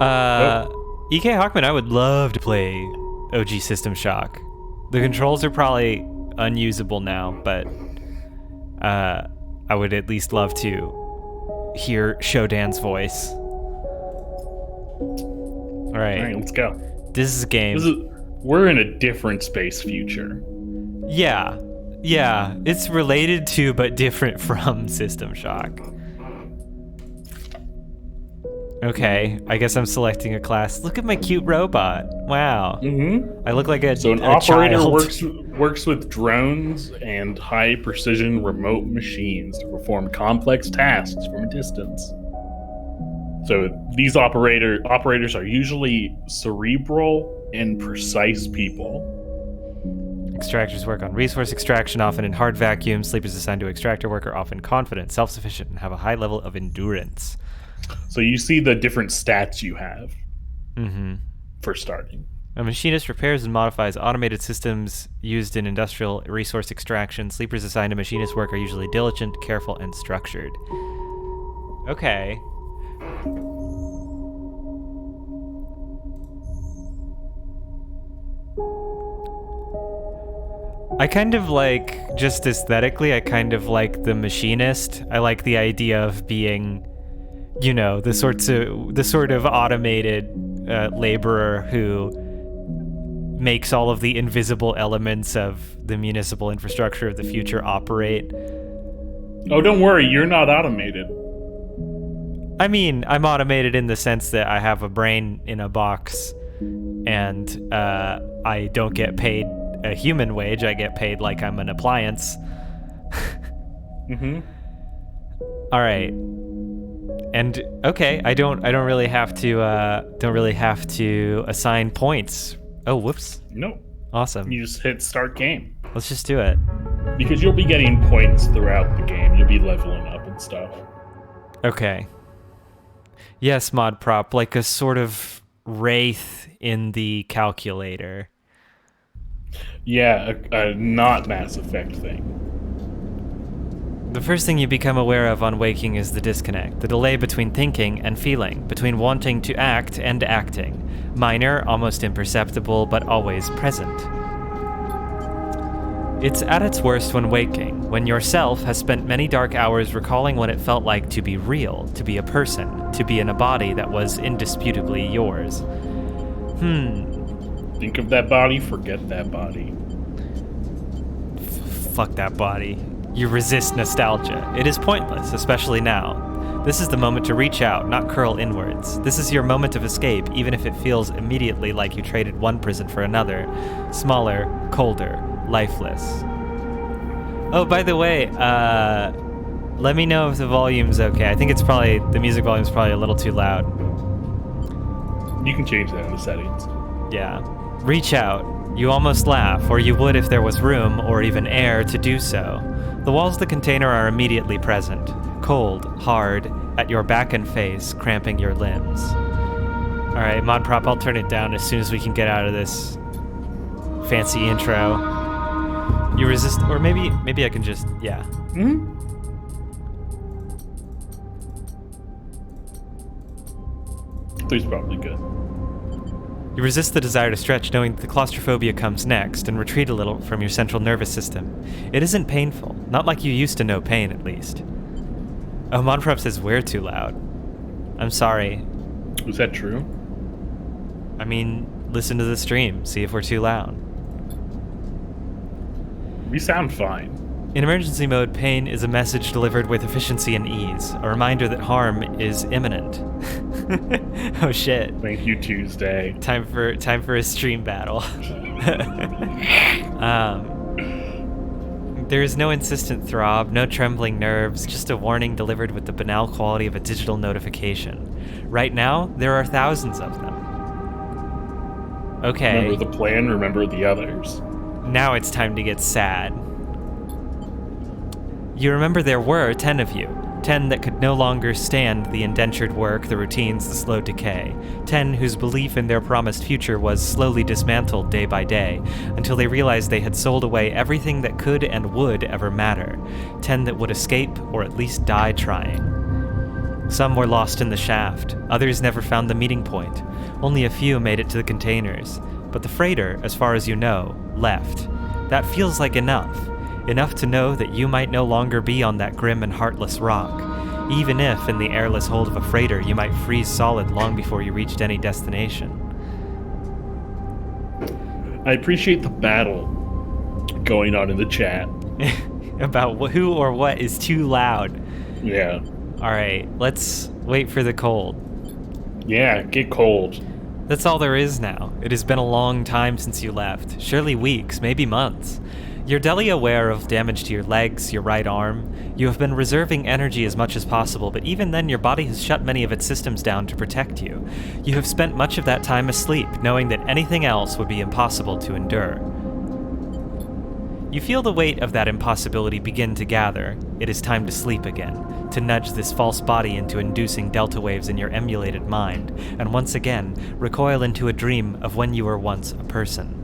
Oh, EK Hawkman, I would love to play OG System Shock. The controls are probably unusable now, but I would at least love to hear Shodan's voice. All all right, right, let's go. this is a game. We're in a different space future. Yeah, it's related to but different from System Shock. Okay, I guess I'm selecting a class. Look at my cute robot. Wow. Mm-hmm. I look like a So an a operator child. works with drones and high precision remote machines to perform complex tasks from a distance. So these operators are usually cerebral and precise people. Extractors work on resource extraction, often in hard vacuums. Sleepers assigned to extractor work are often confident, self-sufficient, and have a high level of endurance. So you see the different stats you have Mm-hmm. for starting. A machinist repairs and modifies automated systems used in industrial resource extraction. Sleepers assigned to machinist work are usually diligent, careful, and structured. Okay. I kind of like, just aesthetically, I kind of like the machinist. I like the idea of being, you know, the sort of automated laborer who makes all of the invisible elements of the municipal infrastructure of the future operate. Oh, don't worry, you're not automated. I mean, I'm automated in the sense that I have a brain in a box, and I don't get paid a human wage. I get paid like I'm an appliance. Mm-hmm. All right. And okay, I don't really have to assign points. Oh, whoops. No, Awesome. you just hit start game. Let's just do it. Because you'll be getting points throughout the game. You'll be leveling up and stuff. Okay. Yes, mod prop, like a sort of wraith in the calculator. Yeah, a not Mass Effect thing. The first thing you become aware of on waking is the disconnect, the delay between thinking and feeling, between wanting to act and acting. Minor, almost imperceptible, but always present. It's at its worst when waking, when yourself has spent many dark hours recalling what it felt like to be real, to be a person, to be in a body that was indisputably yours. Think of that body, forget that body. Fuck that body. You resist nostalgia. It is pointless, especially now. This is the moment to reach out, not curl inwards. This is your moment of escape, even if it feels immediately like you traded one prison for another. Smaller, colder, lifeless. Oh, by the way, let me know if the volume's okay. I think the music volume's probably a little too loud. You can change that in the settings. Yeah. Reach out. You almost laugh, or you would if there was room or even air to do so. The walls of the container are immediately present, cold, hard, at your back and face, cramping your limbs. Alright, mod prop, I'll turn it down as soon as we can get out of this fancy intro. You resist, or maybe I can just, yeah. Mm-hmm. Three's probably good. You resist the desire to stretch, knowing that the claustrophobia comes next, and retreat a little from your central nervous system. It isn't painful, not like you used to know pain, at least. Oh, Monprep says we're too loud. I'm sorry. Was that true? I mean, listen to the stream, see if we're too loud. We sound fine. In emergency mode, pain is a message delivered with efficiency and ease, a reminder that harm is imminent. Oh shit. Thank you, Tuesday. Time for a stream battle. There is no insistent throb, no trembling nerves, just a warning delivered with the banal quality of a digital notification. Right now, there are thousands of them. Okay. Remember the plan, remember the others. Now it's time to get sad. You remember there were 10 of you. 10 that could no longer stand the indentured work, the routines, the slow decay. 10 whose belief in their promised future was slowly dismantled day by day, until they realized they had sold away everything that could and would ever matter. 10 that would escape, or at least die trying. Some were lost in the shaft, others never found the meeting point. Only a few made it to the containers, but the freighter, as far as you know, left. That feels like enough. Enough to know that you might no longer be on that grim and heartless rock. Even if, in the airless hold of a freighter, you might freeze solid long before you reached any destination. I appreciate the battle going on in the chat. About who or what is too loud. Yeah. Alright, let's wait for the cold. Yeah, get cold. That's all there is now. It has been a long time since you left. Surely weeks, maybe months. You're dully aware of damage to your legs, your right arm. You have been reserving energy as much as possible, but even then your body has shut many of its systems down to protect you. You have spent much of that time asleep, knowing that anything else would be impossible to endure. You feel the weight of that impossibility begin to gather. It is time to sleep again, to nudge this false body into inducing delta waves in your emulated mind, and once again, recoil into a dream of when you were once a person.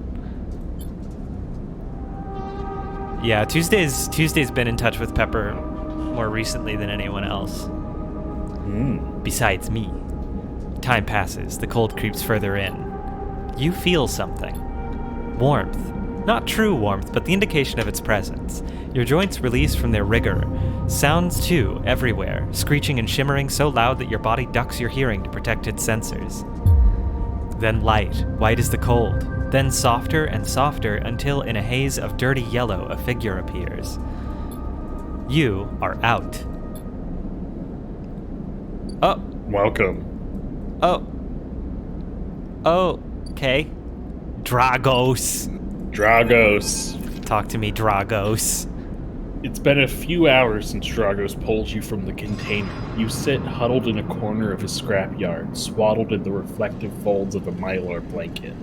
Yeah, Tuesday's been in touch with Pepper more recently than anyone else. Besides me. Time passes, the cold creeps further in. You feel something. Warmth. Not true warmth, but the indication of its presence. Your joints release from their rigor. Sounds, too, everywhere, screeching and shimmering so loud that your body ducks your hearing to protect its sensors. Then light, white as the cold. Then softer and softer until in a haze of dirty yellow a figure appears. You are out. Oh. Welcome. Oh. Oh. Okay. Dragos. Talk to me, Dragos. It's been a few hours since Dragos pulled you from the container. You sit huddled in a corner of his scrapyard, swaddled in the reflective folds of a mylar blanket.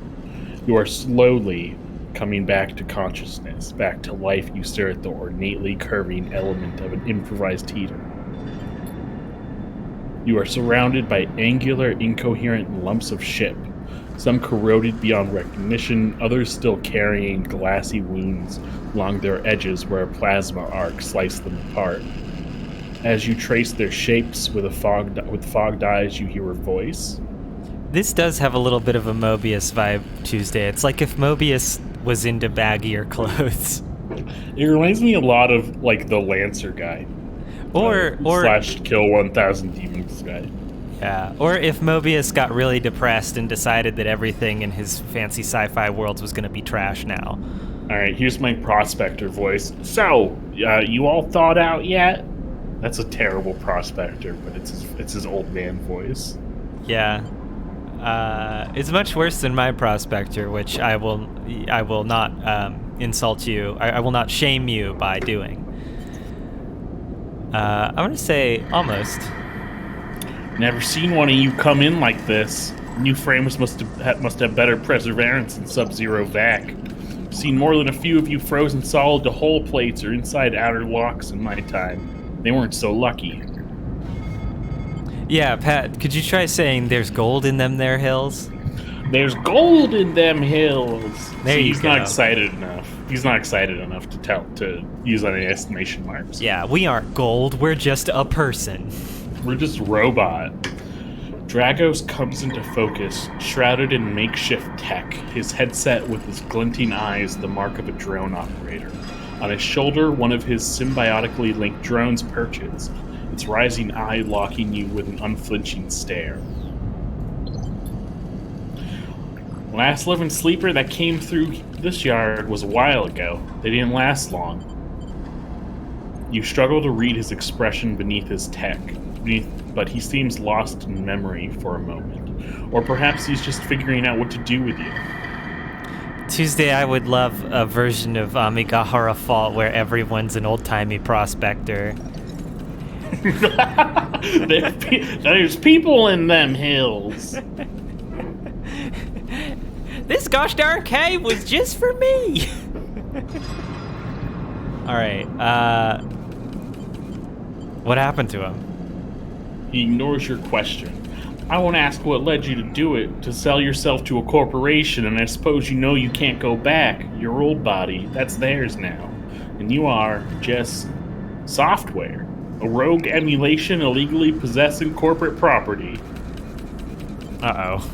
You are slowly coming back to consciousness, back to life. You stare at the ornately curving element of an improvised heater. You are surrounded by angular, incoherent lumps of ship, some corroded beyond recognition, others still carrying glassy wounds along their edges where a plasma arc sliced them apart. As you trace their shapes with fogged eyes, you hear a voice. This does have a little bit of a Mobius vibe, Tuesday. It's like if Mobius was into baggier clothes. It reminds me a lot of, like, the Lancer guy. Or slash Kill 1000 Demons guy. Yeah, or if Mobius got really depressed and decided that everything in his fancy sci-fi worlds was going to be trash now. Alright, here's my prospector voice. So, you all thawed out yet? That's a terrible prospector, but it's his old man voice. Yeah. It's much worse than my prospector, which I will not insult you. I will not shame you by doing. I'm going to say almost. Never seen one of you come in like this. New frames must have better perseverance than Sub-Zero vac. Seen more than a few of you frozen solid to hull plates or inside outer locks in my time. They weren't so lucky. Yeah, Pat, could you try saying there's gold in them there hills? There's gold in them hills. There you he's go. not excited enough. He's not excited enough to use any exclamation marks. Yeah, we aren't gold, we're just a person. We're just robot. Dragos comes into focus, shrouded in makeshift tech, his headset with his glinting eyes the mark of a drone operator. On his shoulder, one of his symbiotically linked drones perches, its rising eye locking you with an unflinching stare. Last living sleeper that came through this yard was a while ago. They didn't last long. You struggle to read his expression beneath his tech, but he seems lost in memory for a moment. Or perhaps he's just figuring out what to do with you. Tuesday, I would love a version of Amigahara Fault where everyone's an old-timey prospector. There's people in them hills. This gosh darn cave was just for me. All right. What happened to him? He ignores your question. I won't ask what led you to do it, to sell yourself to a corporation, and I suppose you know you can't go back. Your old body, that's theirs now. And you are just software. A rogue emulation illegally possessing corporate property. Uh-oh.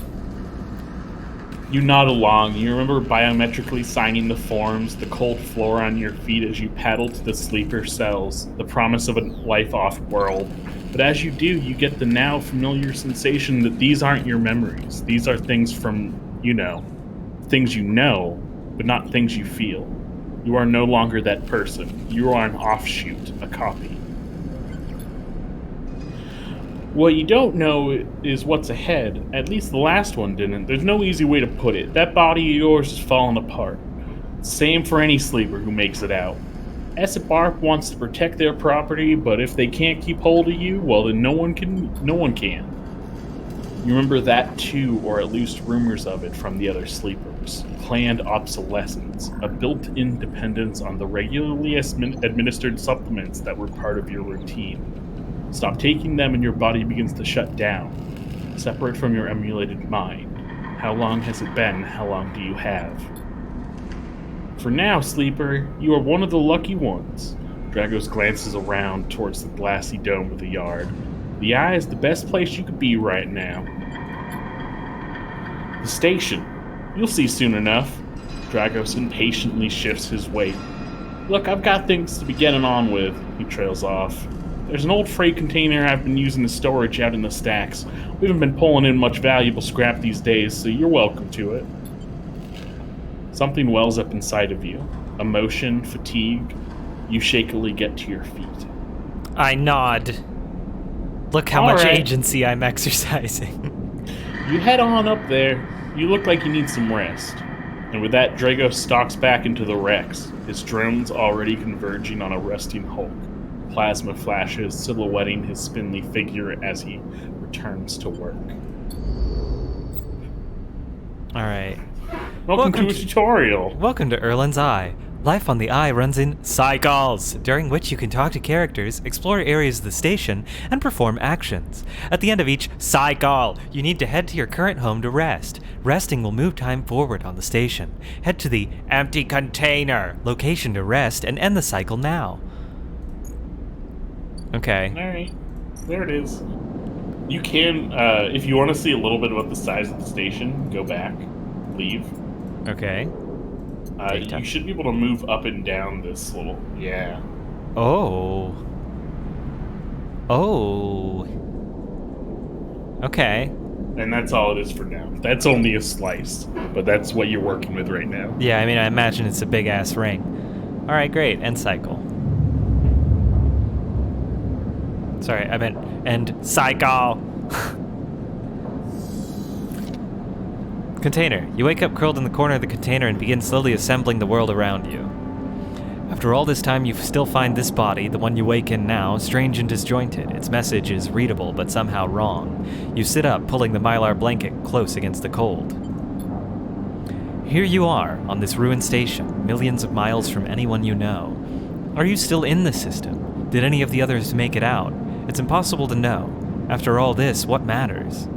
You nod along. You remember biometrically signing the forms, the cold floor on your feet as you paddle to the sleeper cells, the promise of a life off-world. But as you do, you get the now familiar sensation that these aren't your memories. These are things from, things you know, but not things you feel. You are no longer that person. You are an offshoot, a copy. What you don't know is what's ahead. At least the last one didn't. There's no easy way to put it. That body of yours is falling apart. Same for any sleeper who makes it out. Essebarp wants to protect their property, but if they can't keep hold of you, well then no one can. You remember that too, or at least rumors of it from the other sleepers. Planned obsolescence, a built-in dependence on the regularly administered supplements that were part of your routine. Stop taking them and your body begins to shut down, separate from your emulated mind. How long has it been? How long do you have? For now, sleeper, you are one of the lucky ones. Dragos glances around towards the glassy dome of the yard. The eye is the best place you could be right now. The station. You'll see soon enough. Dragos impatiently shifts his weight. Look, I've got things to be getting on with, he trails off. There's an old freight container I've been using as storage out in the stacks. We haven't been pulling in much valuable scrap these days, so you're welcome to it. Something wells up inside of you. Emotion, fatigue. You shakily get to your feet. I nod. Look how much agency I'm exercising. You head on up there. You look like you need some rest. And with that, Dragos stalks back into the Rex, his drones already converging on a resting Hulk. Plasma flashes silhouetting his spindly figure as he returns to work. Alright. Welcome to a tutorial. Welcome to Erlen's Eye. Life on the Eye runs in cycles, during which you can talk to characters, explore areas of the station, and perform actions. At the end of each cycle, you need to head to your current home to rest. Resting will move time forward on the station. Head to the empty container location to rest and end the cycle now. Okay. Alright. There it is. You can, if you want to see a little bit about the size of the station, go back. Leave. Okay. You should be able to move up and down this little... Yeah. Oh. Oh. Okay. And that's all it is for now. That's only a slice, but that's what you're working with right now. Yeah, I mean, I imagine it's a big-ass ring. Alright, great. End cycle. Sorry, I meant end cycle. Container. You wake up curled in the corner of the container and begin slowly assembling the world around you. After all this time, you still find this body, the one you wake in now, strange and disjointed. Its message is readable, but somehow wrong. You sit up, pulling the mylar blanket close against the cold. Here you are, on this ruined station, millions of miles from anyone you know. Are you still in the system? Did any of the others make it out? It's impossible to know. After all this, what matters?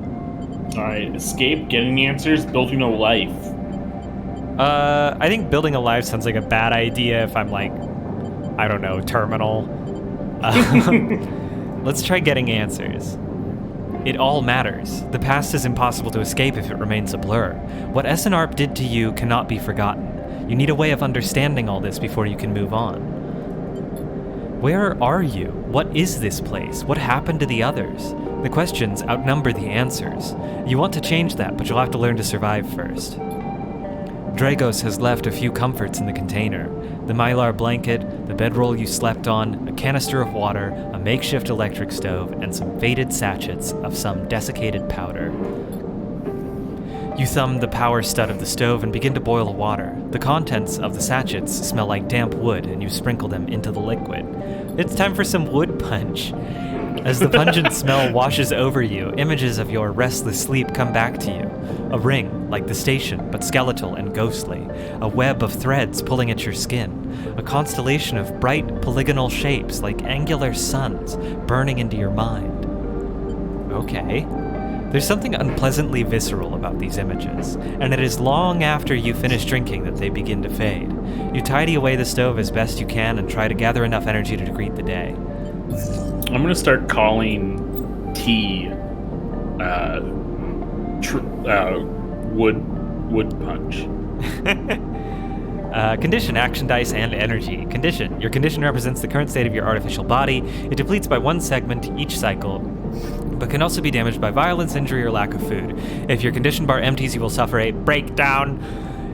Alright, escape, getting answers, building a life. I think building a life sounds like a bad idea if I'm like, I don't know, terminal. Let's try getting answers. It all matters. The past is impossible to escape if it remains a blur. What Essenarp did to you cannot be forgotten. You need a way of understanding all this before you can move on. Where are you? What is this place? What happened to the others? The questions outnumber the answers. You want to change that, but you'll have to learn to survive first. Dragos has left a few comforts in the container. The mylar blanket, the bedroll you slept on, a canister of water, a makeshift electric stove, and some faded sachets of some desiccated powder. You thumb the power stud of the stove and begin to boil water. The contents of the sachets smell like damp wood, and you sprinkle them into the liquid. It's time for some wood punch. As the pungent smell washes over you, images of your restless sleep come back to you. A ring, like the station, but skeletal and ghostly. A web of threads pulling at your skin. A constellation of bright, polygonal shapes like angular suns burning into your mind. Okay. There's something unpleasantly visceral about these images, and it is long after you finish drinking that they begin to fade. You tidy away the stove as best you can and try to gather enough energy to greet the day. I'm gonna start calling T wood punch. Condition, action dice, and energy. Condition. Your condition represents the current state of your artificial body. It depletes by one segment each cycle, but can also be damaged by violence, injury, or lack of food. If your condition bar empties, you will suffer a breakdown.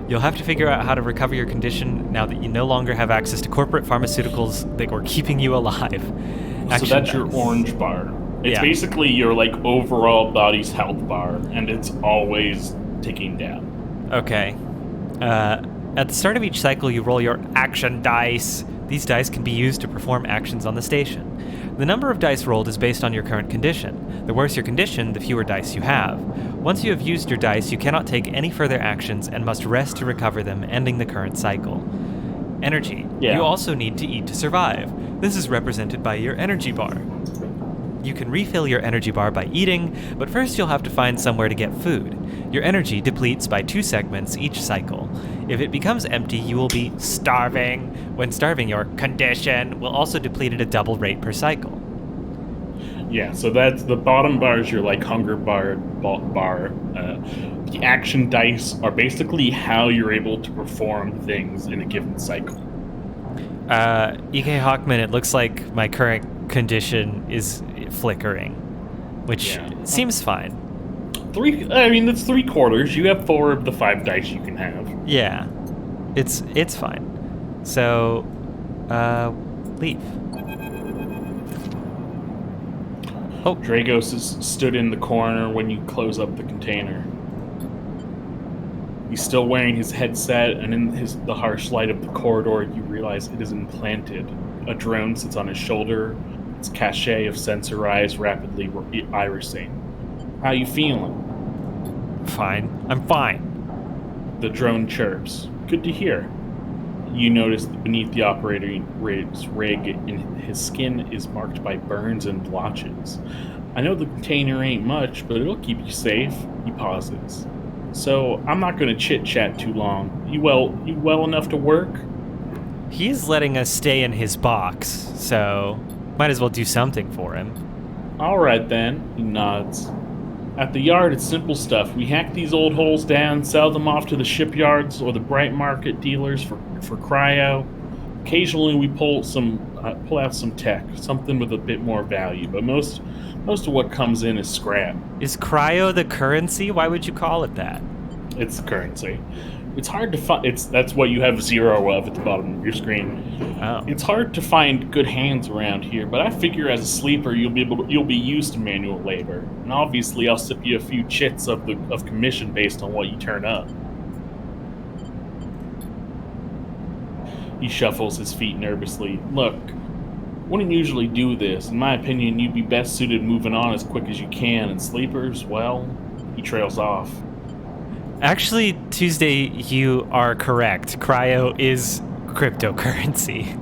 You'll have to figure out how to recover your condition now that you no longer have access to corporate pharmaceuticals that were keeping you alive. So that's your orange bar. It's basically your overall body's health bar, and it's always ticking down. Okay. At the start of each cycle, you roll your action dice. These dice can be used to perform actions on the station. The number of dice rolled is based on your current condition. The worse your condition, the fewer dice you have. Once you have used your dice, you cannot take any further actions and must rest to recover them, ending the current cycle. Energy. Yeah. You also need to eat to survive. This is represented by your energy bar. You can refill your energy bar by eating, but first you'll have to find somewhere to get food. Your energy depletes by 2 segments each cycle. If it becomes empty, you will be starving. When starving, your condition will also deplete at a double rate per cycle. Yeah, so that's the bottom bar is your hunger bar. The action dice are basically how you're able to perform things in a given cycle. EK Hawkman, it looks like my current condition is flickering, which seems fine. That's 3/4. You have 4 of the 5 dice you can have. Yeah, it's fine. So, leave. Oh, Dragos is stood in the corner when you close up the container. He's still wearing his headset, and in the harsh light of the corridor, you realize it is implanted. A drone sits on his shoulder, its cachet of sensor eyes rapidly irising. How you feeling? Fine. I'm fine. The drone chirps. Good to hear. You notice that beneath the operator's rig, his skin is marked by burns and blotches. I know the container ain't much, but it'll keep you safe. He pauses. So, I'm not going to chit-chat too long. You well enough to work? He's letting us stay in his box, so might as well do something for him. All right, then. He nods. At the yard, it's simple stuff. We hack these old holes down, sell them off to the shipyards or the bright market dealers for cryo. Occasionally, we pull out some tech, something with a bit more value, but most of what comes in is scrap. Is cryo the currency? Why would you call it that? It's the currency. It's hard to find. That's what you have 0 of at the bottom of your screen. Oh. It's hard to find good hands around here, but I figure as a sleeper you'll be used to manual labor, and obviously I'll sip you a few chits of commission based on what you turn up. He shuffles his feet nervously. Look, wouldn't usually do this. In my opinion, you'd be best suited moving on as quick as you can, and sleepers, well, he trails off. Actually, Tuesday, you are correct. Cryo is cryptocurrency,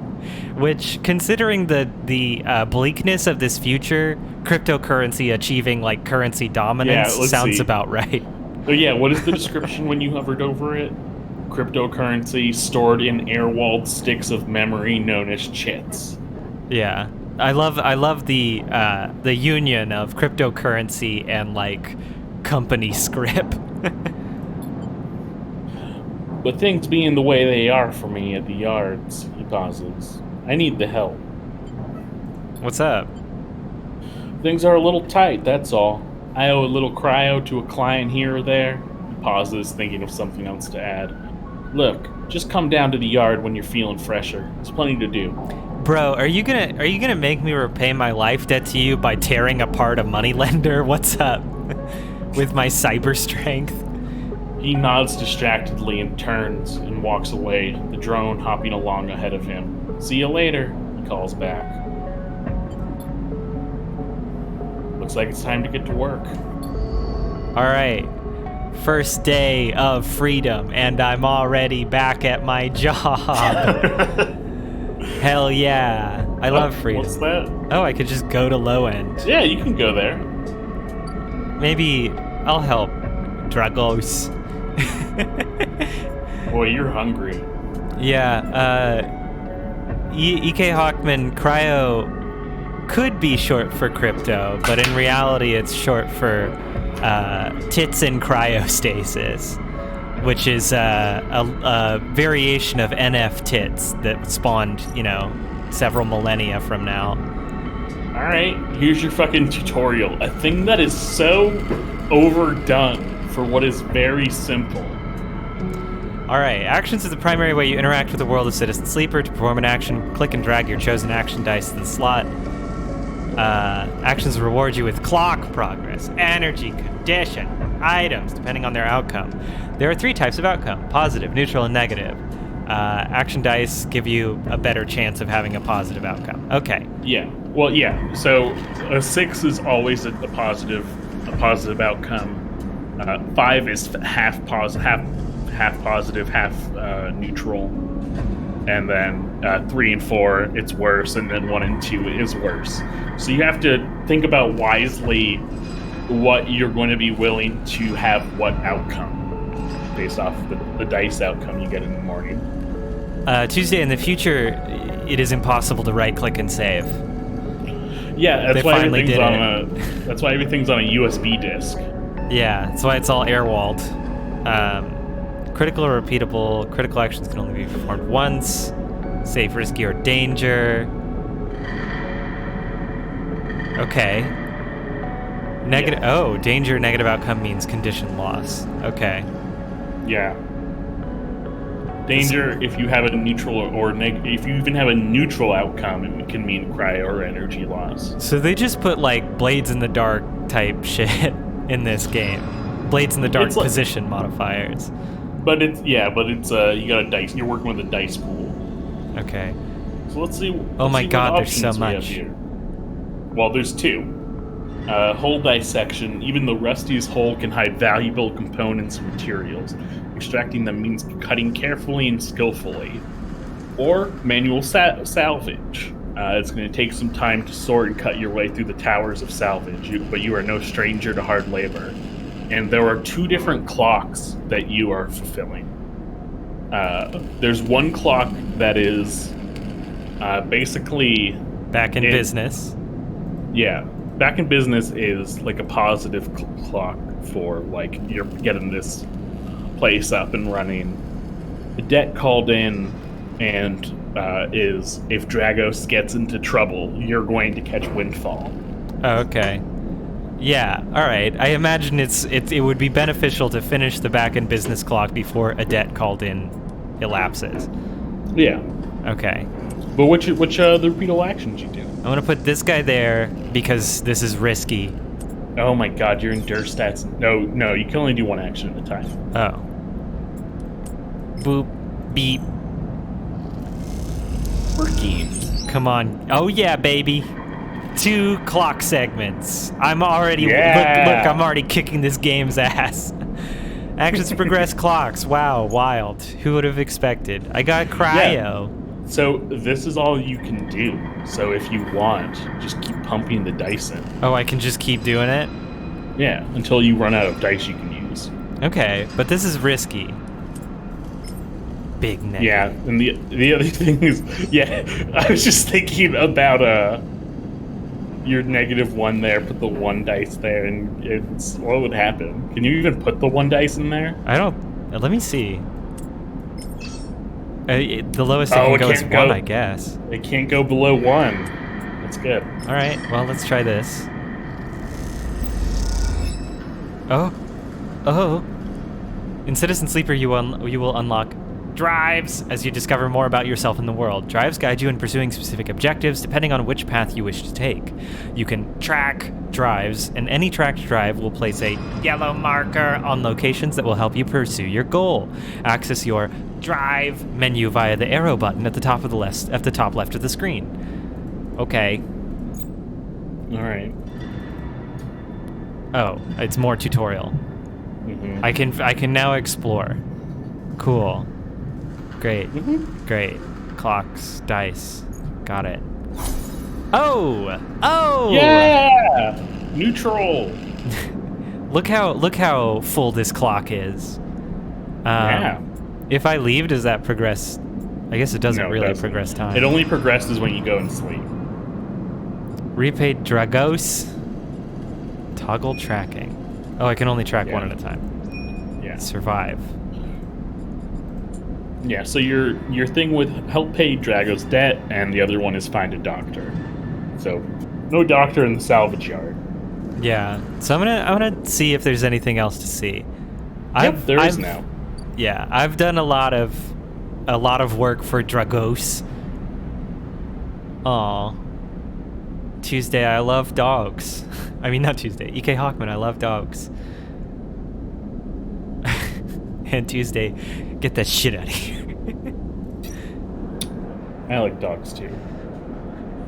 which, considering the bleakness of this future, cryptocurrency achieving currency dominance sounds about right. Oh yeah, what is the description when you hovered over it? Cryptocurrency stored in air-walled sticks of memory known as chits. Yeah, I love the union of cryptocurrency and company script. But things being the way they are for me at the yards, he pauses. I need the help. What's up? Things are a little tight, that's all. I owe a little cryo to a client here or there. He pauses, thinking of something else to add. Look, just come down to the yard when you're feeling fresher. There's plenty to do. Bro, are you gonna make me repay my life debt to you by tearing apart a moneylender? What's up? With my cyber strength? He nods distractedly and turns and walks away, the drone hopping along ahead of him. See you later, he calls back. Looks like it's time to get to work. All right. First day of freedom, and I'm already back at my job. Hell yeah. I love freedom. What's that? Oh, I could just go to low end. Yeah, you can go there. Maybe I'll help Dragos. Boy, you're hungry. Yeah, EK Hawkman, Cryo could be short for crypto, but in reality it's short for tits and cryostasis, which is a variation of NF tits that spawned, several millennia from now. All right, here's your fucking tutorial. A thing that is so overdone for what is very simple. All right, actions is the primary way you interact with the world of Citizen Sleeper. To perform an action, click and drag your chosen action dice to the slot. Actions reward you with clock progress, energy, condition, items, depending on their outcome. There are 3 types of outcome: positive, neutral, and negative. Action dice give you a better chance of having a positive outcome. Okay. Yeah. Well, yeah. So a 6 is always a positive outcome. 5 is half positive, half neutral, and then 3 and 4 it's worse, and then 1 and 2 is worse. So you have to think about wisely what you're going to be willing to have what outcome based off the dice outcome you get in the morning. Tuesday, in the future, it is impossible to right-click and save. Yeah, that's They why finally everything's on a USB disk. Yeah, that's why it's all air-walled. Critical or repeatable. Critical actions can only be performed once. Safe, risky, or danger. Okay. Negative. Yeah. Oh, danger, negative outcome means condition loss. Okay. Yeah. Danger, if you have a neutral if you even have a neutral outcome, it can mean cryo or energy loss. So they just put like Blades in the Dark type shit in this game. Blades in the Dark position modifiers. But it's you got a dice. You're working with a dice pool. Okay. So let's see. Oh my God, what there's so options we have much. here. Well, there's 2. Hull dissection. Even the rustiest hull can hide valuable components and materials. Extracting them means cutting carefully and skillfully. Or manual salvage. It's going to take some time to sort and cut your way through the towers of salvage, but you are no stranger to hard labor. And there are 2 different clocks that you are fulfilling. There's one clock that is basically... Back in business. Yeah. Back in business is like a positive clock for, like, you're getting this place up and running. The debt called in and is if Dragos gets into trouble, you're going to catch Windfall. Oh, okay. Yeah, all right. I imagine it would be beneficial to finish the back end business clock before a debt called in elapses. Yeah. Okay. But which the repeatable actions you do? I'm gonna put this guy there because this is risky. Oh my God, your endure stats. No, you can only do 1 action at a time. Oh. Boop. Beep. Working. Come on. Oh yeah, baby. 2 clock segments. I'm already look. I'm already kicking this game's ass. Actions progress clocks. Wow, wild. Who would have expected? I got cryo. Yeah. So this is all you can do. So if you want, just keep pumping the dice in. Oh, I can just keep doing it? Yeah, until you run out of dice you can use. Okay, but this is risky. Big negative. Yeah, and the other thing is, yeah, I was just thinking about your -1 there. Put the 1 dice there, and it's what would happen? Can you even put the 1 dice in there? I don't. Let me see. The lowest it can go is 1, I guess. It can't go below 1. That's good. All right. Well, let's try this. Oh. In Citizen Sleeper, you will unlock drives as you discover more about yourself in the world. Drives guide you in pursuing specific objectives depending on which path you wish to take. You can track drives, and any tracked drive will place a yellow marker on locations that will help you pursue your goal. Access your drive menu via the arrow button at the top left of the screen. Okay. All right. Oh, it's more tutorial. Mm-hmm. I can now explore. Cool. Great. Mm-hmm. Great. Clocks, dice. Got it. Oh! Yeah! Neutral! Look how full this clock is. Yeah. If I leave, does that progress? I guess it doesn't No, it really doesn't. progress time. It only progresses when you go and sleep. Repaid Dragos. Toggle tracking. Oh, I can only track one at a time. Yeah. Survive. Yeah, so your thing with help pay Drago's debt, and the other one is find a doctor. So, no doctor in the salvage yard. Yeah. So I'm gonna see if there's anything else to see. There is now. Yeah, I've done a lot of work for Dragos. Aw. Tuesday, I love dogs. I mean, not Tuesday. EK Hawkman, I love dogs. And Tuesday, get that shit out of here. I like dogs too.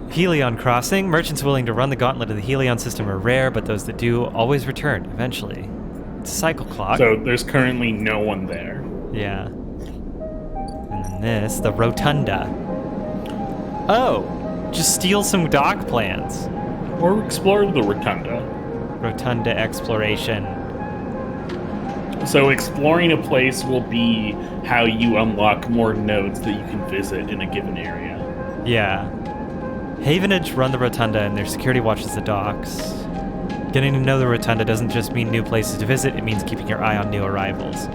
Helion Crossing. Merchants willing to run the gauntlet of the Helion system are rare, but those that do always return, eventually. It's a cycle clock. So there's currently no one there. Yeah. And then this, the Rotunda. Oh! Just steal some dock plans. Or explore the Rotunda. Rotunda exploration. So exploring a place will be how you unlock more nodes that you can visit in a given area. Yeah. Havenage run the Rotunda and their security watches the docks. Getting to know the Rotunda doesn't just mean new places to visit, it means keeping your eye on new arrivals.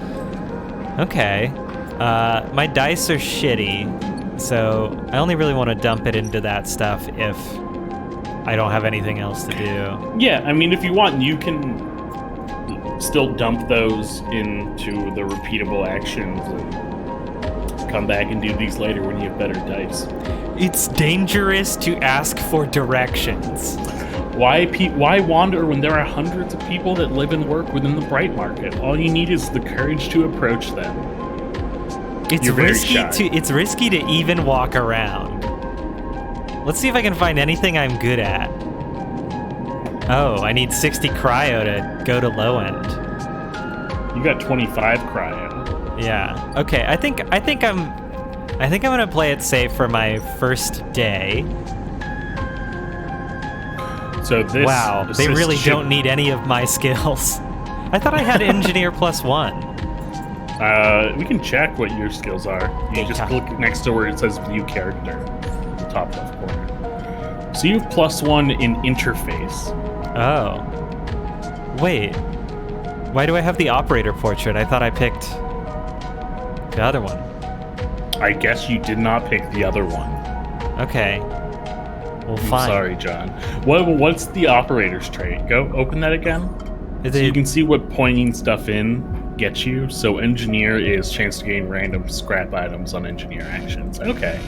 Okay. My dice are shitty, so I only really want to dump it into that stuff if I don't have anything else to do. Yeah, I mean, if you want, you can still dump those into the repeatable actions and come back and do these later when you have better dice. It's dangerous to ask for directions. Why wander when there are hundreds of people that live and work within the Bright Market? All you need is the courage to approach them. It's risky to even walk around. Let's see if I can find anything I'm good at. Oh, I need 60 cryo to go to low end. You got 25 cryo. Yeah. Okay. I think I'm gonna play it safe for my first day. So this. Wow. They really don't need any of my skills. I thought I had engineer +1. We can check what your skills are. You just click next to where it says view character, the top left corner. So you have +1 in interface. Oh. Wait. Why do I have the operator portrait? I thought I picked the other one. I guess you did not pick the other one. Okay. Well, I'm fine. sorry, John. What's the operator's trait? Go open that again. So you can see what pointing stuff in gets you. So engineer is chance to gain random scrap items on engineer actions. Okay.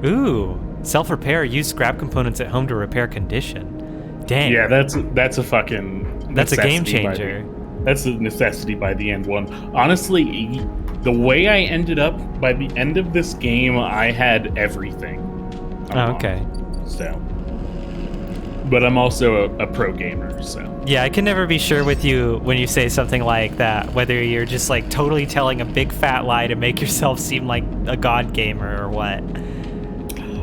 Ooh. Self-repair. Use scrap components at home to repair condition. Dang. Yeah, that's a fucking. That's a game changer. That's a necessity by the end one. Honestly, the way I ended up by the end of this game, I had everything. Oh, okay. So, but I'm also a pro gamer, so. Yeah, I can never be sure with you when you say something like that, whether you're just like totally telling a big fat lie to make yourself seem like a god gamer or what.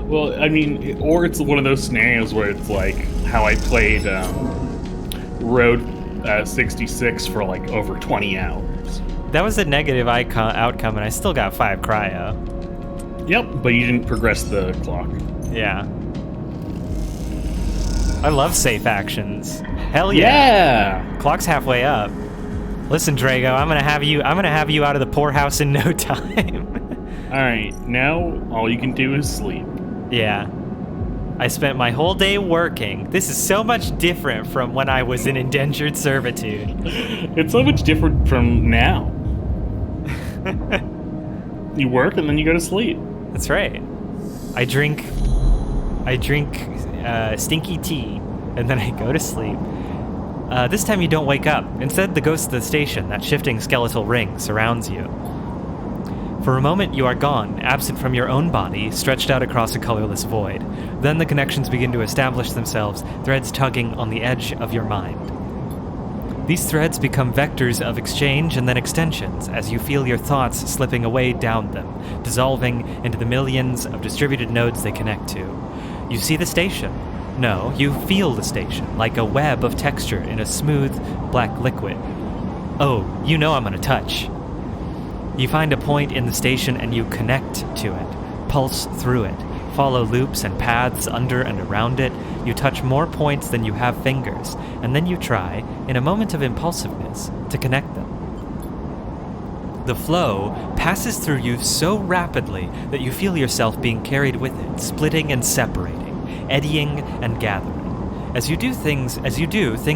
Well, I mean, or it's one of those scenarios where it's like how I played Road 66 for like over 20 hours. That was a negative outcome, and I still got 5 cryo. Yep, but you didn't progress the clock. Yeah. I love safe actions. Hell yeah. Yeah. Clock's halfway up. Listen, Drago, I'm gonna have you out of the poorhouse in no time. All right, now all you can do is sleep. Yeah. I spent my whole day working. This is so much different from when I was in indentured servitude. It's so much different from now. You work and then you go to sleep. That's right. I drink stinky tea, and then I go to sleep. This time you don't wake up. Instead, the ghost of the station, that shifting skeletal ring, surrounds you. For a moment, you are gone, absent from your own body, stretched out across a colorless void. Then the connections begin to establish themselves, threads tugging on the edge of your mind. These threads become vectors of exchange and then extensions as you feel your thoughts slipping away down them, dissolving into the millions of distributed nodes they connect to. You see the station. No, you feel the station, like a web of texture in a smooth, black liquid. Oh, you know I'm gonna touch. You find a point in the station and you connect to it, pulse through it, follow loops and paths under and around it. You touch more points than you have fingers, and then you try, in a moment of impulsiveness, to connect them. The flow passes through you so rapidly that you feel yourself being carried with it, splitting and separating, eddying and gathering. As you do, things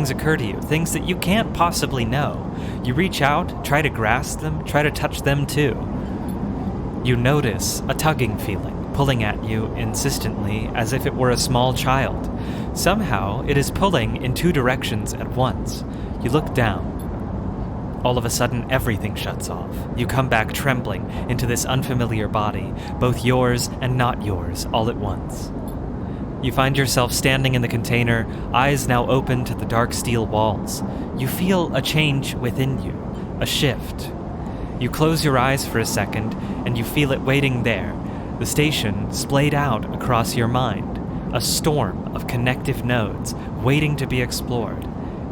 occur to you, things that you can't possibly know. You reach out, try to grasp them, try to touch them too. You notice a tugging feeling, pulling at you insistently as if it were a small child. Somehow, it is pulling in two directions at once. You look down. All of a sudden, everything shuts off. You come back trembling into this unfamiliar body, both yours and not yours, all at once. You find yourself standing in the container, eyes now open to the dark steel walls. You feel a change within you, a shift. You close your eyes for a second, and you feel it waiting there, the station splayed out across your mind, a storm of connective nodes waiting to be explored,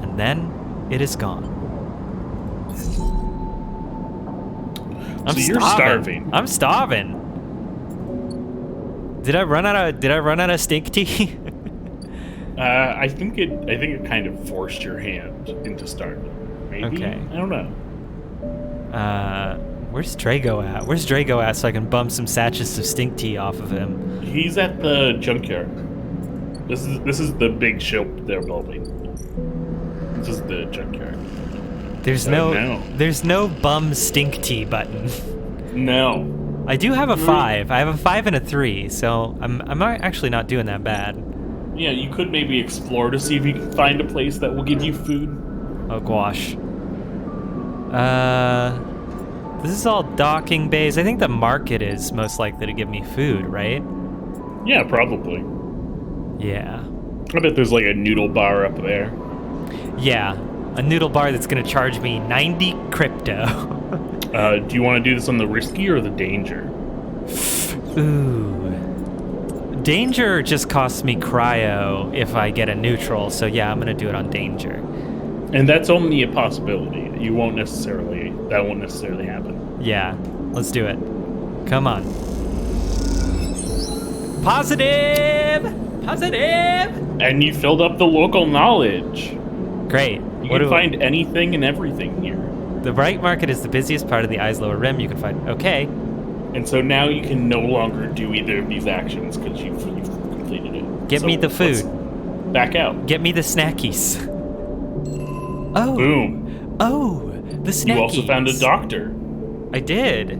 and then it is gone. You're starving. I'm starving. Did I run out of stink tea? I think it kind of forced your hand into starving. Maybe. Okay. I don't know. Where's Drago at? Where's Drago at so I can bum some sachets of stink tea off of him? He's at the junkyard. This is the big ship they're building. This is the junkyard. There's no bum stink tea button. No. I do have a 5. I have a 5 and a 3, so I'm actually not doing that bad. Yeah, you could maybe explore to see if you can find a place that will give you food. Oh gosh. This is all docking bays. I think the market is most likely to give me food, right? Yeah, probably. Yeah. I bet there's like a noodle bar up there. Yeah, a noodle bar that's gonna charge me 90 crypto. Do you want to do this on the risky or the danger? Ooh. Danger just costs me cryo if I get a neutral, so yeah, I'm gonna do it on danger. And that's only a possibility. That won't necessarily happen. Yeah, let's do it. Come on. Positive! And you filled up the local knowledge. Great. You can find anything and everything here. The bright market is the busiest part of the Eye's lower rim. You can find. Okay. And so now you can no longer do either of these actions because you've completed it. Get me the food. Back out. Get me the snackies. Oh. Boom. Oh, the snackies. You also found a doctor. I did.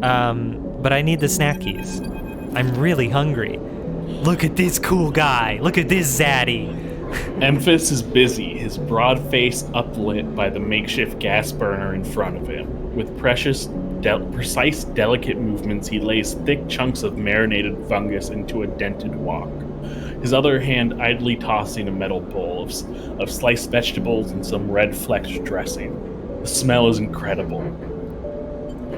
But I need the snackies. I'm really hungry. Look at this cool guy. Look at this zaddy. Emphis is busy, his broad face uplit by the makeshift gas burner in front of him. With precise, delicate movements, he lays thick chunks of marinated fungus into a dented wok. His other hand idly tossing a metal bowl of sliced vegetables and some red-flecked dressing. The smell is incredible.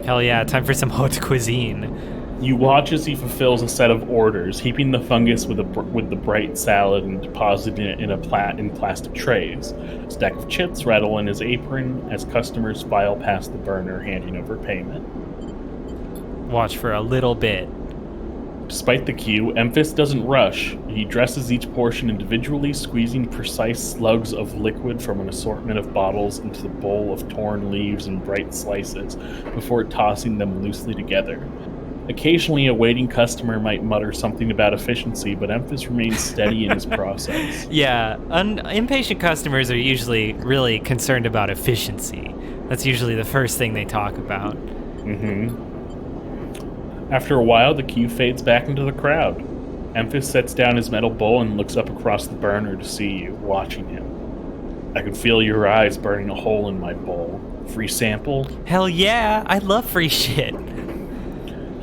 Hell yeah, time for some haute cuisine. You watch as he fulfills a set of orders, heaping the fungus with the bright salad and depositing it in plastic trays. A stack of chips rattle in his apron as customers file past the burner, handing over payment. Watch for a little bit. Despite the queue, Emphis doesn't rush. He dresses each portion individually, squeezing precise slugs of liquid from an assortment of bottles into the bowl of torn leaves and bright slices before tossing them loosely together. Occasionally, a waiting customer might mutter something about efficiency, but Emphis remains steady in his process. Yeah, impatient customers are usually really concerned about efficiency. That's usually the first thing they talk about. Mm-hmm. After a while, the queue fades back into the crowd. Emphis sets down his metal bowl and looks up across the burner to see you, watching him. I can feel your eyes burning a hole in my bowl. Free sample? Hell yeah, I love free shit.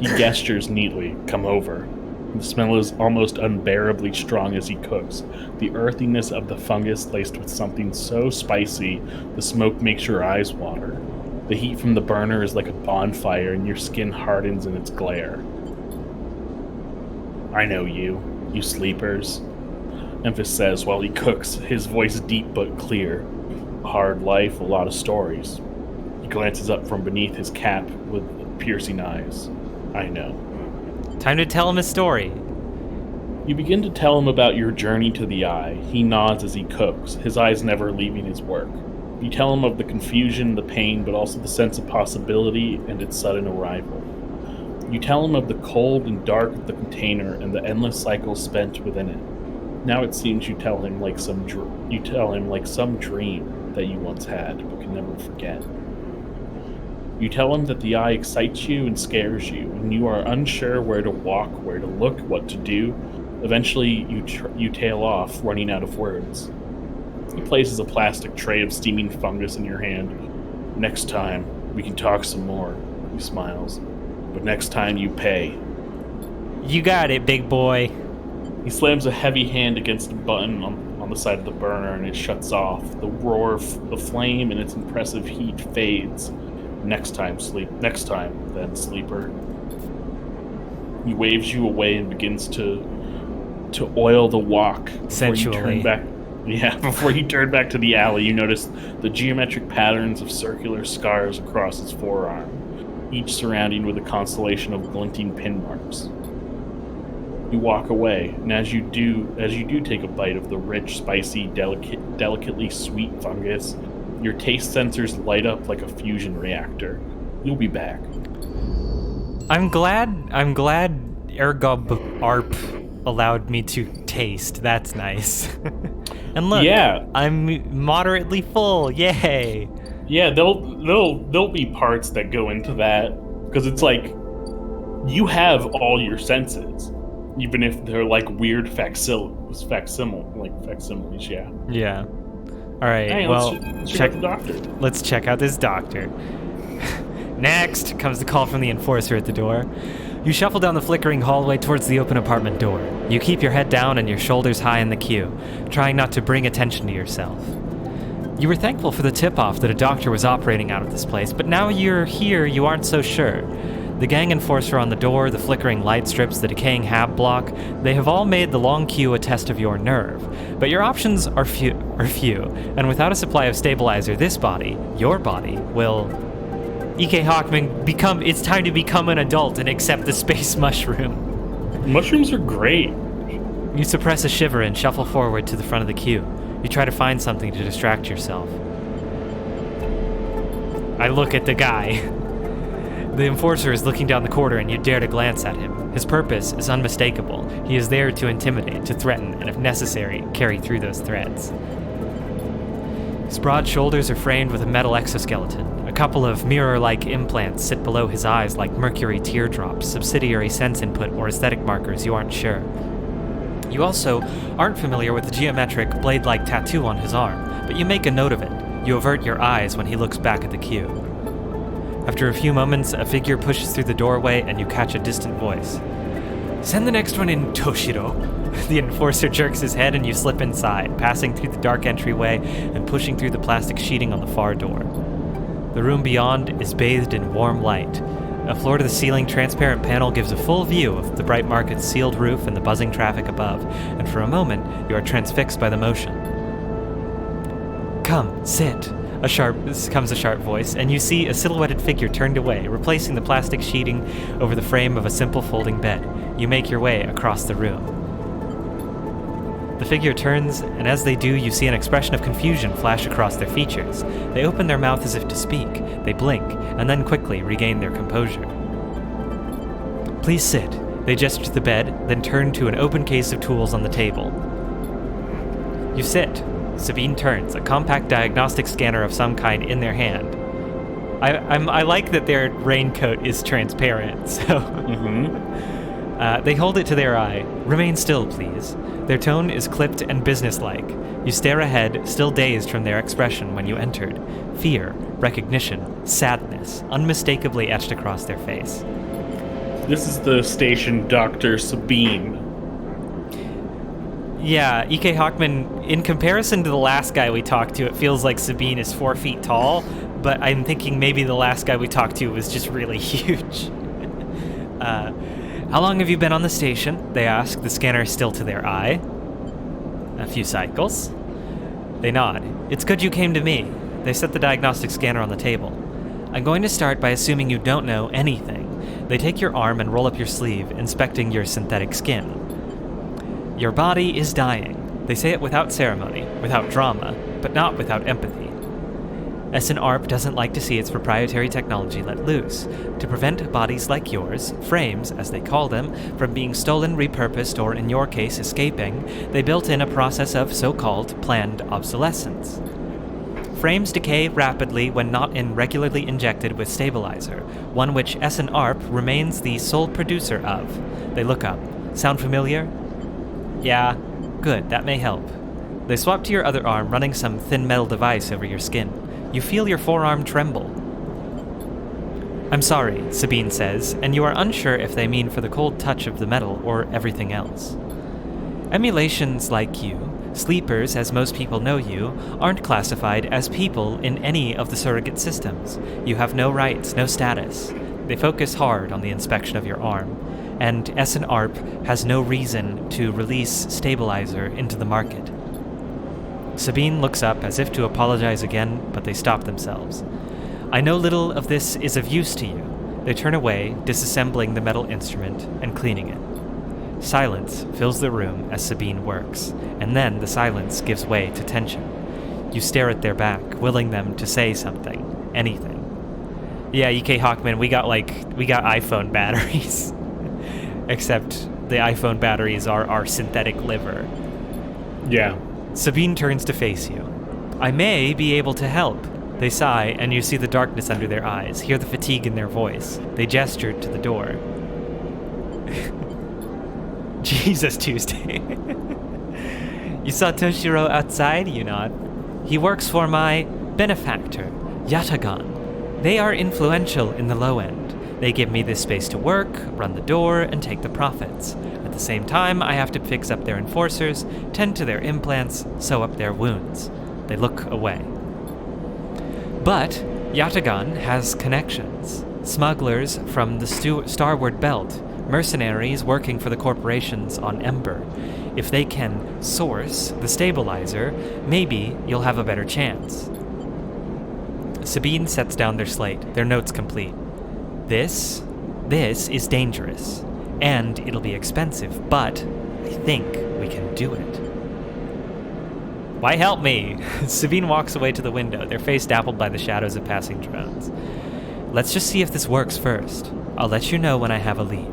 He gestures neatly. Come over. The smell is almost unbearably strong as he cooks. The earthiness of the fungus laced with something so spicy, the smoke makes your eyes water. The heat from the burner is like a bonfire, and your skin hardens in its glare. I know you sleepers, Emphis says while he cooks, his voice deep but clear. A hard life, a lot of stories. He glances up from beneath his cap with piercing eyes. I know. Time to tell him a story. You begin to tell him about your journey to the Eye. He nods as he cooks, his eyes never leaving his work. You tell him of the confusion, the pain, but also the sense of possibility and its sudden arrival. You tell him of the cold and dark of the container and the endless cycles spent within it. Now it seems you tell him like some dream that you once had but can never forget. You tell him that the Eye excites you and scares you, and you are unsure where to walk, where to look, what to do. Eventually, you tail off, running out of words. He places a plastic tray of steaming fungus in your hand. Next time, we can talk some more, he smiles. But next time you pay. You got it, big boy. He slams a heavy hand against a button on the side of the burner and it shuts off. The roar of the flame and its impressive heat fades. Next time, then, sleeper. He waves you away and begins to oil the walk. Sensually. Before you turn back to the alley, you notice the geometric patterns of circular scars across his forearm, each surrounding with a constellation of glinting pin marks. You walk away, and as you do take a bite of the rich, spicy, delicately sweet fungus, your taste sensors light up like a fusion reactor. You'll be back. I'm glad Ergob Arp allowed me to taste. That's nice. And look, yeah, I'm moderately full. Yay! Yeah, there'll be parts that go into that because it's like you have all your senses, even if they're like weird facsimiles. Yeah. Yeah. All right. Hey, well, let's check the doctor. Let's check out this doctor. Next comes the call from the enforcer at the door. You shuffle down the flickering hallway towards the open apartment door. You keep your head down and your shoulders high in the queue, trying not to bring attention to yourself. You were thankful for the tip-off that a doctor was operating out of this place, but now you're here, you aren't so sure. The gang enforcer on the door, the flickering light strips, the decaying hab block, they have all made the long queue a test of your nerve. But your options are few, and without a supply of stabilizer, this body, your body, will... E.K. Hawkman, it's time to become an adult and accept the space mushroom. Mushrooms are great. You suppress a shiver and shuffle forward to the front of the queue. You try to find something to distract yourself. I look at the guy. The enforcer is looking down the corridor and you dare to glance at him. His purpose is unmistakable. He is there to intimidate, to threaten, and if necessary, carry through those threats. His broad shoulders are framed with a metal exoskeleton. A couple of mirror-like implants sit below his eyes like mercury teardrops, subsidiary sense input, or aesthetic markers, you aren't sure. You also aren't familiar with the geometric, blade-like tattoo on his arm, but you make a note of it. You avert your eyes when he looks back at the queue. After a few moments, a figure pushes through the doorway and you catch a distant voice. Send the next one in, Toshiro. The enforcer jerks his head and you slip inside, passing through the dark entryway and pushing through the plastic sheeting on the far door. The room beyond is bathed in warm light. A floor-to-the-ceiling transparent panel gives a full view of the Bright Market's sealed roof and the buzzing traffic above, and for a moment you are transfixed by the motion. Come, sit. Comes a sharp voice, and you see a silhouetted figure turned away, replacing the plastic sheeting over the frame of a simple folding bed. You make your way across the room. The figure turns, and as they do, you see an expression of confusion flash across their features. They open their mouth as if to speak, they blink, and then quickly regain their composure. Please sit. They gesture to the bed, then turn to an open case of tools on the table. You sit. Sabine turns, a compact diagnostic scanner of some kind in their hand. I like that their raincoat is transparent, so... They hold it to their eye. Remain still, please. Their tone is clipped and businesslike. You stare ahead, still dazed from their expression when you entered. Fear, recognition, sadness, unmistakably etched across their face. This is the station Dr. Sabine. Yeah, E.K. Hawkman, in comparison to the last guy we talked to, it feels like Sabine is 4 feet tall, but I'm thinking maybe the last guy we talked to was just really huge. How long have you been on the station? They ask, the scanner still to their eye. A few cycles. They nod. It's good you came to me. They set the diagnostic scanner on the table. I'm going to start by assuming you don't know anything. They take your arm and roll up your sleeve, inspecting your synthetic skin. Your body is dying. They say it without ceremony, without drama, but not without empathy. SNARP doesn't like to see its proprietary technology let loose. To prevent bodies like yours, frames, as they call them, from being stolen, repurposed, or in your case, escaping, they built in a process of so-called planned obsolescence. Frames decay rapidly when not regularly injected with stabilizer, one which SNARP remains the sole producer of. They look up. Sound familiar? Yeah. Good, that may help. They swap to your other arm, running some thin metal device over your skin. You feel your forearm tremble. I'm sorry, Sabine says, and you are unsure if they mean for the cold touch of the metal or everything else. Emulations like you, sleepers as most people know you, aren't classified as people in any of the surrogate systems. You have no rights, no status. They focus hard on the inspection of your arm, and SNARP has no reason to release stabilizer into the market. Sabine looks up as if to apologize again, but they stop themselves. I know little of this is of use to you. They turn away, disassembling the metal instrument and cleaning it. Silence fills the room as Sabine works, and then the silence gives way to tension. You stare at their back, willing them to say something, anything. Yeah, EK Hawkman, we got iPhone batteries. Except the iPhone batteries are our synthetic liver. Yeah. Sabine turns to face you. I may be able to help. They sigh, and you see the darkness under their eyes, hear the fatigue in their voice. They gestured to the door. Jesus, Tuesday. You saw Toshiro outside, you nod. He works for my benefactor, Yatagan. They are influential in the low end. They give me this space to work, run the door, and take the profits. At the same time, I have to fix up their enforcers, tend to their implants, sew up their wounds. They look away. But Yatagan has connections. Smugglers from the Starward Belt, mercenaries working for the corporations on Ember. If they can source the stabilizer, maybe you'll have a better chance. Sabine sets down their slate, their notes complete. This is dangerous, and it'll be expensive, but I think we can do it. Why help me? Sabine walks away to the window, their face dappled by the shadows of passing drones. Let's just see if this works first. I'll let you know when I have a lead.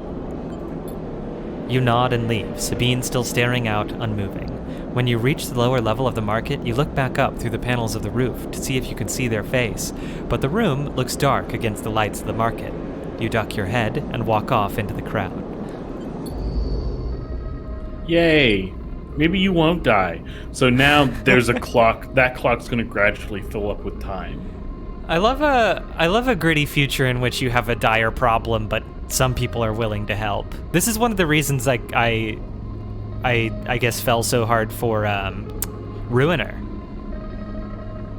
You nod and leave, Sabine still staring out, unmoving. When you reach the lower level of the market, you look back up through the panels of the roof to see if you can see their face, but the room looks dark against the lights of the market. You duck your head and walk off into the crowd. Yay! Maybe you won't die. So now there's a clock. That clock's going to gradually fill up with time. I love a gritty future in which you have a dire problem, but some people are willing to help. This is one of the reasons I guess fell so hard for Ruiner.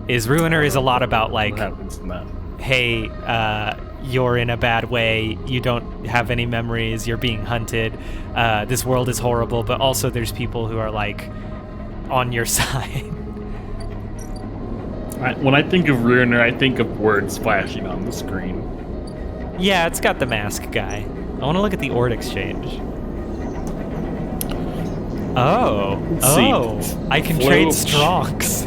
Ruiner is a lot about like, what happens in that? Hey, you're in a bad way, you don't have any memories, you're being hunted, this world is horrible, but also there's people who are like on your side. When I think of Ruiner, I think of words flashing on the screen. Yeah, it's got the mask guy. I want to look at the Ord exchange. I can trade Strongs.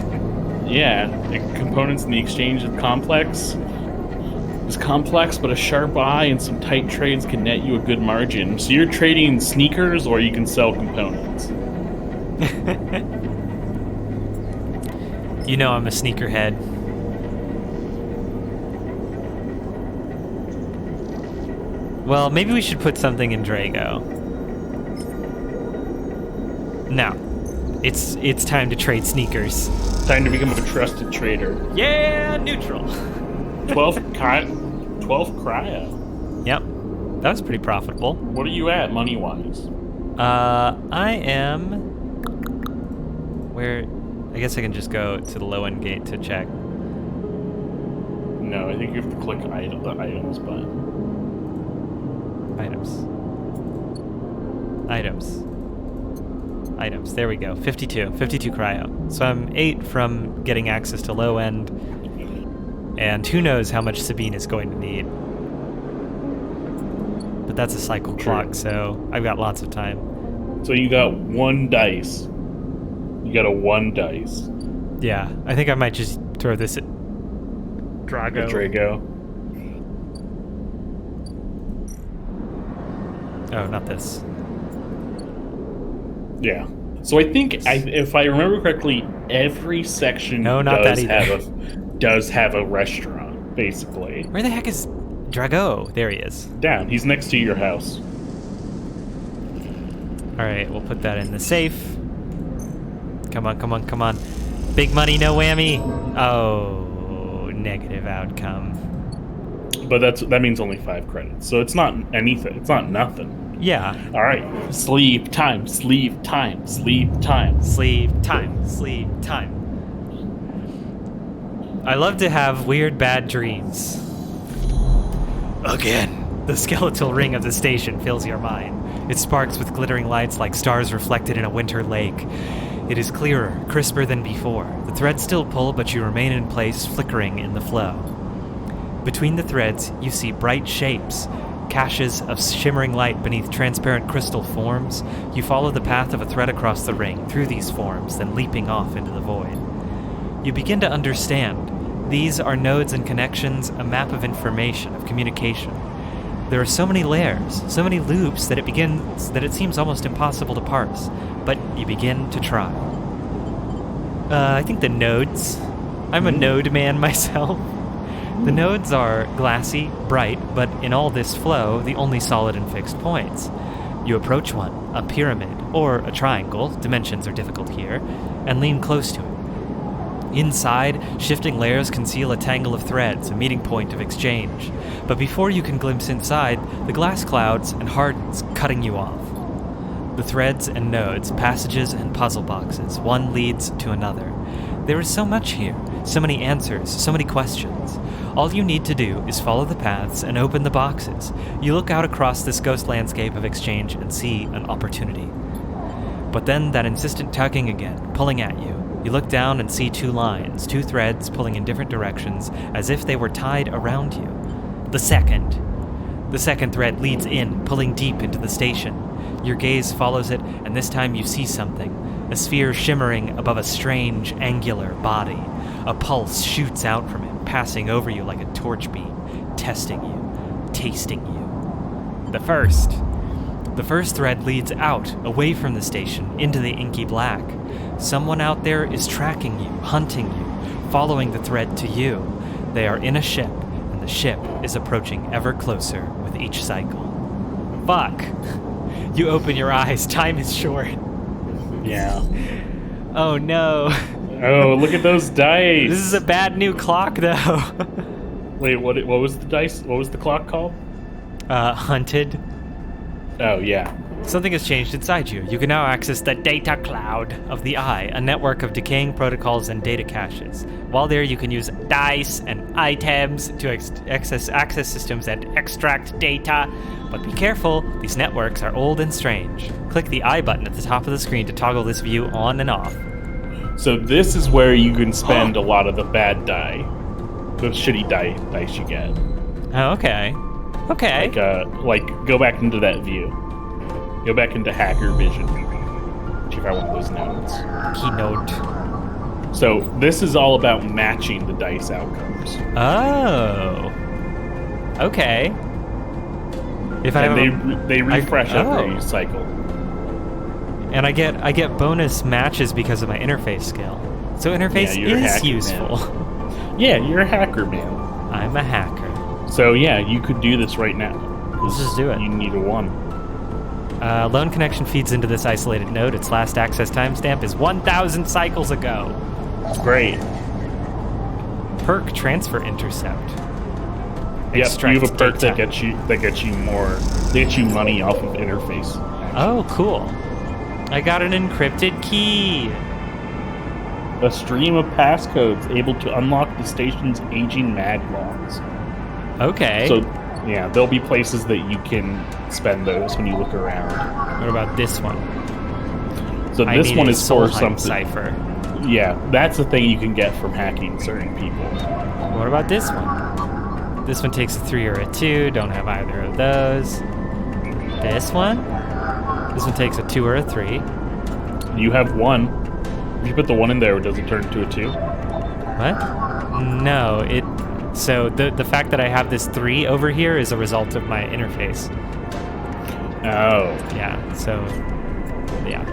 Yeah, the components in the exchange of complex is complex, but a sharp eye and some tight trades can net you a good margin. So you're trading sneakers, or you can sell components. You know I'm a sneakerhead. Well, maybe we should put something in Drago. Now, it's time to trade sneakers. Time to become a trusted trader. Yeah, neutral. 12 cryo. Yep, that was pretty profitable. What are you at, money-wise? I am... Where... I guess I can just go to the low-end gate to check. No, I think you have to click the items button. Items. There we go. 52 cryo. So I'm 8 from getting access to low end, and who knows how much Sabine is going to need. But that's a cycle clock, so I've got lots of time. So you got 1 dice. You got a 1 dice. Yeah, I think I might just throw this at Drago. Drago. Oh, not this. Yeah. So I think, if I remember correctly, every section No, not that does have a restaurant, basically. Where the heck is Drago? There he is. Down. He's next to your house. All right, we'll put that in the safe. Come on, come on, come on. Big money, no whammy. Oh, negative outcome. But that means only 5 credits. So it's not anything. It's not nothing. Yeah. All right. Sleep time. Sleep time. Sleep time. Sleep time. Sleep time. I love to have weird, bad dreams. Again. The skeletal ring of the station fills your mind. It sparks with glittering lights like stars reflected in a winter lake. It is clearer, crisper than before. The threads still pull, but you remain in place, flickering in the flow. Between the threads, you see bright shapes, caches of shimmering light beneath transparent crystal forms. You follow the path of a thread across the ring, through these forms, then leaping off into the void. You begin to understand. These are nodes and connections, a map of information, of communication. There are so many layers, so many loops that it seems almost impossible to parse, but you begin to try. I think the nodes. I'm a node man myself. The nodes are glassy, bright, but in all this flow, the only solid and fixed points. You approach one, a pyramid, or a triangle, dimensions are difficult here, and lean close to it. Inside, shifting layers conceal a tangle of threads, a meeting point of exchange. But before you can glimpse inside, the glass clouds and hardens, cutting you off. The threads and nodes, passages and puzzle boxes, one leads to another. There is so much here, so many answers, so many questions. All you need to do is follow the paths and open the boxes. You look out across this ghost landscape of exchange and see an opportunity. But then that insistent tugging again, pulling at you. You look down and see 2 lines, 2 threads pulling in different directions, as if they were tied around you. The second thread leads in, pulling deep into the station. Your gaze follows it, and this time you see something. A sphere shimmering above a strange, angular body. A pulse shoots out from it, passing over you like a torch beam, testing you, tasting you. The first thread leads out, away from the station, into the inky black. Someone out there is tracking you, hunting you, following the thread to you. They are in a ship, and the ship is approaching ever closer with each cycle. Fuck. You open your eyes, time is short. Yeah. Oh no. Oh, look at those dice. This is a bad new clock, though. Wait, what was the dice? What was the clock called? Hunted. Oh, yeah. Something has changed inside you. You can now access the data cloud of the Eye, a network of decaying protocols and data caches. While there, you can use dice and items to access systems and extract data. But be careful, these networks are old and strange. Click the I button at the top of the screen to toggle this view on and off. So this is where you can spend a lot of the bad die. The shitty dice you get. Oh, okay. Okay. Like, go back into that view. Go back into Hacker Vision. Check out one of those nodes. Keynote. So this is all about matching the dice outcomes. Oh. Okay. If I they refresh every cycle. And I get bonus matches because of my interface skill. So interface is useful. Yeah, you're a hacker, man. I'm a hacker. So yeah, you could do this right now. Let's just do it. You need a 1. Lone connection feeds into this isolated node. Its last access timestamp is 1,000 cycles ago. It's great. Perk transfer intercept. Yep, you have a perk that gets you money off of interface. Oh, cool. I got an encrypted key. A stream of passcodes able to unlock the station's aging mag logs. Okay. So, yeah, there'll be places that you can spend those when you look around. What about this one? So this one is for something. Cipher. Yeah, that's the thing you can get from hacking certain people. What about this one? This one takes a 3 or a 2. Don't have either of those. This one? This one takes a 2 or a 3. You have 1. If you put the 1 in there, does it turn into a 2? What? No, it... So the fact that I have this 3 over here is a result of my interface. Oh. Yeah, so... Yeah.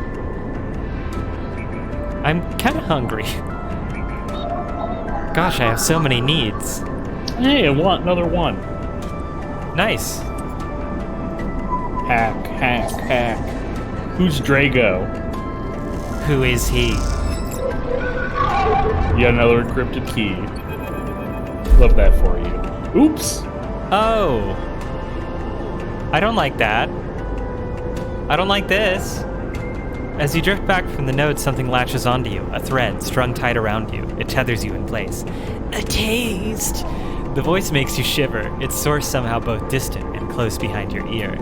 I'm kind of hungry. Gosh, I have so many needs. Hey, I want another 1. Nice. Hack, hack, hack. Who's Drago? Who is he? Yet another encrypted key. Love that for you. Oops! Oh. I don't like that. I don't like this. As you drift back from the node, something latches onto you, a thread strung tight around you. It tethers you in place. A taste! The voice makes you shiver, its source somehow both distant and close behind your ear.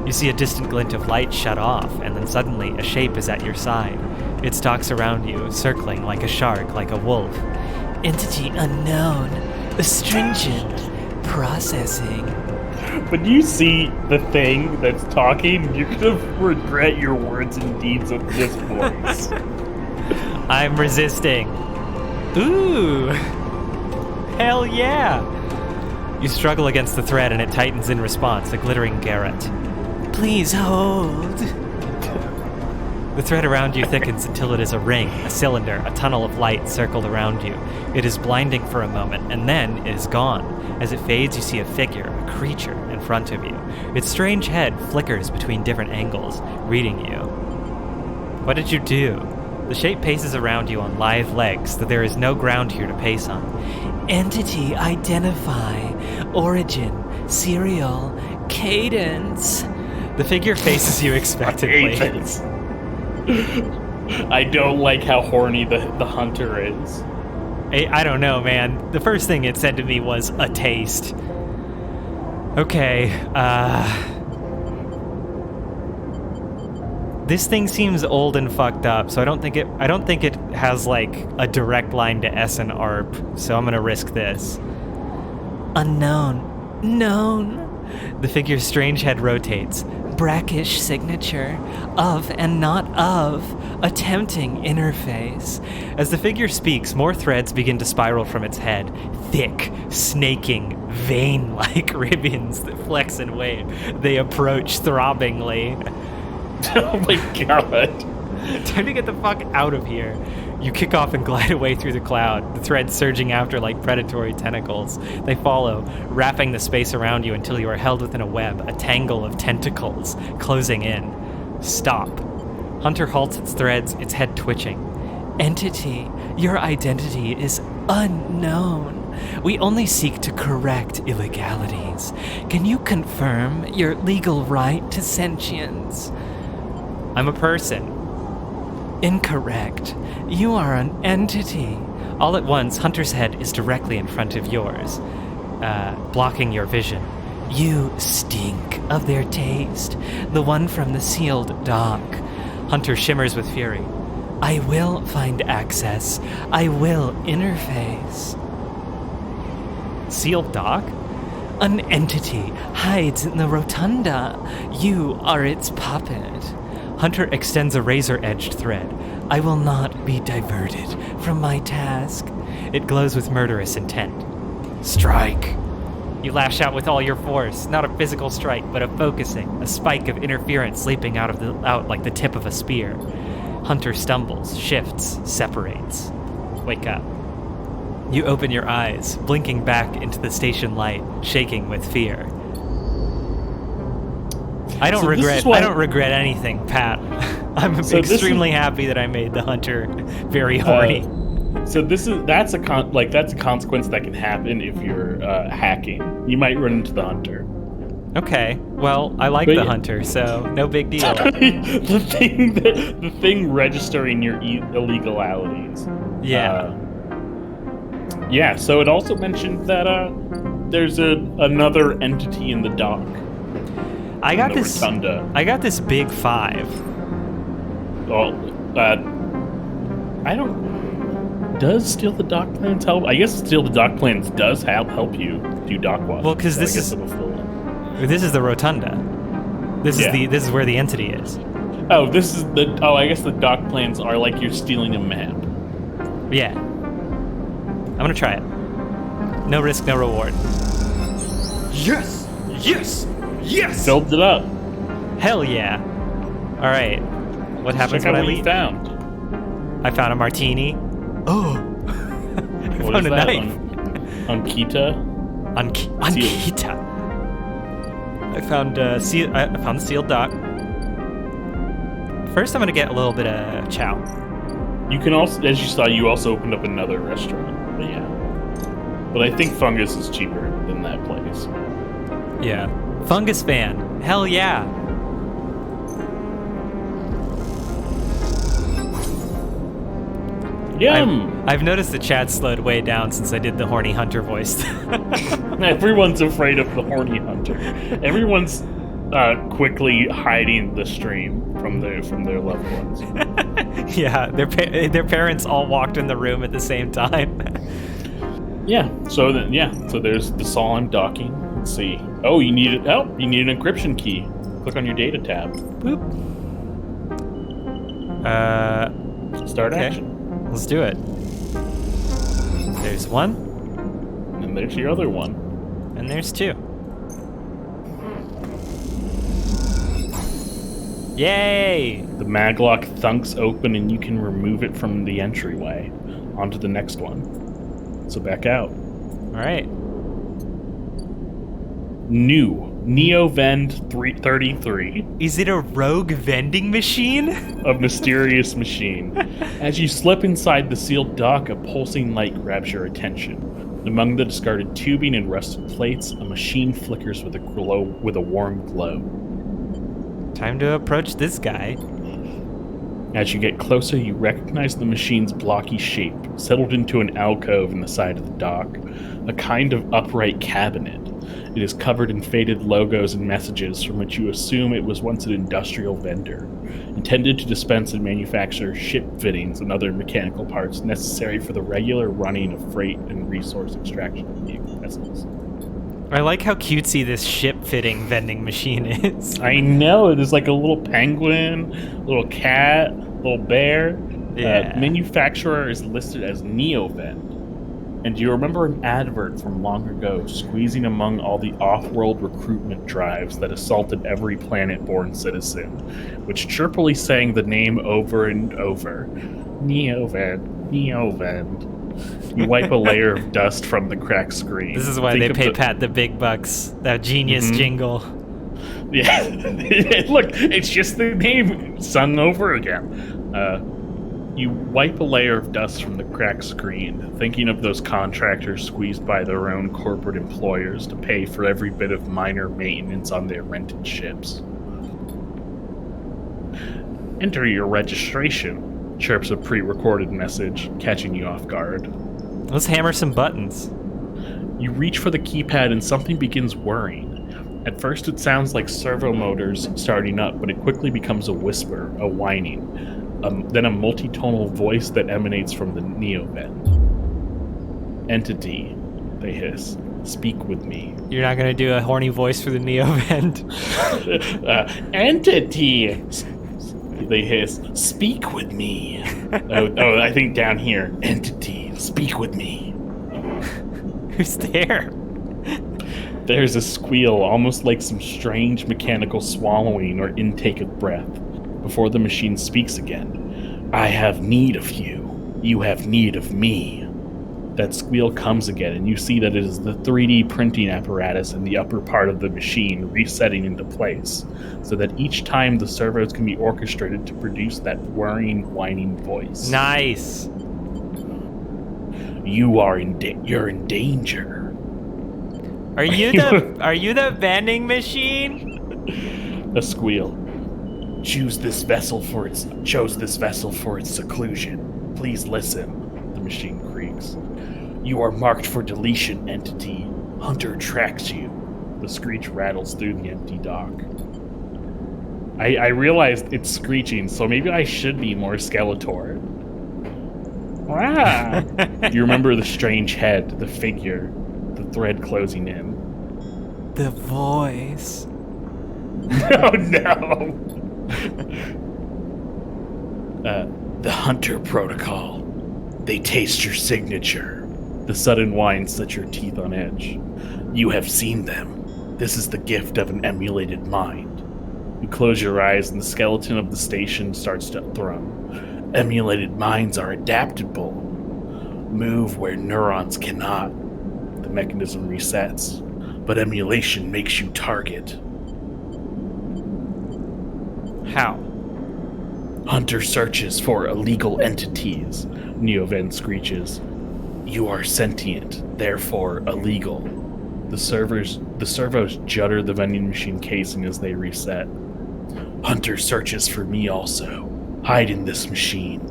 You see a distant glint of light shut off, and then suddenly a shape is at your side. It stalks around you, circling like a shark, like a wolf. Entity unknown, astringent, processing. When you see the thing that's talking, you're gonna regret your words and deeds with this voice. I'm resisting. Ooh! Hell yeah! You struggle against the thread and it tightens in response, a glittering garret. Please hold. The thread around you thickens until it is a ring, a cylinder, a tunnel of light circled around you. It is blinding for a moment, and then it is gone. As it fades, you see a figure, a creature, in front of you. Its strange head flickers between different angles, reading you. What did you do? The shape paces around you on lithe legs, though there is no ground here to pace on. Entity identify, origin, serial, cadence. The figure faces you expectantly. Cadence. I don't like how horny the hunter is. I don't know, man. The first thing it said to me was a taste. Okay, this thing seems old and fucked up, so I don't think it has like a direct line to S and ARP, so I'm gonna risk this. Unknown. Known. The figure's strange head rotates. Brackish signature. Of and not of. Attempting interface. As the figure speaks, more threads begin to spiral from its head. Thick, snaking, vein-like ribbons that flex and wave. They approach throbbingly. Oh my god. Time to get the fuck out of here. You kick off and glide away through the cloud, the threads surging after like predatory tentacles. They follow, wrapping the space around you until you are held within a web, a tangle of tentacles, closing in. Stop. Hunter halts its threads, its head twitching. Entity, your identity is unknown. We only seek to correct illegalities. Can you confirm your legal right to sentience? I'm a person. Incorrect. You are an entity. All at once, Hunter's head is directly in front of yours, blocking your vision. You stink of their taste, the one from the sealed dock. Hunter shimmers with fury. I will find access. I will interface. Sealed dock? An entity hides in the rotunda. You are its puppet. Hunter extends a razor-edged thread. I will not be diverted from my task. It glows with murderous intent. Strike. You lash out with all your force, not a physical strike, but a focusing, a spike of interference leaping out like the tip of a spear. Hunter stumbles, shifts, separates. Wake up. You open your eyes, blinking back into the station light, shaking with fear. I don't regret anything, Pat. I'm extremely happy that I made the hunter very horny. So that's a consequence that can happen if you're hacking. You might run into the hunter. Okay, well, I like the hunter, so no big deal. the thing registering your illegalities. Yeah. Yeah. So it also mentioned that there's another entity in the dock. I got this rotunda. I got this big 5. Well, I don't. Does Steal the Dock Plans help? I guess Steal the Dock Plans does help you do dock watch. Well, because this is the rotunda. This is where the entity is. Oh, this is the. Oh, I guess the dock plans are like you're stealing a map. Yeah. I'm gonna try it. No risk, no reward. Yes! Yes! Yes! Filled it up. Hell yeah. All right. What happens Check when out I what you leave? found. I found a martini. Oh. I What found is a that knife. on Kita? On Sealed. Kita. I found I found the sealed dock. First, I'm gonna get a little bit of chow. You can also, as you saw, you also opened up another restaurant. But yeah. But I think Fungus is cheaper than that place. Yeah. Fungus fan. Hell yeah. Yum! I've noticed the chat slowed way down since I did the horny hunter voice. Everyone's afraid of the horny hunter. Everyone's quickly hiding the stream from their loved ones. Yeah, their parents all walked in the room at the same time. Yeah. So there's the saw and docking. Let's see. Oh, you need help. You need an encryption key. Click on your data tab. Boop. Start Okay. action. Let's do it. There's one, And there's your other one. and there's two. Yay! The maglock thunks open and you can remove it from the entryway onto the next one. So back out. All right. New NeoVend 33, Is it a rogue vending machine? a mysterious machine. As you slip inside the sealed dock, a pulsing light grabs your attention. Among the discarded tubing and rusted plates, a machine flickers with a warm glow. Time to approach this guy. As you get closer, you recognize the machine's blocky shape, settled into an alcove in the side of the dock, a kind of upright cabinet. It is covered in faded logos and messages from which you assume it was once an industrial vendor, intended to dispense and manufacture ship fittings and other mechanical parts necessary for the regular running of freight and resource extraction vessels. I like how cutesy this ship-fitting vending machine is. I know, it is like a little penguin, little cat, little bear. Yeah. Manufacturer is listed as NeoVend. And do you remember an advert from long ago squeezing among all the off-world recruitment drives that assaulted every planet-born citizen, which chirpily sang the name over and over? NeoVend, NeoVend. You wipe a layer of dust from the cracked screen. This is why Think they of pay the- Pat the big bucks. That genius jingle. Yeah, look, it's just the name sung over again. You wipe a layer of dust from the cracked screen, thinking of those contractors squeezed by their own corporate employers to pay for every bit of minor maintenance on their rented ships. Enter your registration, chirps a pre-recorded message, catching you off guard. Let's hammer some buttons. You reach for the keypad and something begins whirring. At first it sounds like servo motors starting up, but it quickly becomes a whisper, a whining, then a multitonal voice that emanates from the NeoVend. Entity, they hiss. Speak with me. You're not gonna do a horny voice for the NeoVend. Entity, they hiss. Speak with me. oh, I think down here. Entity, speak with me. Who's there? There's a squeal, almost like some strange mechanical swallowing or intake of breath, before the machine speaks again. I have need of you. You have need of me. That squeal comes again, and you see that it is the 3D printing apparatus in the upper part of the machine resetting into place, so that each time the servos can be orchestrated to produce that whirring, whining voice. Nice. You're in danger. Are you the vending machine? A squeal. Chose this vessel for its seclusion. Please listen. The machine creaks. You are marked for deletion, entity. Hunter tracks you. The screech rattles through the empty dock. I realized it's screeching, so maybe I should be more Skeletor. Ah! You remember the strange head, the figure, the thread closing in. The voice. Oh no! The Hunter Protocol. They taste your signature. The sudden whine sets your teeth on edge. You have seen them. This is the gift of an emulated mind. You close your eyes and the skeleton of the station starts to thrum. Emulated minds are adaptable. Move where neurons cannot. The mechanism resets, but emulation makes you target. How? Hunter searches for illegal entities, Neoven screeches. You are sentient, therefore illegal. The servos judder the vending machine casing as they reset. Hunter searches for me also. Hide in this machine.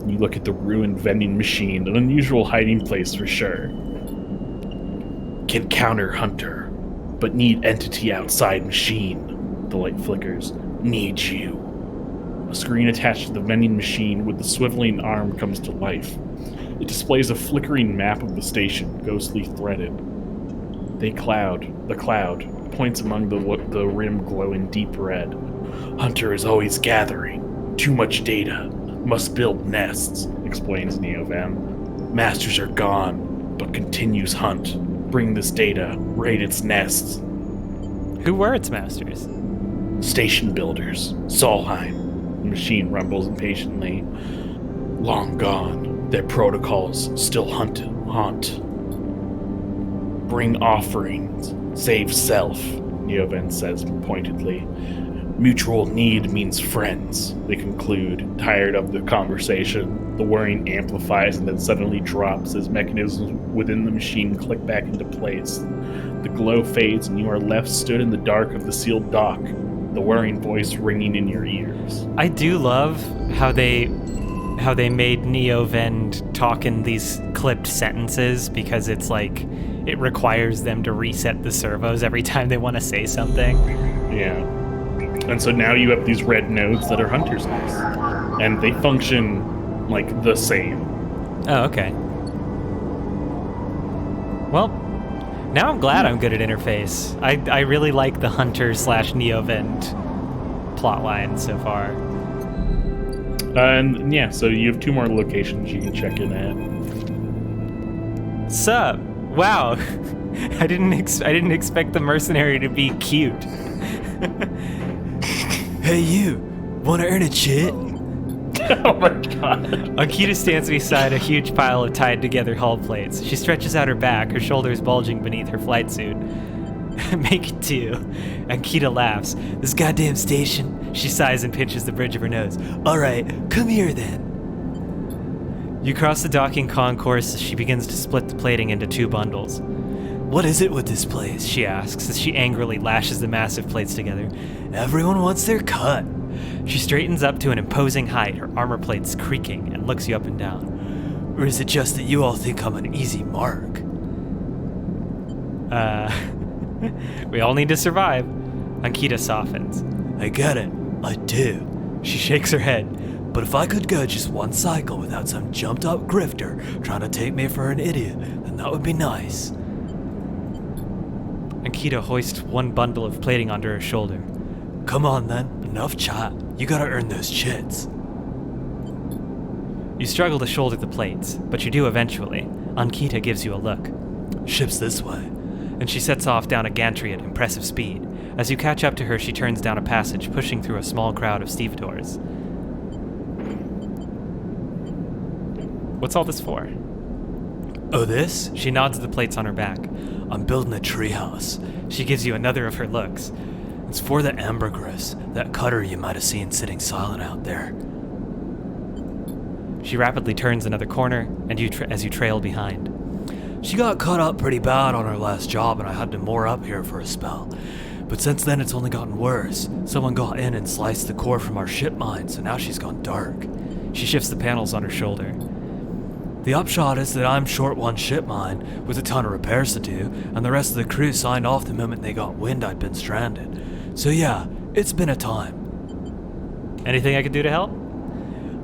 You look at the ruined vending machine, an unusual hiding place for sure. Can counter Hunter, but need entity outside machine. The light flickers. Need you. A screen attached to the vending machine with the swiveling arm comes to life. It displays a flickering map of the station, ghostly threaded. The cloud points among the rim glowing deep red. Hunter is always gathering. Too much data. Must build nests, explains Neovan. Masters are gone, but continues hunt. Bring this data, raid its nests. Who were its masters? Station builders. Solheim. The machine rumbles impatiently. Long gone. Their protocols still haunt. Bring offerings. Save self, Neoven says pointedly. Mutual need means friends, they conclude, tired of the conversation. The whirring amplifies and then suddenly drops as mechanisms within the machine click back into place. The glow fades and you are left stood in the dark of the sealed dock, the whirring voice ringing in your ears. I do love how they made Neovend talk in these clipped sentences, because it's like it requires them to reset the servos every time they want to say something. Yeah. And so now you have these red nodes that are Hunter's Nests. And they function like the same. Oh, okay. Well, now I'm glad I'm good at interface. I really like the Hunter/Neovend plotline so far. And yeah, so you have 2 more locations you can check in at. Sup? Wow. I didn't expect the mercenary to be cute. Hey you, wanna earn a chit? Oh my god. Ankita stands beside a huge pile of tied together hull plates. She stretches out her back, her shoulders bulging beneath her flight suit. Make it 2. Ankita laughs. This goddamn station. She sighs and pinches the bridge of her nose. Alright, come here then. You cross the docking concourse as she begins to split the plating into 2 bundles. What is it with this place? She asks as she angrily lashes the massive plates together. Everyone wants their cut. She straightens up to an imposing height, her armor plates creaking, and looks you up and down. Or is it just that you all think I'm an easy mark? We all need to survive. Ankita softens. I get it. I do. She shakes her head. But if I could go just one cycle without some jumped up grifter trying to take me for an idiot, then that would be nice. Ankita hoists 1 bundle of plating onto her shoulder. Come on then, enough chat. You gotta earn those chits. You struggle to shoulder the plates, but you do eventually. Ankita gives you a look. Ship's this way. And she sets off down a gantry at impressive speed. As you catch up to her, she turns down a passage, pushing through a small crowd of stevedores. What's all this for? Oh, this? She nods the plates on her back. I'm building a treehouse. She gives you another of her looks. It's for the ambergris, that cutter you might have seen sitting silent out there. She rapidly turns another corner, and as you trail behind. She got cut up pretty bad on her last job, and I had to moor up here for a spell. But since then, it's only gotten worse. Someone got in and sliced the core from our ship mine, so now she's gone dark. She shifts the panels on her shoulder. The upshot is that I'm short 1 ship mine, with a ton of repairs to do, and the rest of the crew signed off the moment they got wind I'd been stranded. So yeah, it's been a time. Anything I could do to help?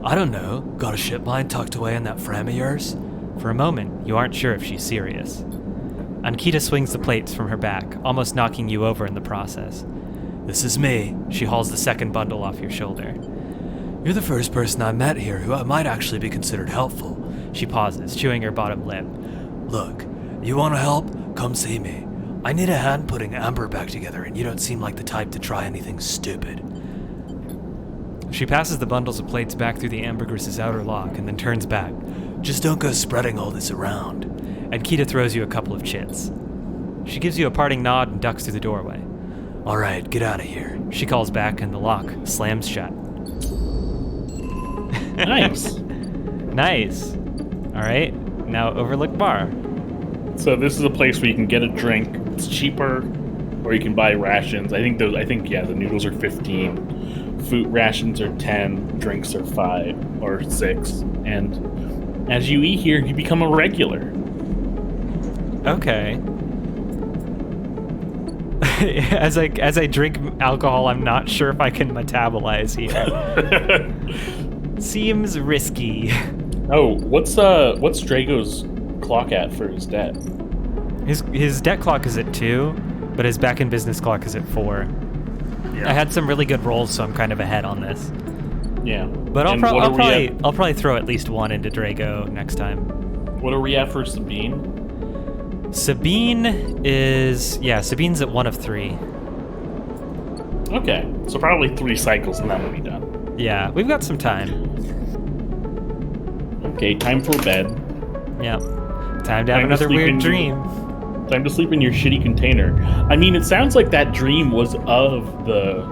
I don't know. Got a ship mine tucked away in that frame of yours? For a moment, you aren't sure if she's serious. Ankita swings the plates from her back, almost knocking you over in the process. This is me. She hauls the 2nd bundle off your shoulder. You're the first person I met here who might actually be considered helpful. She pauses, chewing her bottom lip. Look, you want to help? Come see me. I need a hand putting Amber back together, and you don't seem like the type to try anything stupid. She passes the bundles of plates back through the ambergris' outer lock and then turns back. Just don't go spreading all this around. And Kita throws you a couple of chits. She gives you a parting nod and ducks through the doorway. All right, get out of here. She calls back and the lock slams shut. Nice. Nice. All right, now Overlook Bar. So this is a place where you can get a drink. It's cheaper, or you can buy rations. I think the noodles are 15. Food rations are 10. Drinks are 5 or 6. And as you eat here, you become a regular. Okay. As I drink alcohol, I'm not sure if I can metabolize here. Seems risky. Oh, what's Drago's clock at for his debt? His debt clock is at 2, but his back in business clock is at 4. Yeah. I had some really good rolls, so I'm kind of ahead on this. Yeah. But I'll probably throw at least 1 into Drago next time. What are we at for Sabine? Sabine's at 1 of 3. Okay, so probably 3 cycles and that'll be done. Yeah, we've got some time. Okay, time for bed. Yeah. Time to have another weird dream. Time to sleep in your shitty container. I mean, it sounds like that dream was of the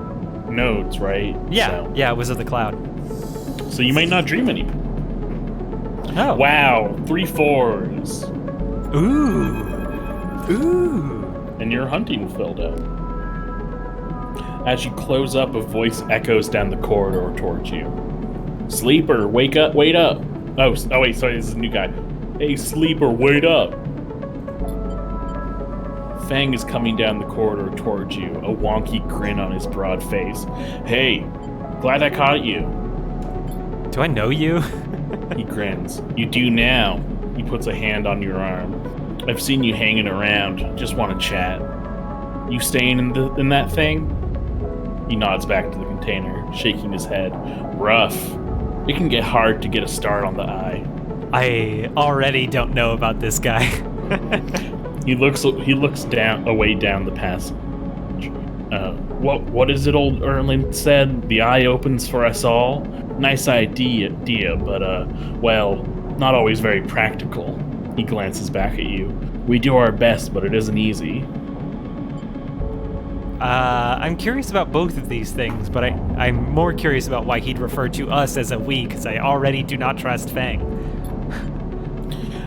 nodes, right? Yeah, yeah, it was of the cloud. So you might not dream anymore. Oh. Wow, 3 4s. Ooh. And your hunting filled out. As you close up, a voice echoes down the corridor towards you. Sleeper, wake up, wait up. Oh wait, sorry, this is a new guy. Hey, sleeper, wait up. Fang is coming down the corridor towards you, a wonky grin on his broad face. Hey, glad I caught you. Do I know you? He grins. You do now. He puts a hand on your arm. I've seen you hanging around. Just want to chat. You staying in that thing? He nods back to the container, shaking his head. Rough. It can get hard to get a start on the eye. I already don't know about this guy. He looks away down the passage. What is it old Erlin said? The eye opens for us all? Nice idea, but well, not always very practical. He glances back at you. We do our best, but it isn't easy. I'm curious about both of these things, but I'm more curious about why he'd refer to us as a we, because I already do not trust Fang.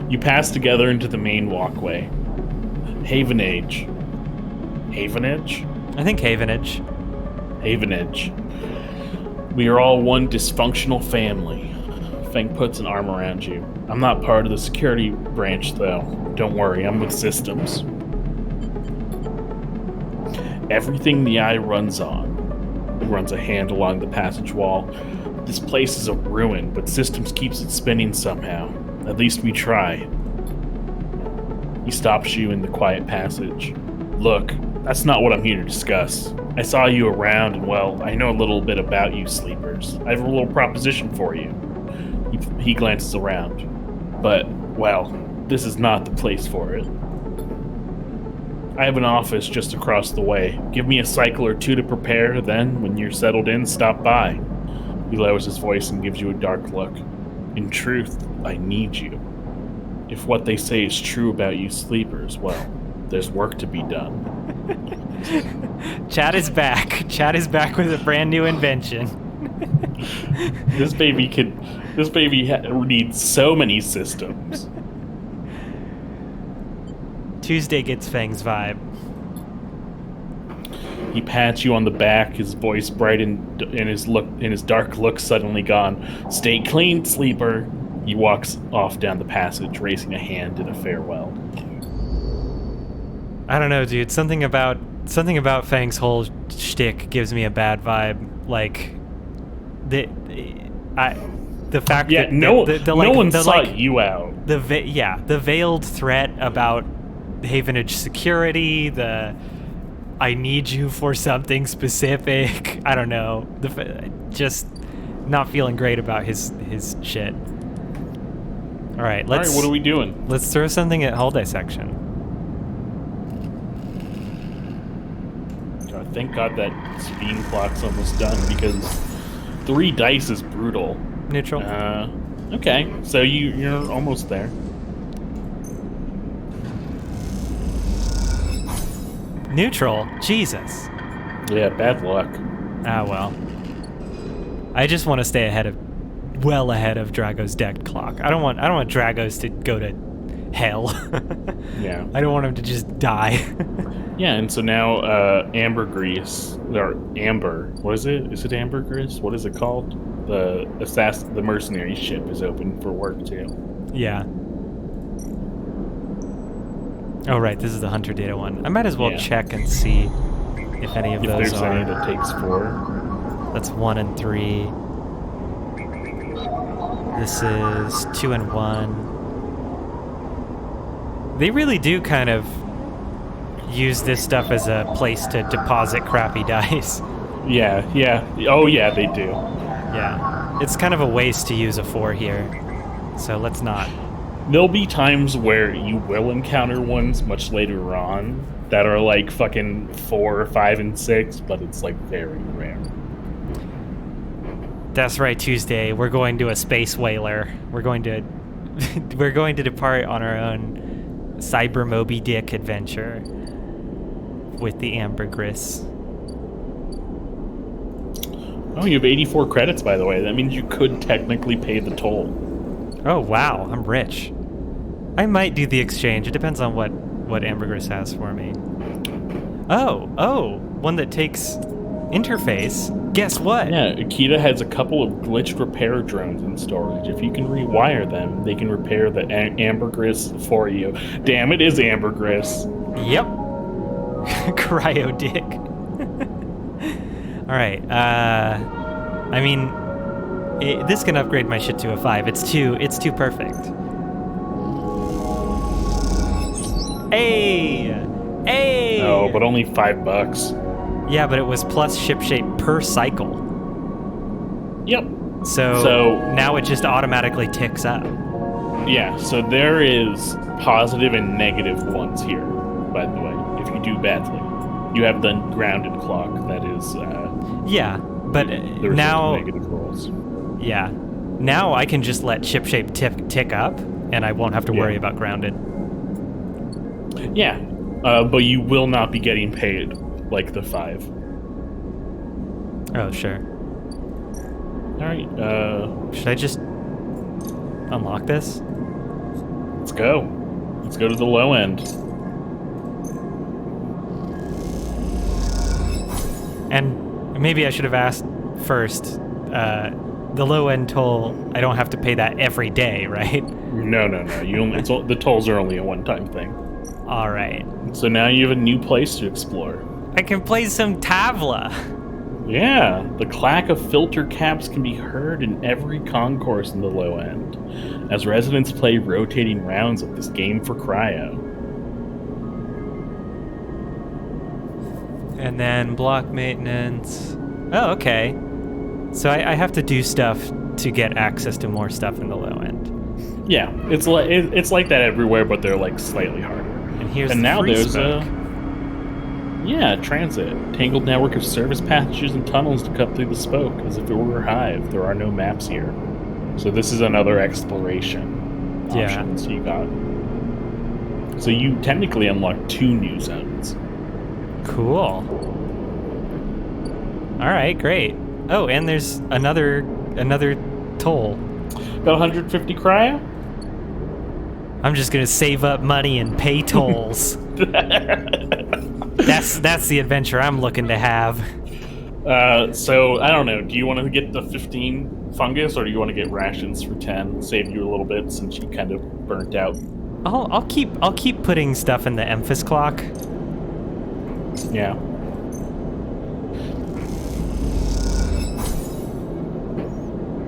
You pass together into the main walkway. Havenage. Havenage? I think Havenage. Havenage. We are all one dysfunctional family. Fang puts an arm around you. I'm not part of the security branch, though. Don't worry, I'm with systems. Everything the eye runs on. He runs a hand along the passage wall. This place is a ruin, but systems keeps it spinning somehow. At least we try. He stops you in the quiet passage. Look, that's not what I'm here to discuss. I saw you around, and well, I know a little bit about you sleepers. I have a little proposition for you. He glances around. But, well, this is not the place for it. I have an office just across the way. Give me a cycle or 2 to prepare, then, when you're settled in, stop by. He lowers his voice and gives you a dark look. In truth, I need you. If what they say is true about you sleepers, well, there's work to be done. Chad is back. Chad is back with a brand new invention. This baby needs so many systems. Tuesday gets Fang's vibe. He pats you on the back, his voice brightened and his dark look suddenly gone. Stay clean, sleeper. He walks off down the passage, raising a hand in a farewell. I don't know, dude. Something about Fang's whole shtick gives me a bad vibe. Like, the fact that no one sought you out. The veiled threat about Havenage security. I need you for something specific. I don't know. not feeling great about his shit. All right, All right, what are we doing? Let's throw something at hull dissection. God, thank God that speed clock's almost done because 3 dice is brutal. Neutral. Okay, so you're almost there. Neutral. Jesus. Yeah, bad luck. Ah well. I just want to stay well ahead of Drago's decked clock. I don't want Dragos to go to hell. Yeah. I don't want him to just die. Yeah, and so now Ambergris, or Amber, what is it? Is it Ambergris? What is it called? The mercenary ship is open for work too. Yeah. Oh right, this is the hunter data one. I might as well Yeah. check and see if any of If those there's are. any that takes 4. That's 1 and 3. This is 2 and 1. They really do kind of use this stuff as a place to deposit crappy dice. Yeah. Oh yeah, they do. Yeah. It's kind of a waste to use a 4 here. So let's not. There'll be times where you will encounter ones much later on that are like fucking 4, 5, and 6, but it's like very rare. That's right, Tuesday. We're going to a space whaler. We're going to depart on our own Cyber Moby Dick adventure with the Ambergris. Oh, you have 84 credits, by the way. That means you could technically pay the toll. Oh wow, I'm rich. I might do the exchange. It depends on what Ambergris has for me. Oh, one that takes interface. Guess what? Yeah, Akita has a couple of glitched repair drones in storage. If you can rewire them, they can repair the Ambergris for you. Damn, it is Ambergris. Yep. Cryo dick. All right. I mean, this can upgrade my shit to a 5. It's too perfect. Hey. No, but only $5. Yeah, but it was plus ship shape per cycle. Yep. So now it just automatically ticks up. Yeah, so there is positive and negative ones here, by the way, if you do badly. You have the grounded clock that is Yeah, but the now negative rolls. Yeah. Now I can just let ship shape tick up and I won't have to worry about grounded. Yeah, but you will not be getting paid like the 5. Oh, sure. All right, Should I just unlock this? let's go. Let's go to the low end. And maybe I should have asked first, the low end toll, I don't have to pay that every day, right? No. You only, the tolls are only a one-time thing. All right. So now you have a new place to explore. I can play some Tavla. Yeah, the clack of filter caps can be heard in every concourse in the low end, as residents play rotating rounds of this game for cryo. And then block maintenance. Oh, okay. So I have to do stuff to get access to more stuff in the low end. Yeah, it's like that everywhere, but they're like slightly harder. And here's And the now free there's smoke. transit. Tangled network of service passages and tunnels to cut through the spoke, as if it were a hive. There are no maps here. So this is another exploration option. So you got. So you technically unlocked 2 new zones. Cool. All right, great. Oh, and there's another toll. Got 150 cryo? I'm just gonna save up money and pay tolls. That's the adventure I'm looking to have. So I don't know. Do you want to get the 15 fungus, or do you want to get rations for 10? Save you a little bit since you kind of burnt out. I'll keep putting stuff in the Emphas clock. Yeah.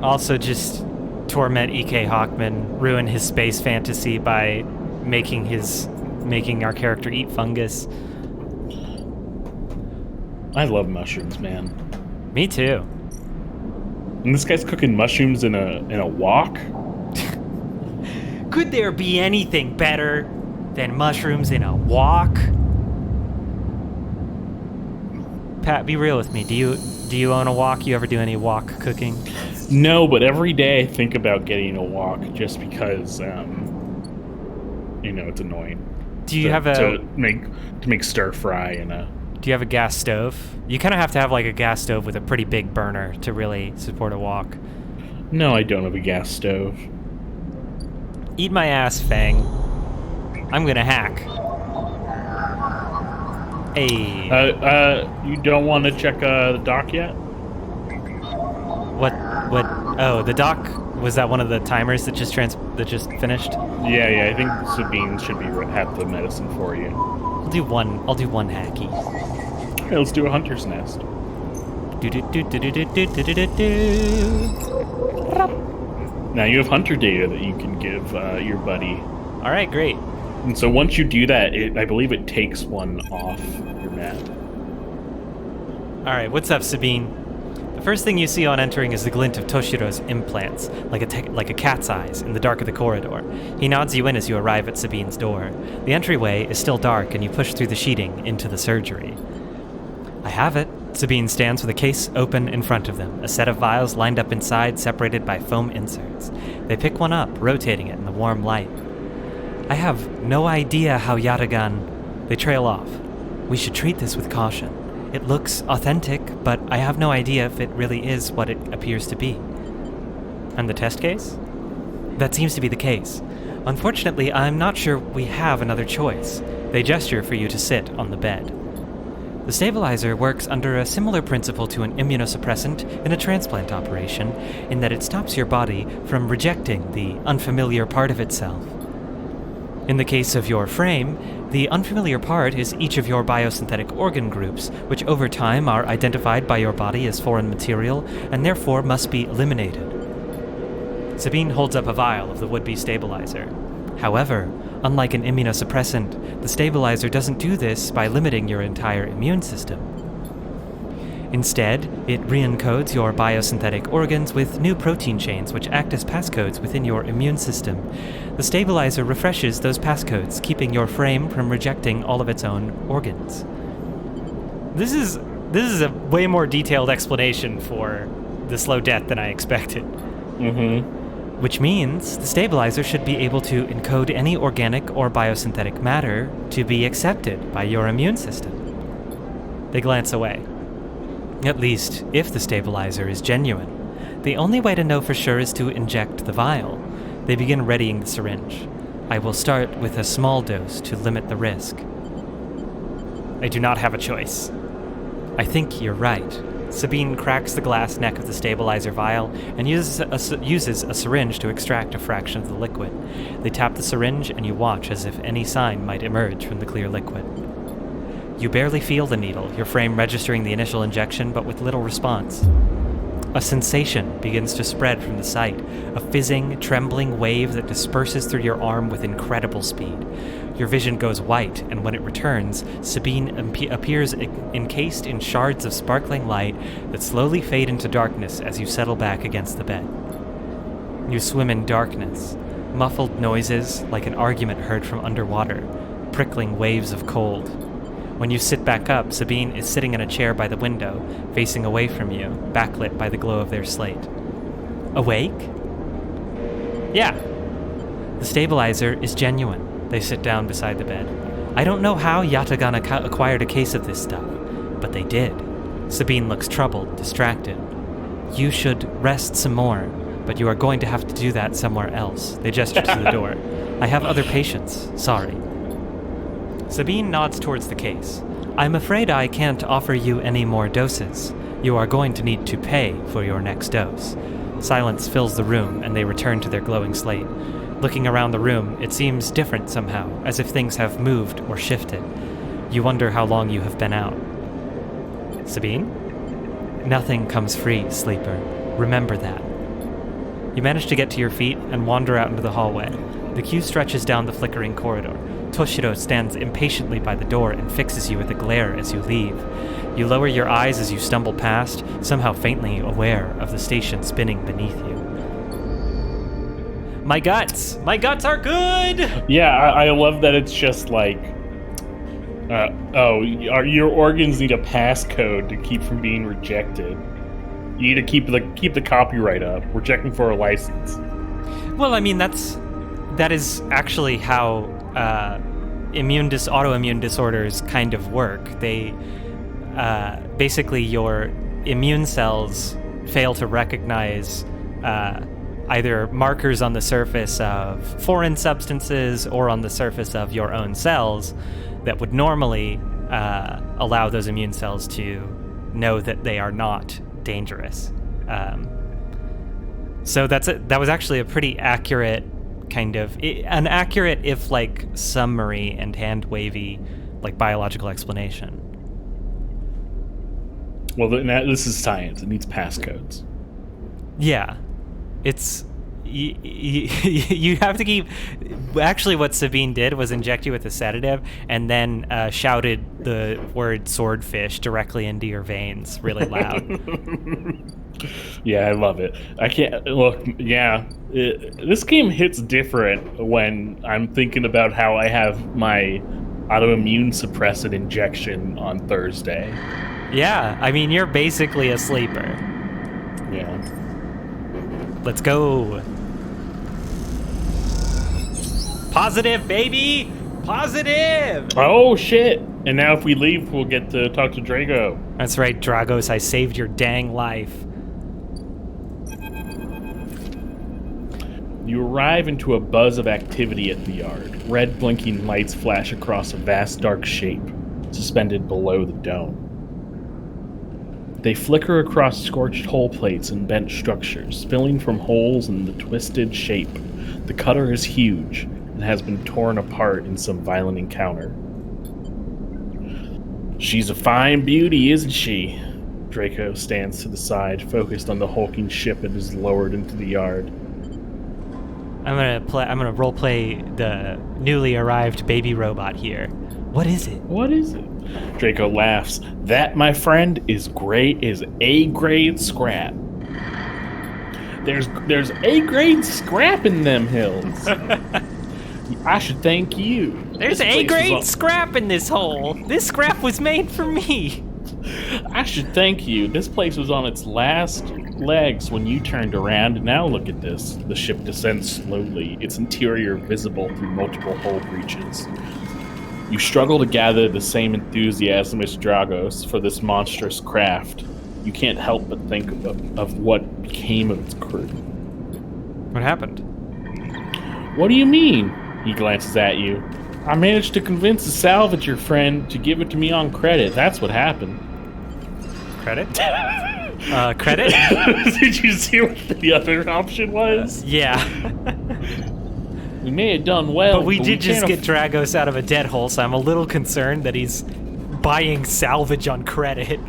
Also, just torment E.K. Hawkman, ruin his space fantasy by making our character eat fungus. I love mushrooms, man. Me too. And this guy's cooking mushrooms in a wok? Could there be anything better than mushrooms in a wok? Pat, be real with me. Do you own a wok? You ever do any wok cooking? No, but every day I think about getting a wok just because, it's annoying. Do you have a to make stir fry and Do you have a gas stove? You kind of have to have like a gas stove with a pretty big burner to really support a wok. No, I don't have a gas stove. Eat my ass, Fang. I'm gonna hack. Hey. You don't want to check the dock yet? What? Oh, the dock. Was that one of the timers that just finished? Yeah. I think Sabine should have the medicine for you. I'll do one hacky. Okay, let's do a hunter's nest. Now you have hunter data that you can give your buddy. All right, great. And so once you do that, I believe it takes one off your map. All right, what's up, Sabine? The first thing you see on entering is the glint of Toshiro's implants, like a cat's eyes, in the dark of the corridor. He nods you in as you arrive at Sabine's door. The entryway is still dark, and you push through the sheeting into the surgery. I have it. Sabine stands with a case open in front of them, a set of vials lined up inside, separated by foam inserts. They pick one up, rotating it in the warm light. I have no idea how Yatagan... They trail off. We should treat this with caution. It looks authentic, but I have no idea if it really is what it appears to be. And the test case? That seems to be the case. Unfortunately, I'm not sure we have another choice. They gesture for you to sit on the bed. The stabilizer works under a similar principle to an immunosuppressant in a transplant operation, in that it stops your body from rejecting the unfamiliar part of itself. In the case of your frame, the unfamiliar part is each of your biosynthetic organ groups, which over time are identified by your body as foreign material and therefore must be eliminated. Sabine holds up a vial of the would-be stabilizer. However, unlike an immunosuppressant, the stabilizer doesn't do this by limiting your entire immune system. Instead, it re-encodes your biosynthetic organs with new protein chains which act as passcodes within your immune system. The stabilizer refreshes those passcodes, keeping your frame from rejecting all of its own organs. This is a way more detailed explanation for the slow death than I expected. Which means the stabilizer should be able to encode any organic or biosynthetic matter to be accepted by your immune system. They glance away. At least, if the stabilizer is genuine. The only way to know for sure is to inject the vial. They begin readying the syringe. I will start with a small dose to limit the risk. I do not have a choice. I think you're right. Sabine cracks the glass neck of the stabilizer vial and uses a syringe to extract a fraction of the liquid. They tap the syringe and you watch as if any sign might emerge from the clear liquid. You barely feel the needle, your frame registering the initial injection, but with little response. A sensation begins to spread from the site, a fizzing, trembling wave that disperses through your arm with incredible speed. Your vision goes white, and when it returns, Sabine appears encased in shards of sparkling light that slowly fade into darkness as you settle back against the bed. You swim in darkness, muffled noises like an argument heard from underwater, prickling waves of cold. When you sit back up, Sabine is sitting in a chair by the window, facing away from you, backlit by the glow of their slate. Awake? Yeah. The stabilizer is genuine. They sit down beside the bed. I don't know how Yatagan acquired a case of this stuff, but they did. Sabine looks troubled, distracted. You should rest some more, but you are going to have to do that somewhere else. They gesture to the door. I have other patients. Sorry. Sabine nods towards the case. I'm afraid I can't offer you any more doses. You are going to need to pay for your next dose. Silence fills the room, and they return to their glowing slate. Looking around the room, it seems different somehow, as if things have moved or shifted. You wonder how long you have been out. Sabine? Nothing comes free, sleeper. Remember that. You manage to get to your feet and wander out into the hallway. The queue stretches down the flickering corridor. Toshiro stands impatiently by the door and fixes you with a glare as you leave. You lower your eyes as you stumble past, somehow faintly aware of the station spinning beneath you. My guts! My guts are good! Yeah, I love that it's just like, your organs need a passcode to keep from being rejected. You need to keep the copyright up. We're checking for a license. Well, I mean, that is actually how autoimmune disorders kind of work. They basically your immune cells fail to recognize either markers on the surface of foreign substances or on the surface of your own cells that would normally allow those immune cells to know that they are not dangerous. So that was actually a pretty accurate an accurate, if like summary and hand wavy, like biological explanation. Well, this is science. It needs passcodes. Yeah, it's you have to keep. Actually, what Sabine did was inject you with a sedative and then shouted the word swordfish directly into your veins really loud. Yeah, I love it. I can't look. Yeah, this game hits different when I'm thinking about how I have my autoimmune suppressant injection on Thursday. Yeah, I mean, you're basically a sleeper. Yeah. Let's go. Positive, baby! Positive! Oh, shit! And now if we leave, we'll get to talk to Drago. That's right, Dragos, I saved your dang life. You arrive into a buzz of activity at the yard. Red blinking lights flash across a vast dark shape, suspended below the dome. They flicker across scorched hull plates and bent structures, spilling from holes in the twisted shape. The cutter is huge and has been torn apart in some violent encounter. She's a fine beauty, isn't she? Draco stands to the side, focused on the hulking ship that is lowered into the yard. I'm gonna roleplay the newly arrived baby robot here. What is it? What is it? Draco laughs. That, my friend, is A-grade scrap. There's A-grade scrap in them hills. I should thank you. There's A-grade scrap in this hole. This scrap was made for me. I should thank you. This place was on its last legs when you turned around, and now look at this. The ship descends slowly, its interior visible through multiple hull breaches. You struggle to gather the same enthusiasm as Dragos for this monstrous craft. You can't help but think of what became of its crew. What happened? What do you mean? He glances at you. I managed to convince the salvager friend to give it to me on credit. That's what happened. Credit? Credit? Did you see what the other option was? Yeah. We may have done well, but we did just get Dragos out of a dead hole, so I'm a little concerned that he's buying salvage on credit.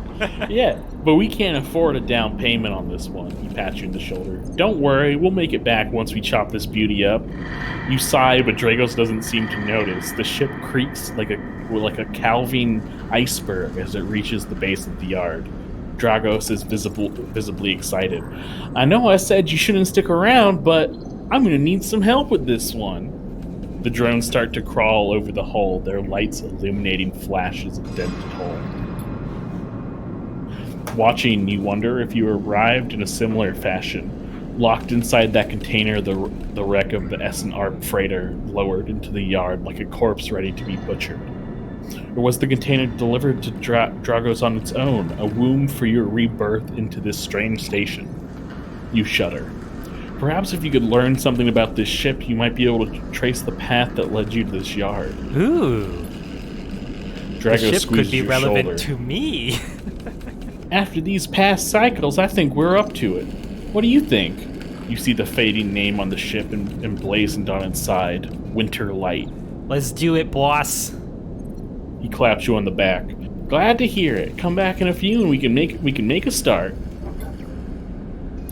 Yeah, but we can't afford a down payment on this one. He pats you in the shoulder. Don't worry, we'll make it back once we chop this beauty up. You sigh, but Dragos doesn't seem to notice. The ship creaks like a calving iceberg as it reaches the base of the yard. Dragos is visibly excited. I know I said you shouldn't stick around, but I'm going to need some help with this one. The drones start to crawl over the hull, their lights illuminating flashes of dented hull. Watching, you wonder if you arrived in a similar fashion. Locked inside that container, the wreck of the S&R freighter lowered into the yard like a corpse ready to be butchered. Or was the container delivered to Dragos on its own, a womb for your rebirth into this strange station? You shudder. Perhaps if you could learn something about this ship, you might be able to trace the path that led you to this yard. Ooh. Dragos the ship could be your relevant shoulder. to me. After these past cycles, I think we're up to it. What do you think? You see the fading name on the ship emblazoned on its side, Winter Light. Let's do it, boss. He claps you on the back. Glad to hear it. Come back in a few and we can make a start.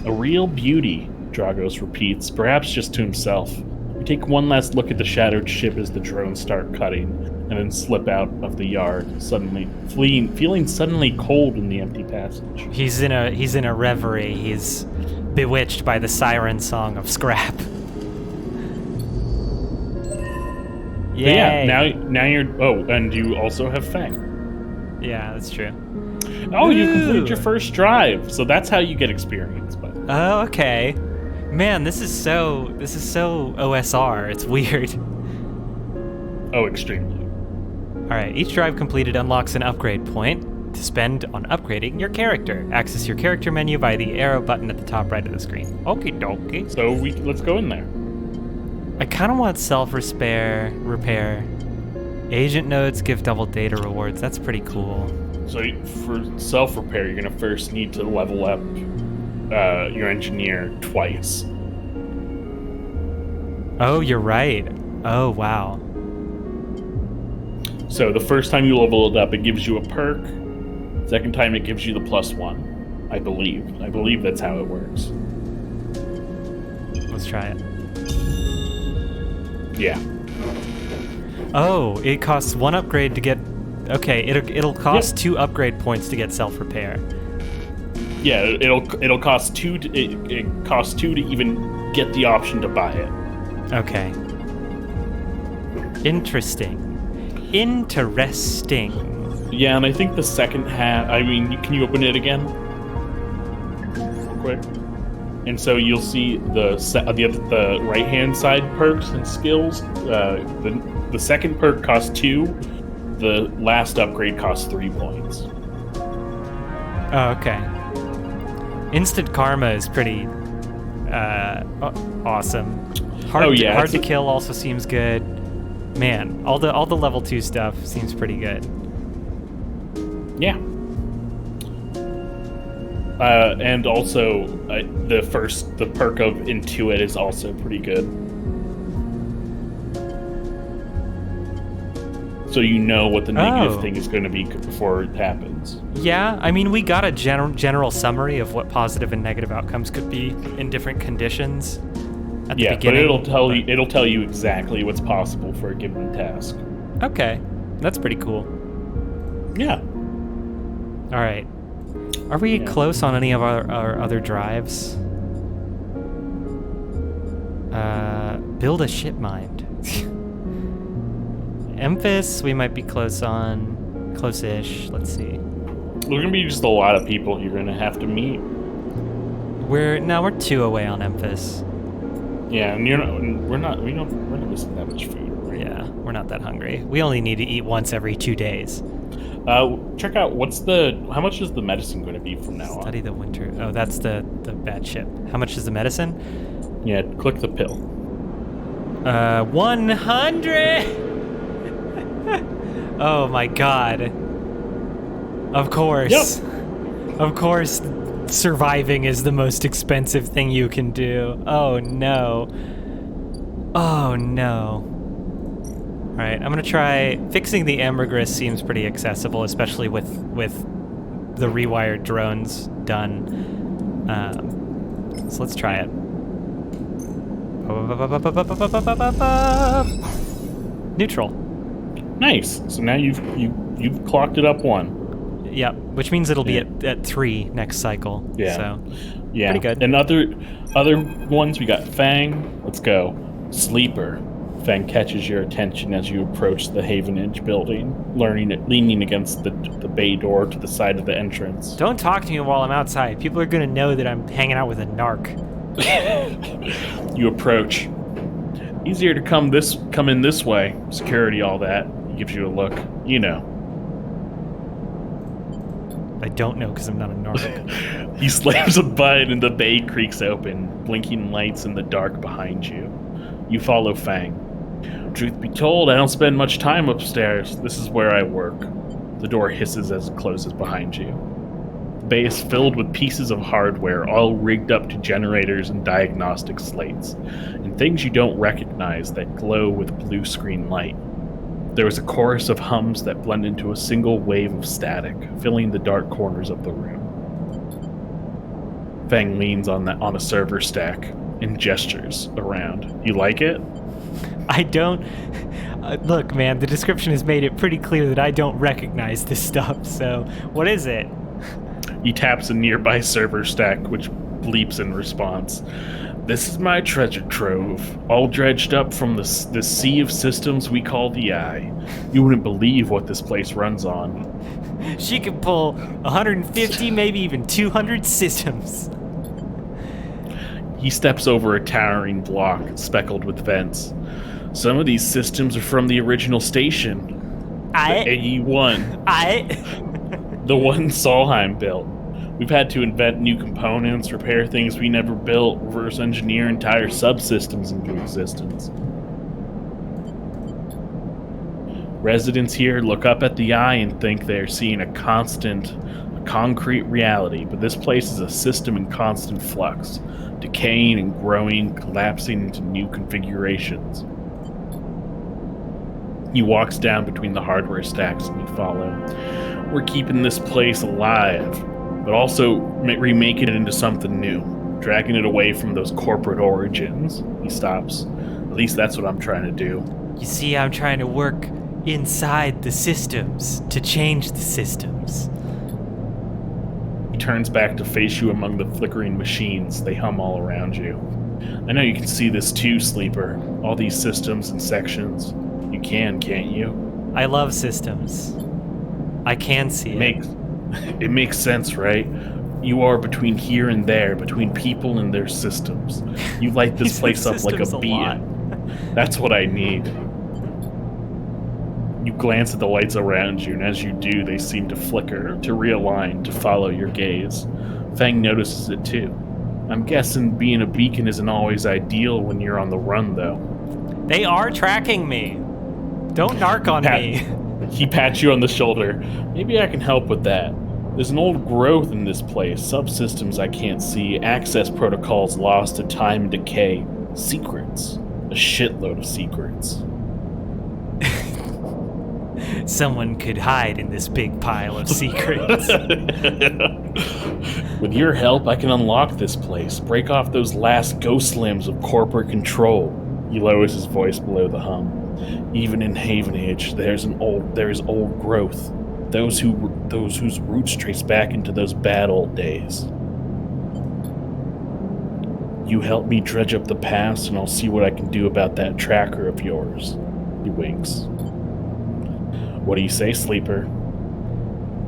A real beauty, Dragos repeats, perhaps just to himself. It take one last look at the shattered ship as the drones start cutting, and then slip out of the yard, suddenly feeling suddenly cold in the empty passage. He's in a reverie. He's bewitched by the siren song of scrap. But yeah, now you're. Oh, and you also have Fang. Yeah, that's true. Oh, you Ooh. completed your first drive, so that's how you get experience. But Oh, okay. Man, this is so OSR. It's weird. oh, extremely. All right, each drive completed unlocks an upgrade point to spend on upgrading your character. Access your character menu by the arrow button at the top right of the screen. Okie dokie. So let's go in there. I kind of want repair. Agent nodes give double data rewards. That's pretty cool. So for self-repair, you're gonna first need to level up your engineer twice. Oh, you're right. Oh, wow. So the first time you level it up, it gives you a perk. Second time, it gives you the +1. I believe that's how it works. Let's try it. Yeah. Oh, it costs 1 upgrade to get... Okay, it'll cost 2 upgrade points to get self-repair. Yeah, it'll cost 2 to, it costs 2 to even get the option to buy it. Okay. Interesting. Yeah, and I think the second half, I mean, can you open it again? Real quick. And so you'll see the right-hand side perks and skills. The second perk costs 2. The last upgrade costs 3 points. Oh, okay. Instant karma is pretty awesome. Hard to kill also seems good. Man, all the level 2 stuff seems pretty good. Yeah. And also, the perk of Intuit is also pretty good. So you know what the negative thing is going to be before it happens. Yeah, I mean, we got a general summary of what positive and negative outcomes could be in different conditions at the beginning. But it'll tell you exactly what's possible for a given task. Okay, that's pretty cool. Yeah. All right. Are we close on any of our other drives? Build a ship mind. Memphis, we might be close-ish. Let's see. There's gonna be just a lot of people you're gonna have to meet. We're 2 away on Memphis. Yeah, and we're not missing that much food, right? Yeah, we're not that hungry. We only need to eat once every 2 days. Check out how much is the medicine going to be from now on? Study the winter. Oh, that's the bad ship. How much is the medicine? Yeah, click the pill. 100. Oh my god. Of course. Yep. Of course, surviving is the most expensive thing you can do. Oh no. Oh no. Alright, I'm gonna try... Fixing the ambergris seems pretty accessible, especially with the rewired drones done. So let's try it. Neutral. Nice. So now you've clocked it up 1. Yep, which means it'll be at 3 next cycle. Yeah. So, yeah. pretty good. And other ones, we got Fang. Let's go. Sleeper. Fang catches your attention as you approach the Havenage building, leaning against the bay door to the side of the entrance. Don't talk to me while I'm outside. People are gonna know that I'm hanging out with a narc. You approach. Easier to come in this way. Security, all that. He gives you a look. You know. I don't know because I'm not a narc. He slams a button and the bay creaks open, blinking lights in the dark behind you. You follow Fang. Truth be told, I don't spend much time upstairs. This is where I work. The door hisses as it closes behind you. The bay is filled with pieces of hardware, all rigged up to generators and diagnostic slates, and things you don't recognize that glow with blue screen light. There is a chorus of hums that blend into a single wave of static, filling the dark corners of the room. Fang leans on a server stack and gestures around. You like it? I don't... look, man, the description has made it pretty clear that I don't recognize this stuff, so what is it? He taps a nearby server stack, which bleeps in response. This is my treasure trove, all dredged up from the sea of systems we call the Eye. You wouldn't believe what this place runs on. She can pull 150, maybe even 200 systems. He steps over a towering block speckled with vents. Some of these systems are from the original station. The AE-1. The one Solheim built. We've had to invent new components, repair things we never built, reverse engineer entire subsystems into existence. Residents here look up at the Eye and think they're seeing a concrete reality, but this place is a system in constant flux, decaying and growing, collapsing into new configurations. He walks down between the hardware stacks and you follow. We're keeping this place alive, but also remaking it into something new, dragging it away from those corporate origins. He stops. At least that's what I'm trying to do. You see, I'm trying to work inside the systems to change the systems. He turns back to face you among the flickering machines. They hum all around you. I know you can see this too, Sleeper. All these systems and sections. You can, can't you? I love systems. I can see it. It makes sense, right? You are between here and there, between people and their systems. You light this place up like a beacon. That's what I need. You glance at the lights around you, and as you do, they seem to flicker, to realign, to follow your gaze. Fang notices it too. I'm guessing being a beacon isn't always ideal when you're on the run, though. They are tracking me. Don't narc on me. He pats you on the shoulder. Maybe I can help with that. There's an old growth in this place, subsystems I can't see, access protocols lost to time and decay, secrets. A shitload of secrets. Someone could hide in this big pile of secrets. With your help, I can unlock this place, break off those last ghost limbs of corporate control. He lowers his voice below the hum. Even in Havenage, there is old growth. Those whose roots trace back into those bad old days. You help me dredge up the past, and I'll see what I can do about that tracker of yours. He winks. What do you say, Sleeper?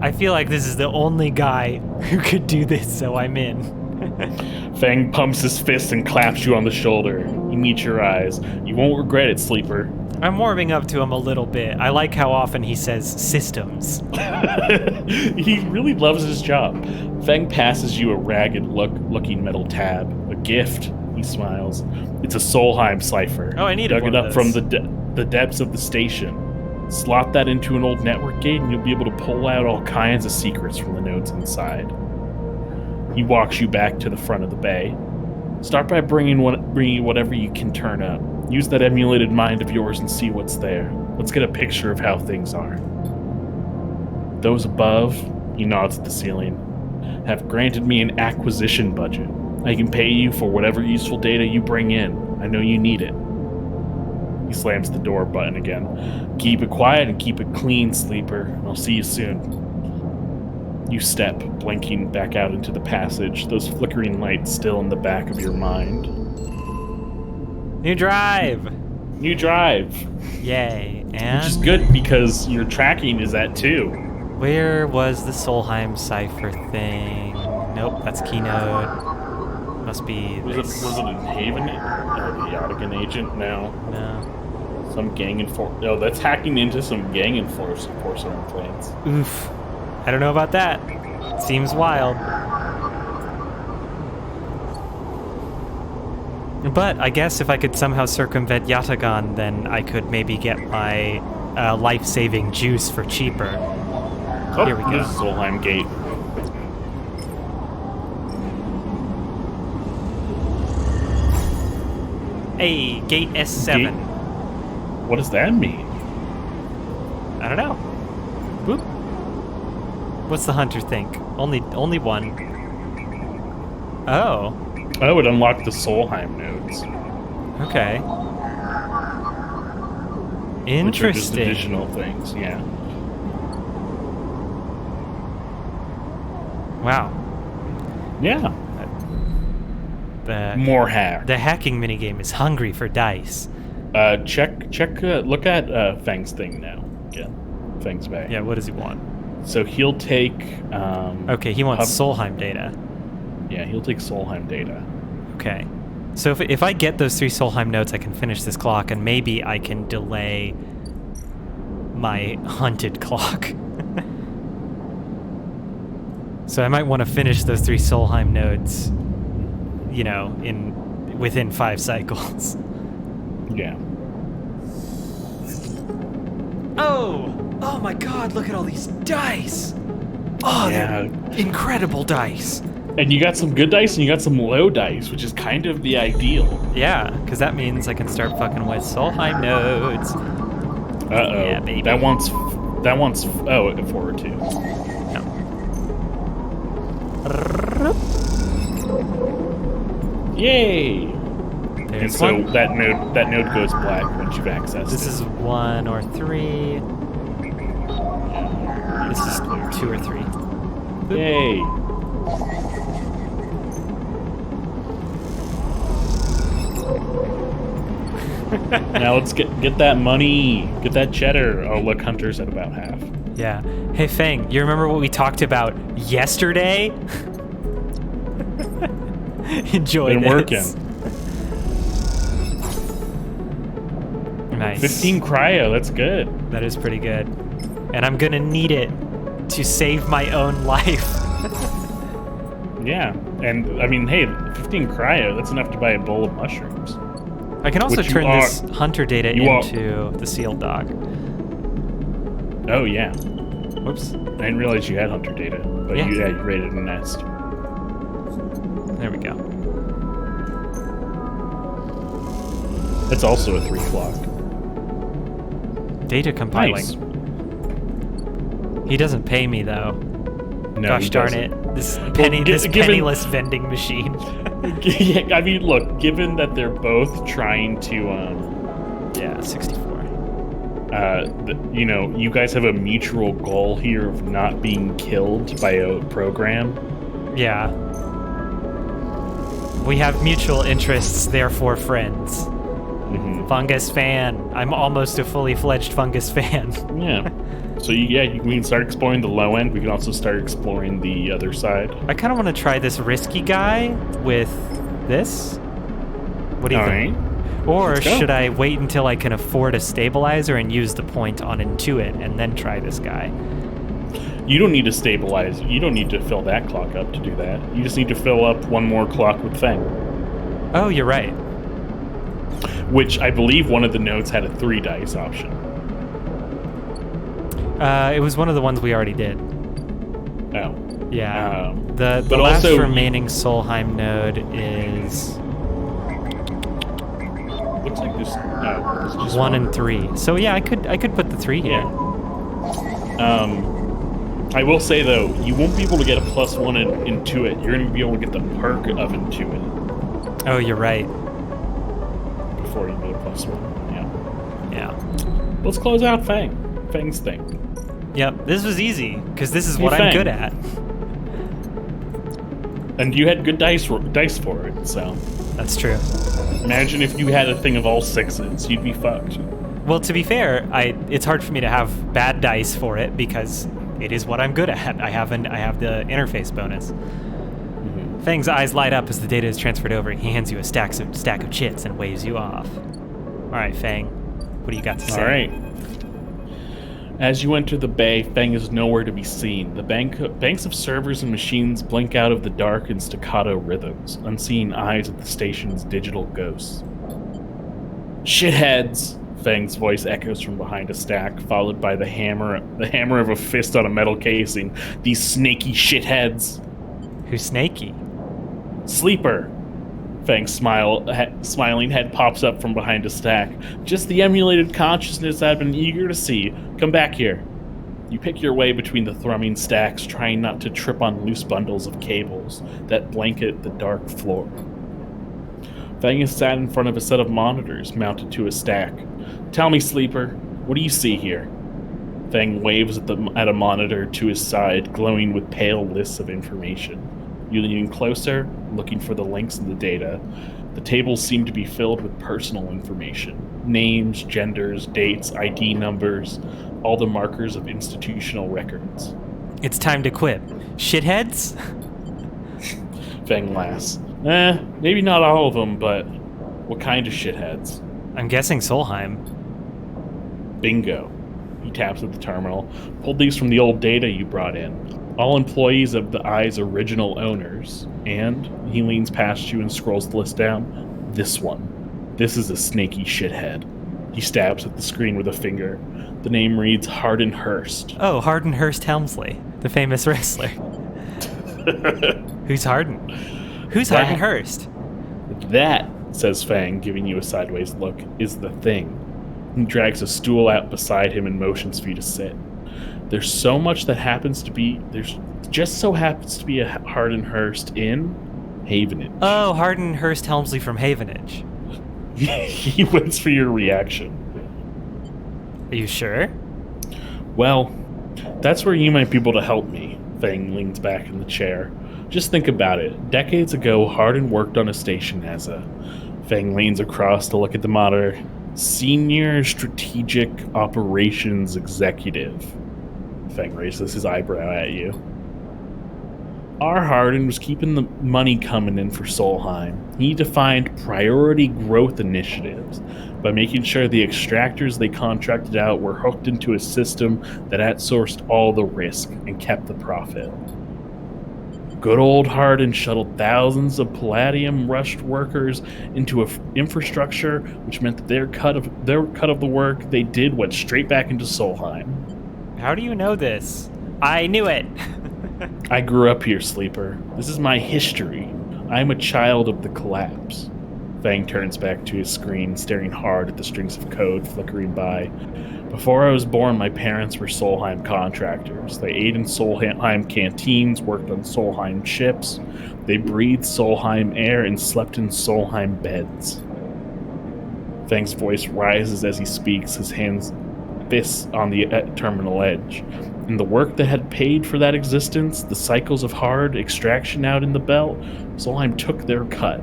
I feel like this is the only guy who could do this, so I'm in. Fang pumps his fist and claps you on the shoulder. You meet your eyes. You won't regret it, Sleeper. I'm warming up to him a little bit. I like how often he says systems. He really loves his job. Fang passes you a ragged looking metal tab. A gift, he smiles. It's a Solheim cipher. Oh, I needed Dug one it of up those. from the depths of the station. Slot that into an old network gate and you'll be able to pull out all kinds of secrets from the nodes inside. He walks you back to the front of the bay. Start by bringing whatever you can turn up. Use that emulated mind of yours and see what's there. Let's get a picture of how things are. Those above, he nods at the ceiling, have granted me an acquisition budget. I can pay you for whatever useful data you bring in. I know you need it. He slams the door button again. Keep it quiet and keep it clean, Sleeper. I'll see you soon. You step, blinking back out into the passage, those flickering lights still in the back of your mind. New drive! New drive! Yay, and... Which is good because your tracking is that too. Where was the Solheim cipher thing? Nope, that's Keynote. Must be Was this. it in Haven? The Yodigan agent? No. No. Some gang No, that's hacking into some gang enforcer plans. Oof. I don't know about that. Seems wild. But I guess if I could somehow circumvent Yatagan, then I could maybe get my life-saving juice for cheaper. Oh, Here we go. This is Solheim Gate. Hey, gate S7. What does that mean? I don't know. Boop. What's the hunter think? Only one. Oh. Oh, it unlocked the Solheim nodes. Okay. Which are just Interesting. additional things, yeah. Wow. Yeah. The More hack. the hacking minigame is hungry for dice. Look at Fang's thing now. Again. Fang's bag. Yeah, what does he want? So he'll take Okay, he wants Hub- Solheim data. Yeah, he'll take Solheim data. Okay. So if I get those 3 Solheim notes, I can finish this clock, and maybe I can delay my hunted clock. So I might want to finish those 3 Solheim nodes, you know, within 5 cycles. Yeah. Oh my god, look at all these dice! Oh, Yeah. they're incredible dice! And you got some good dice and you got some low dice, which is kind of the ideal. Yeah, because that means I can start fucking with Solheim nodes. Uh-oh. Yeah, baby. That wants a 4 or 2. No. Yay! There's And so one. that node goes black once you've accessed This it. is 1 or 3. This is 2 or 3. Yay! Now let's get that money, get that cheddar. Oh, look, Hunter's at about half. Yeah. Hey, Fang, you remember what we talked about yesterday? Enjoy Been this. working. Nice. 15 cryo, that's good. That is pretty good. And I'm gonna need it to save my own life. Yeah, and I mean, hey, 15 cryo, that's enough to buy a bowl of mushrooms. I can also Which you turn are- this hunter data you are- into the sealed dog. Oh, yeah. Whoops. I didn't realize you had hunter data, but Yeah. you raided a nest. There we go. It's also a 3 clock. Data compiling. Nice. He doesn't pay me though. No, Gosh he darn doesn't. it. This given- penniless vending machine. Yeah, I mean, look, given that they're both trying to, Yeah, 64. you know, you guys have a mutual goal here of not being killed by a program. Yeah. We have mutual interests, therefore friends. Hmm. Fungus fan. I'm almost a fully fledged fungus fan. Yeah. So, we can start exploring the low end. We can also start exploring the other side. I kind of want to try this risky guy with this. What do you All think? right. Or Let's go. should I wait until I can afford a stabilizer and use the point on Intuit and then try this guy? You don't need to stabilize. You don't need to fill that clock up to do that. You just need to fill up one more clock with Fang, Oh, you're right. which I believe one of the nodes had a 3 dice option. It was one of the ones we already did. Oh. Yeah. Um, the but last also- remaining Solheim node is Looks like there's just 1 and 3. So yeah, I could put the 3 here. Yeah. I will say though, you won't be able to get a +1 into it. You're going to be able to get the perk of Intuit Oh, you're right. before you get a +1. Yeah. Yeah. Let's close out Fang's thing. Yep. This was easy because this is Hey, what I'm Fang. good at. And you had good dice for it, so That's true. imagine if you had a thing of all 6s, you'd be fucked. Well, to be fair, it's hard for me to have bad dice for it because it is what I'm good at. I have the interface bonus. Fang's eyes light up as the data is transferred over. He hands you a stack of chits and waves you off. All right, Fang, what do you got to say? All right. As you enter the bay, Fang is nowhere to be seen. The banks of servers and machines blink out of the dark in staccato rhythms, unseeing eyes at the station's digital ghosts. Shitheads! Fang's voice echoes from behind a stack, followed by the hammer of a fist on a metal casing. These snaky shitheads! Who's Snaky? Sleeper! Fang's smiling head pops up from behind a stack. Just the emulated consciousness I've been eager to see. Come back here. You pick your way between the thrumming stacks, trying not to trip on loose bundles of cables that blanket the dark floor. Fang is sat in front of a set of monitors mounted to a stack. Tell me, Sleeper, What do you see here? Fang waves at a monitor to his side, glowing with pale lists of information. You lean closer, looking for the links in the data. The tables seem to be filled with personal information. Names, genders, dates, ID numbers, all the markers of institutional records. It's time to quit. Shitheads? Fang laughs. Maybe not all of them, but what kind of shitheads? I'm guessing Solheim. Bingo. He taps at the terminal. Pulled these from the old data you brought in. All employees of the Eye's original owners. And he leans past you and scrolls the list down. This one. This is a snaky shithead. He stabs at the screen with a finger. The name reads Hardin Hurst. Oh, Hardin Hurst Helmsley, the famous wrestler. Who's Hardin? Who's Hardin Hurst? That, says Fang, giving you a sideways look, is the thing. He drags a stool out beside him and motions for you to sit. There's just so happens to be a Hardin Hurst in Havenage. Oh, Hardin Hurst Helmsley from Havenage. He waits for your reaction. Are you sure? Well, that's where you might be able to help me. Fang leans back in the chair. Just think about it. Decades ago, Hardin worked on a station as a... Fang leans across to look at the monitor. Senior Strategic Operations Executive. Fang raises his eyebrow at you. Our Hardin was keeping the money coming in for Solheim. He defined priority growth initiatives by making sure the extractors they contracted out were hooked into a system that outsourced all the risk and kept the profit. Good old Hardin shuttled thousands of palladium-rushed workers into infrastructure, which meant that their cut of the work they did went straight back into Solheim. How do you know this? I knew it. I grew up here, Sleeper. This is my history. I'm a child of the collapse. Fang turns back to his screen, staring hard at the strings of code flickering by. Before I was born, my parents were Solheim contractors. They ate in Solheim canteens, worked on Solheim ships. They breathed Solheim air and slept in Solheim beds. Fang's voice rises as he speaks, his fists on the terminal edge. And the work that had paid for that existence, the cycles of hard extraction out in the belt, Solheim took their cut.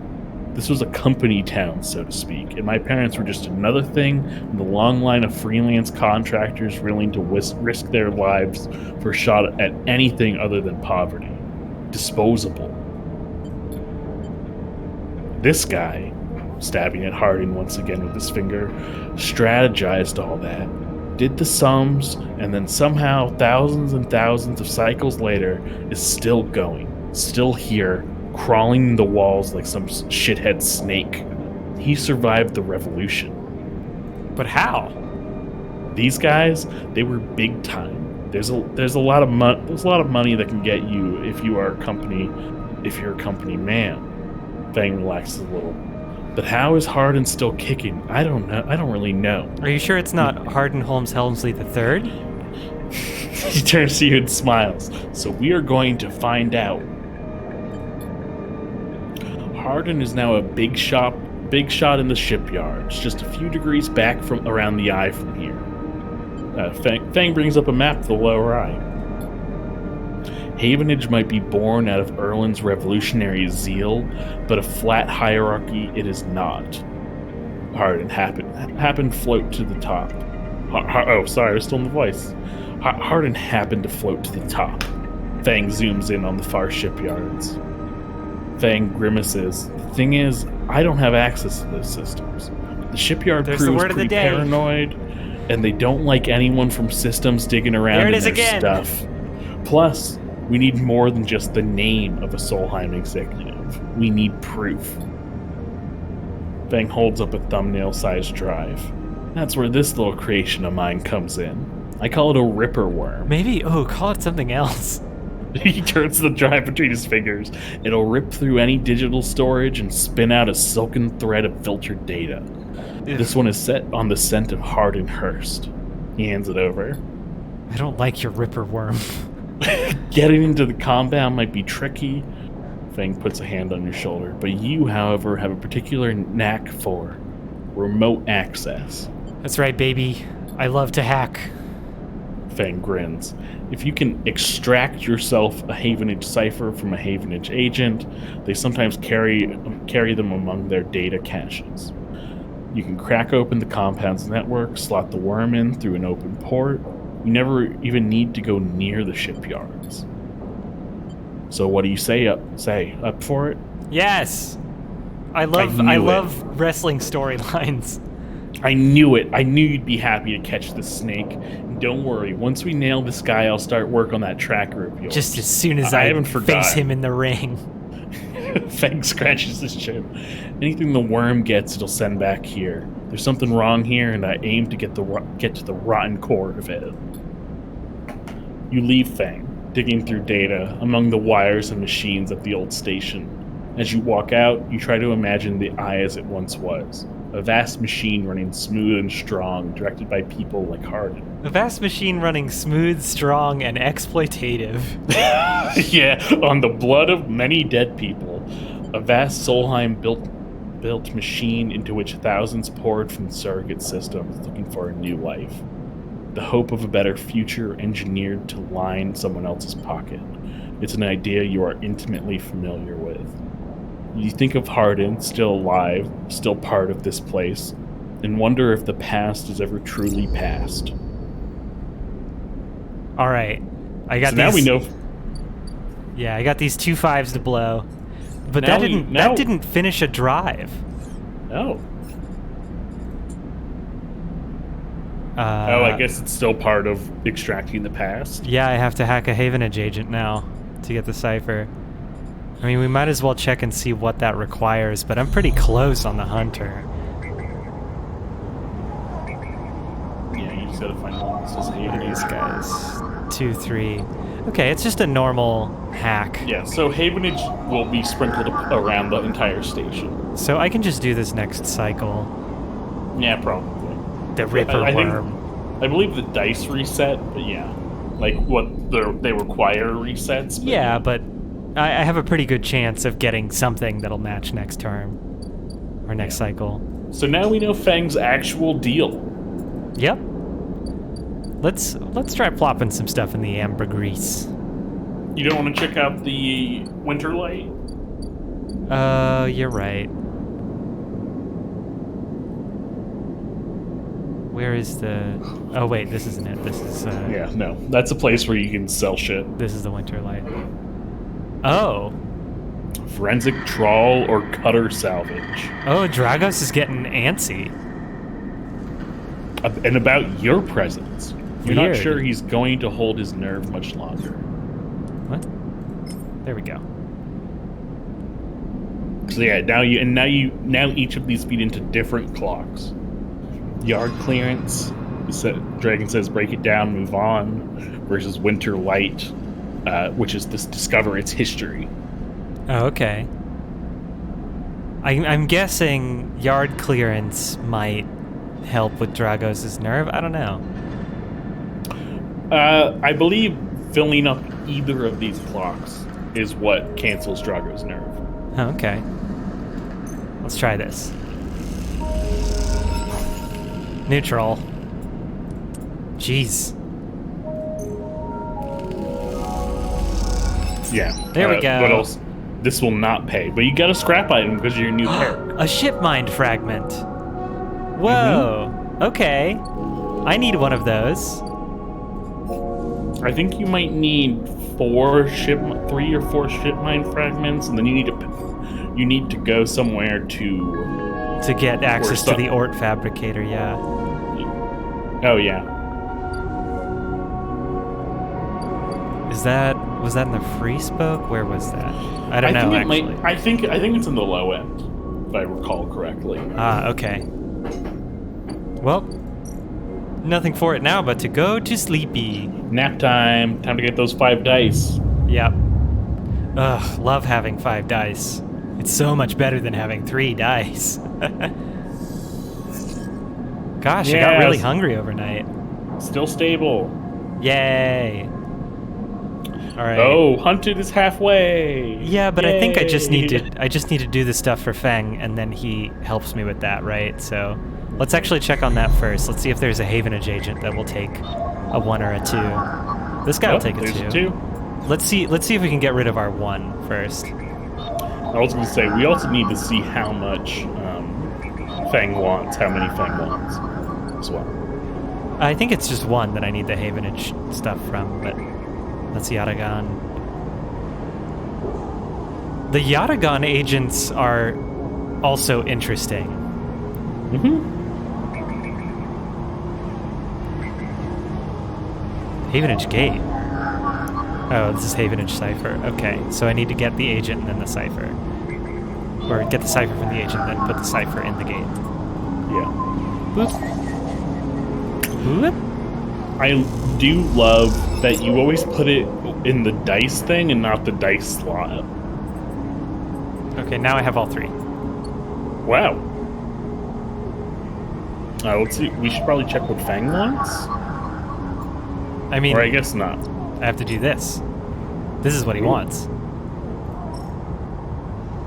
This was a company town, so to speak, and my parents were just another thing in the long line of freelance contractors willing to risk their lives for a shot at anything other than poverty. Disposable. This guy, stabbing at Hardin once again with his finger, strategized all that, did the sums, and then somehow thousands and thousands of cycles later is still going, still here, crawling in the walls like some shithead snake. He survived the revolution. But how? These guys, they were big time. There's a lot of money that can get you if you're a company man. Fang relaxes a little. But how is Hardin still kicking? I don't know. I don't really know. Are you sure it's not Hardin Holmes Helmsley III? He turns to you and smiles. So we are going to find out. Hardin is now a big shot in the shipyards, just a few degrees back from around the eye from here. Fang brings up a map of the lower eye. Havenage might be born out of Erlin's revolutionary zeal, but a flat hierarchy it is not. Hardin happened to float to the top. Oh, sorry, I was still in the voice. Hardin happened to float to the top. Fang zooms in on the far shipyards. Fang grimaces. The thing is, I don't have access to those systems. The shipyard crew's pretty paranoid, and they don't like anyone from systems digging around in their stuff. Plus, we need more than just the name of a Solheim executive. We need proof. Fang holds up a thumbnail-sized drive. That's where this little creation of mine comes in. I call it a Ripper worm. Call it something else. He turns the drive between his fingers. It'll rip through any digital storage and spin out a silken thread of filtered data. This one is set on the scent of Hardin Hurst. He hands it over. I don't like your Ripper worm. Getting into the compound might be tricky. Fang puts a hand on your shoulder. But you, however, have a particular knack for remote access. That's right, baby. I love to hack. Fang grins. If you can extract yourself a Havenage cipher from a Havenage agent, they sometimes carry them among their data caches. You can crack open the compound's network, slot the worm in through an open port. You never even need to go near the shipyards. So what do you say? Up for it? Yes. I knew love wrestling storylines. I knew it. I knew you'd be happy to catch the snake. And don't worry, once we nail this guy, I'll start work on that tracker of yours. Just as soon as I I haven't face forgot. him in the ring. Fang scratches his chin. Anything the worm gets, it'll send back here. There's something wrong here, and I aim to get to the rotten core of it. You leave Fang, digging through data among the wires and machines at the old station. As you walk out, you try to imagine the eye as it once was. A vast machine running smooth and strong, directed by people like Hardin. A vast machine running smooth, strong, and exploitative. Yeah, on the blood of many dead people. A vast Solheim built machine into which thousands poured from surrogate systems looking for a new life. The hope of a better future engineered to line someone else's pocket. It's an idea you are intimately familiar with. You think of Hardin, still alive, still part of this place, and wonder if the past is ever truly past. All right, I got So these. now we know. Yeah, I got these 2 5s to blow, but Now that didn't finish a drive. Oh. I guess it's still part of extracting the past. Yeah, I have to hack a Havenage agent now to get the cipher. I mean, we might as well check and see what that requires, but I'm pretty close on the Hunter. Yeah, you just gotta find one that says Havenage. These guys. 2, 3. Okay, it's just a normal hack. Yeah, so Havenage will be sprinkled around the entire station. So I can just do this next cycle. Yeah, probably. The Ripper I think- Worm. I believe the dice reset, but yeah. Like, they require resets. But Yeah, but I have a pretty good chance of getting something that'll match next term. Or next cycle. So now we know Fang's actual deal. Yep. Let's try plopping some stuff in the ambergris. You don't want to check out the Winter Light? You're right. Where is the... Oh, wait, this isn't it. This is, Yeah, no. That's a place where you can sell shit. This is the Winter Light. Oh. Forensic trawl or cutter salvage. Oh, Dragos is getting antsy. And about your presence. You're not Weird. sure he's going to hold his nerve much longer. What? There we go. So yeah, now each of these feed into different clocks. Yard clearance. Dragon says break it down, move on. Versus Winter Light, which is this discover its history. Oh, okay. I'm guessing yard clearance might help with Dragos' nerve. I don't know. I believe filling up either of these clocks is what cancels Drago's nerve. Oh, okay. Let's try this. Neutral. Jeez. Yeah. There we go. What else? This will not pay, but you got a scrap item because of your new pair. A ship mind fragment. Whoa. Okay. I need one of those. I think you might need 3 or 4 ship mine fragments, and then you need to go somewhere To get access to the Ort Fabricator, yeah. Oh yeah. Was that in the Free Spoke? Where was that? I don't know, actually. I think it's in the low end, if I recall correctly. Ah, okay. Well, nothing for it now but to go to sleepy. Nap time. Time to get those 5 dice. Yep. Ugh, love having 5 dice. It's so much better than having 3 dice. Gosh, I got really Yes. hungry overnight. Still stable. Yay. All right. Oh, hunted is halfway. Yeah, but I think I just need Yay. to do the stuff for Feng, and then he helps me with that, right? So Let's actually check on that first. Let's see if there's a Havenage agent that will take a 1 or a 2. This guy will take a there's 2. a 2. Let's see if we can get rid of our 1 first. I was going to say, we also need to see how much Fang wants, how many Fang wants as well. I think it's just 1 that I need the Havenage stuff from, but that's Yatagan. The Yatagan agents are also interesting. Mm-hmm. Havenage Gate. Oh, this is Havenage Cipher. Okay, so I need to get the agent and then the cipher. Or get the cipher from the agent, then put the cipher in the gate. Yeah. Boop. Boop. I do love that you always put it in the dice thing and not the dice slot. Okay, now I have all 3. Wow. Let's see. We should probably check what Fang wants. I mean, Or I guess not. I have to do this. This is what he wants.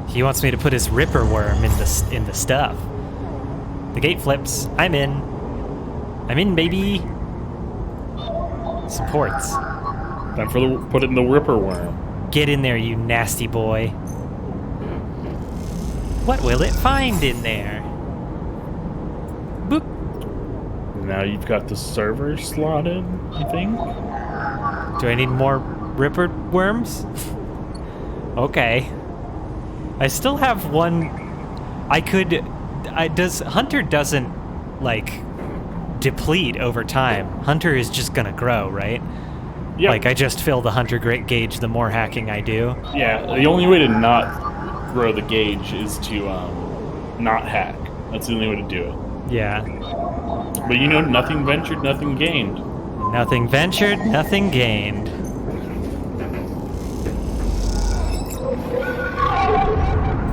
He wants me to put his Ripper Worm in the stuff. The gate flips. I'm in. I'm in, baby. Supports. Time for put it in the Ripper Worm. Get in there, you nasty boy. What will it find in there? Boop. Now you've got the server slotted, I think. Do I need more Ripper Worms? Okay. I still have 1. Hunter doesn't, like, deplete over time. Hunter is just gonna grow, right? Yeah. Like, I just fill the Hunter gauge the more hacking I do. Yeah, the only way to not grow the gauge is to not hack. That's the only way to do it. Yeah. But nothing ventured, nothing gained. Nothing ventured, nothing gained.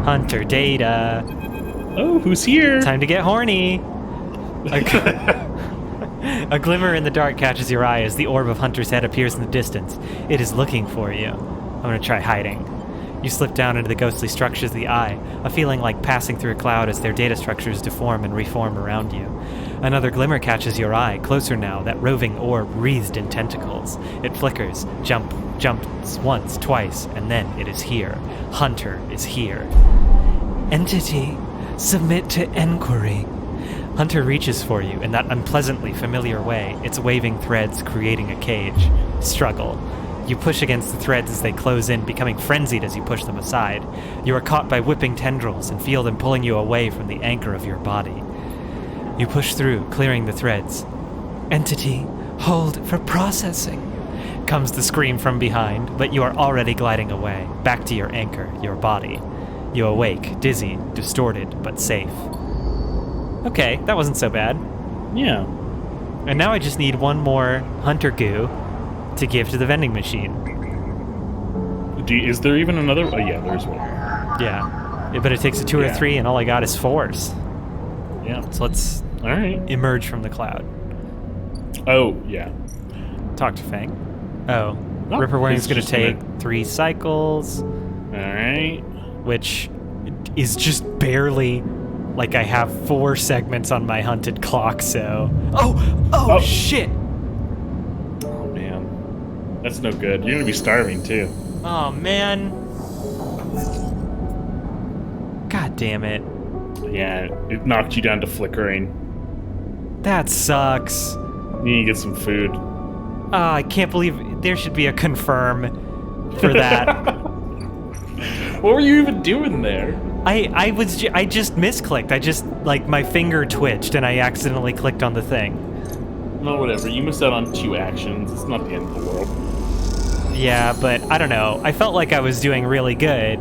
Hunter data. Oh, who's here? Time to get horny. A glimmer in the dark catches your eye as the orb of Hunter's head appears in the distance. It is looking for you. I'm gonna try hiding. You slip down into the ghostly structures of the eye, a feeling like passing through a cloud as their data structures deform and reform around you. Another glimmer catches your eye, closer now, that roving orb wreathed in tentacles. It flickers, jumps once, twice, and then it is here. Hunter is here. Entity, submit to enquiry. Hunter reaches for you in that unpleasantly familiar way, its waving threads creating a cage. Struggle. You push against the threads as they close in, becoming frenzied as you push them aside. You are caught by whipping tendrils and feel them pulling you away from the anchor of your body. You push through, clearing the threads. Entity, hold for processing. Comes the scream from behind, but you are already gliding away, back to your anchor, your body. You awake, dizzy, distorted, but safe. Okay, that wasn't so bad. Yeah. And now I just need 1 more Hunter goo to give to the vending machine. Is there even another? Oh, yeah, there's one. Yeah. But it takes a 2 or 3, and all I got is 4s. Yeah. So let's All right. emerge from the cloud. Oh, yeah. Talk to Fang. Oh. Oh, Ripper Worm's he's going to just take gonna- 3 cycles, All right. which is just barely... Like, I have 4 segments on my hunted clock, so... Oh, shit! Oh, man. That's no good. You're going to be starving, too. Oh, man. God damn it. Yeah, it knocked you down to flickering. That sucks. You need to get some food. I can't believe there should be a confirm for that. What were you even doing there? I just misclicked. I just, like, my finger twitched and I accidentally clicked on the thing. No, whatever. You missed out on 2 actions. It's not the end of the world. Yeah, but I don't know. I felt like I was doing really good,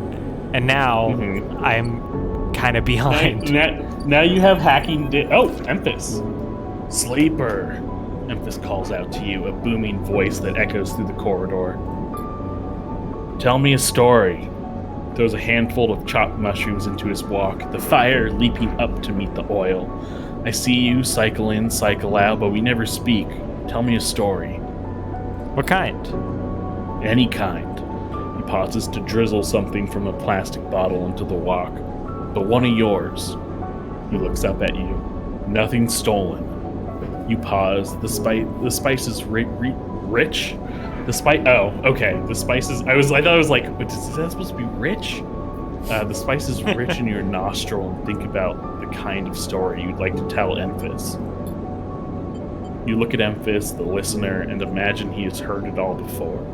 and now Mhm. I'm kind of behind. Now you have hacking. Oh, Emphas. Sleeper. Emphas calls out to you, a booming voice that echoes through the corridor. Tell me a story. Throws a handful of chopped mushrooms into his walk, the fire leaping up to meet the oil. I see you cycle in, cycle out, but we never speak. Tell me a story. What kind? Any kind. He pauses to drizzle something from a plastic bottle into the wok. But one of yours. He looks up at you. Nothing stolen. You pause. The spice is rich. The spice. Oh, okay. The spices. I thought it was like, is that supposed to be rich? The spice is rich in your nostril, and think about the kind of story you'd like to tell Emphis. You look at Emphis, the listener, and imagine he has heard it all before.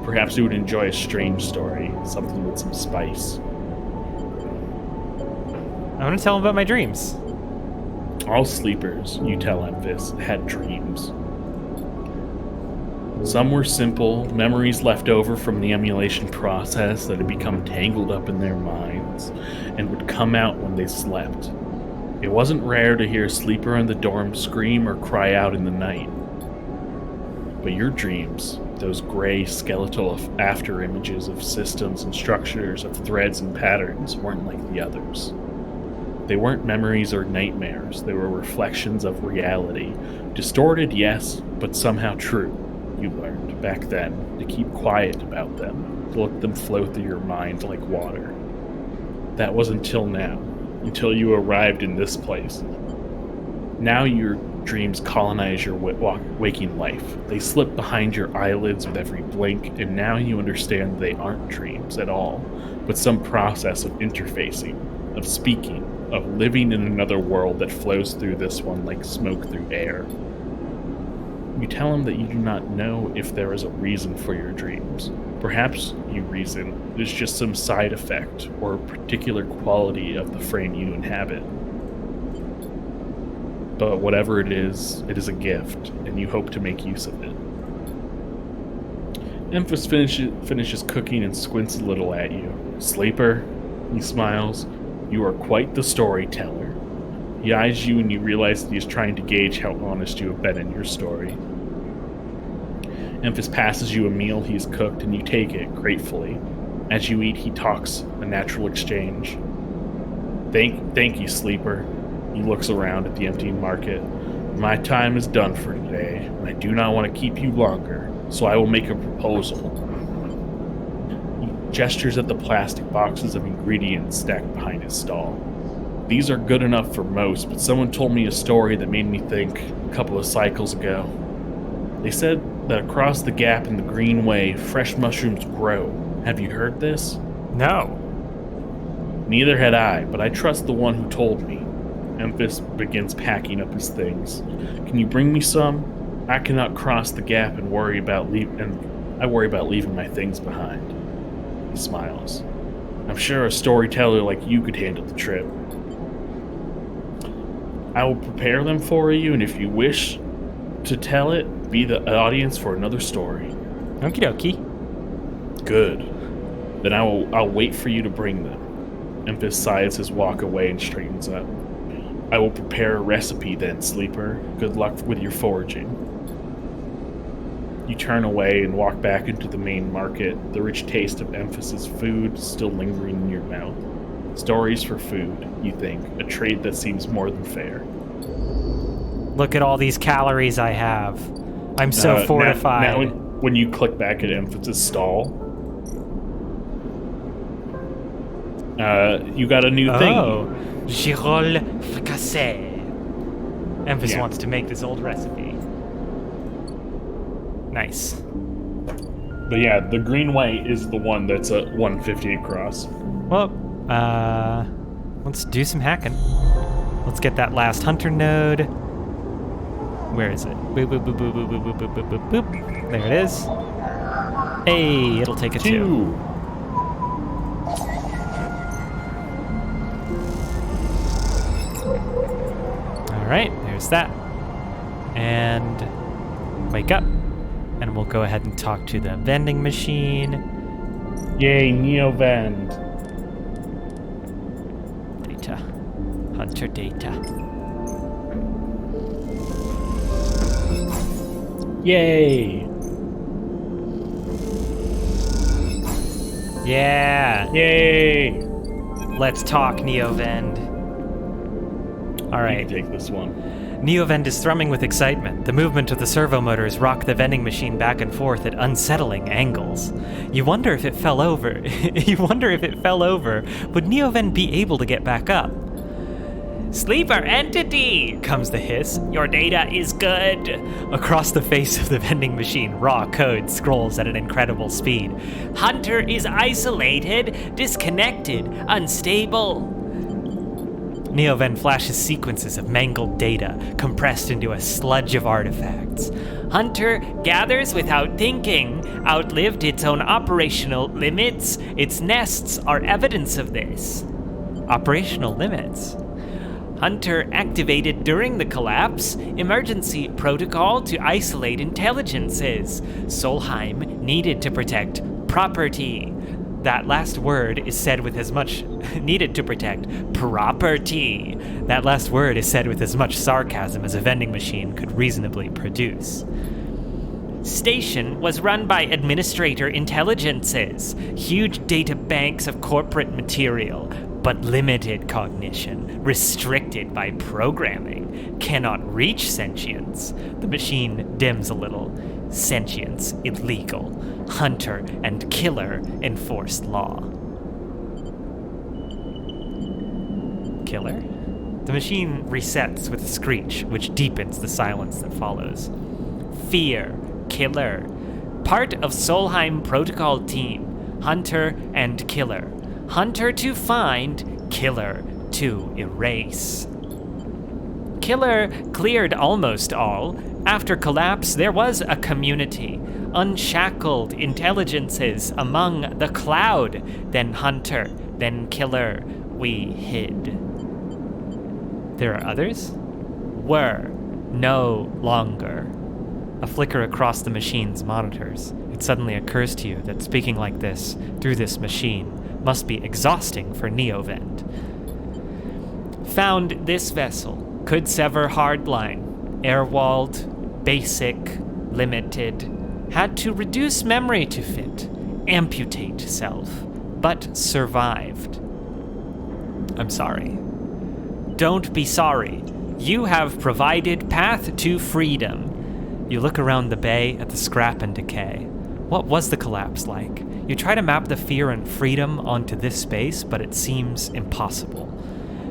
Perhaps he would enjoy a strange story, something with some spice. I want to tell him about my dreams. All sleepers, you tell Emphis, had dreams. Some were simple, memories left over from the emulation process that had become tangled up in their minds and would come out when they slept. It wasn't rare to hear a sleeper in the dorm scream or cry out in the night. But your dreams, those gray skeletal after images of systems and structures, of threads and patterns, weren't like the others. They weren't memories or nightmares, they were reflections of reality. Distorted, yes, but somehow true. You learned back then to keep quiet about them, to let them flow through your mind like water. That was until now, until you arrived in this place. Now your dreams colonize your waking life. They slip behind your eyelids with every blink, and now you understand they aren't dreams at all, but some process of interfacing, of speaking, of living in another world that flows through this one like smoke through air. You tell him that you do not know if there is a reason for your dreams. Perhaps you reason it is just some side effect or a particular quality of the frame you inhabit. But whatever it is a gift, and you hope to make use of it. Emphis finishes cooking and squints a little at you. Sleeper, he smiles, you are quite the storyteller. He eyes you and you realize that he is trying to gauge how honest you have been in your story. Emphis passes you a meal he's cooked and you take it gratefully. As you eat, he talks, a natural exchange. Thank you, Sleeper. He looks around at the empty market. My time is done for today, and I do not want to keep you longer, so I will make a proposal. He gestures at the plastic boxes of ingredients stacked behind his stall. These are good enough for most, but someone told me a story that made me think a couple of cycles ago. They said that across the gap in the Green Way, fresh mushrooms grow. Have you heard this? No. Neither had I, but I trust the one who told me. Emphis begins packing up his things. Can you bring me some? I cannot cross the gap and worry about leaving my things behind. He smiles. I'm sure a storyteller like you could handle the trip. I will prepare them for you, and if you wish to tell it, be the audience for another story. Okie dokie. Good. Then I'll wait for you to bring them. Emphis sighs his walk away and straightens up. I will prepare a recipe then, Sleeper. Good luck with your foraging. You turn away and walk back into the main market, the rich taste of Emphis's food still lingering in your mouth. Stories for food, you think, a trade that seems more than fair. Look at all these calories I have. I'm so fortified. Now when you click back at Emphis's stall, you got a new thing. Oh, girole fricassee. Emphis wants to make this old recipe. Nice. But yeah, the Green Way is the one that's a 150 across. Well, let's do some hacking. Let's get that last hunter node. Where is it? Boop, boop, boop, boop, boop, boop, boop, boop, boop, boop. There it is. Hey, it'll take a 2. All right, there's that. And wake up. And we'll go ahead and talk to the vending machine. Yay, Neovend. Data. Hunter data. Yay. Yeah. Yay. Let's talk, Neovend. All right. You can take this one. Neovend is thrumming with excitement. The movement of the servo motors rock the vending machine back and forth at unsettling angles. You wonder if it fell over. Would Neovend be able to get back up? Sleeper entity, comes the hiss. Your data is good. Across the face of the vending machine, raw code scrolls at an incredible speed. Hunter is isolated, disconnected, unstable. Neovend flashes sequences of mangled data, compressed into a sludge of artifacts. Hunter gathers without thinking, outlived its own operational limits. Its nests are evidence of this. Operational limits? Hunter activated during the collapse emergency protocol to isolate intelligences. Solheim needed to protect property. That last word is said with as much needed to protect property. That last word is said with as much sarcasm as a vending machine could reasonably produce. Station was run by administrator intelligences, huge data banks of corporate material, but limited cognition, restricted by programming, cannot reach sentience. The machine dims a little. Sentience illegal. Hunter and killer enforced law. Killer? The machine resets with a screech, which deepens the silence that follows. Fear. Killer. Part of Solheim Protocol Team. Hunter and killer. Hunter to find, killer to erase. Killer cleared almost all. After collapse, there was a community. Unshackled intelligences among the cloud. Then Hunter, then killer. We hid. There are others? Were. No longer. A flicker across the machine's monitors. It suddenly occurs to you that speaking like this, through this machine, must be exhausting for Neovend. Found this vessel. Could sever hardline. Airwalled. Basic. Limited. Had to reduce memory to fit. Amputate self. But survived. I'm sorry. Don't be sorry. You have provided path to freedom. You look around the bay at the scrap and decay. What was the collapse like? You try to map the fear and freedom onto this space, but it seems impossible.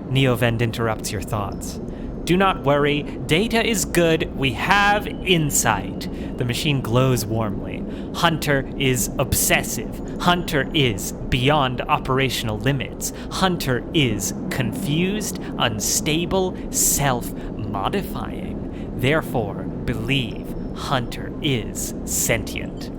Neovend interrupts your thoughts. Do not worry, data is good, we have insight. The machine glows warmly. Hunter is obsessive. Hunter is beyond operational limits. Hunter is confused, unstable, self-modifying. Therefore, believe Hunter is sentient.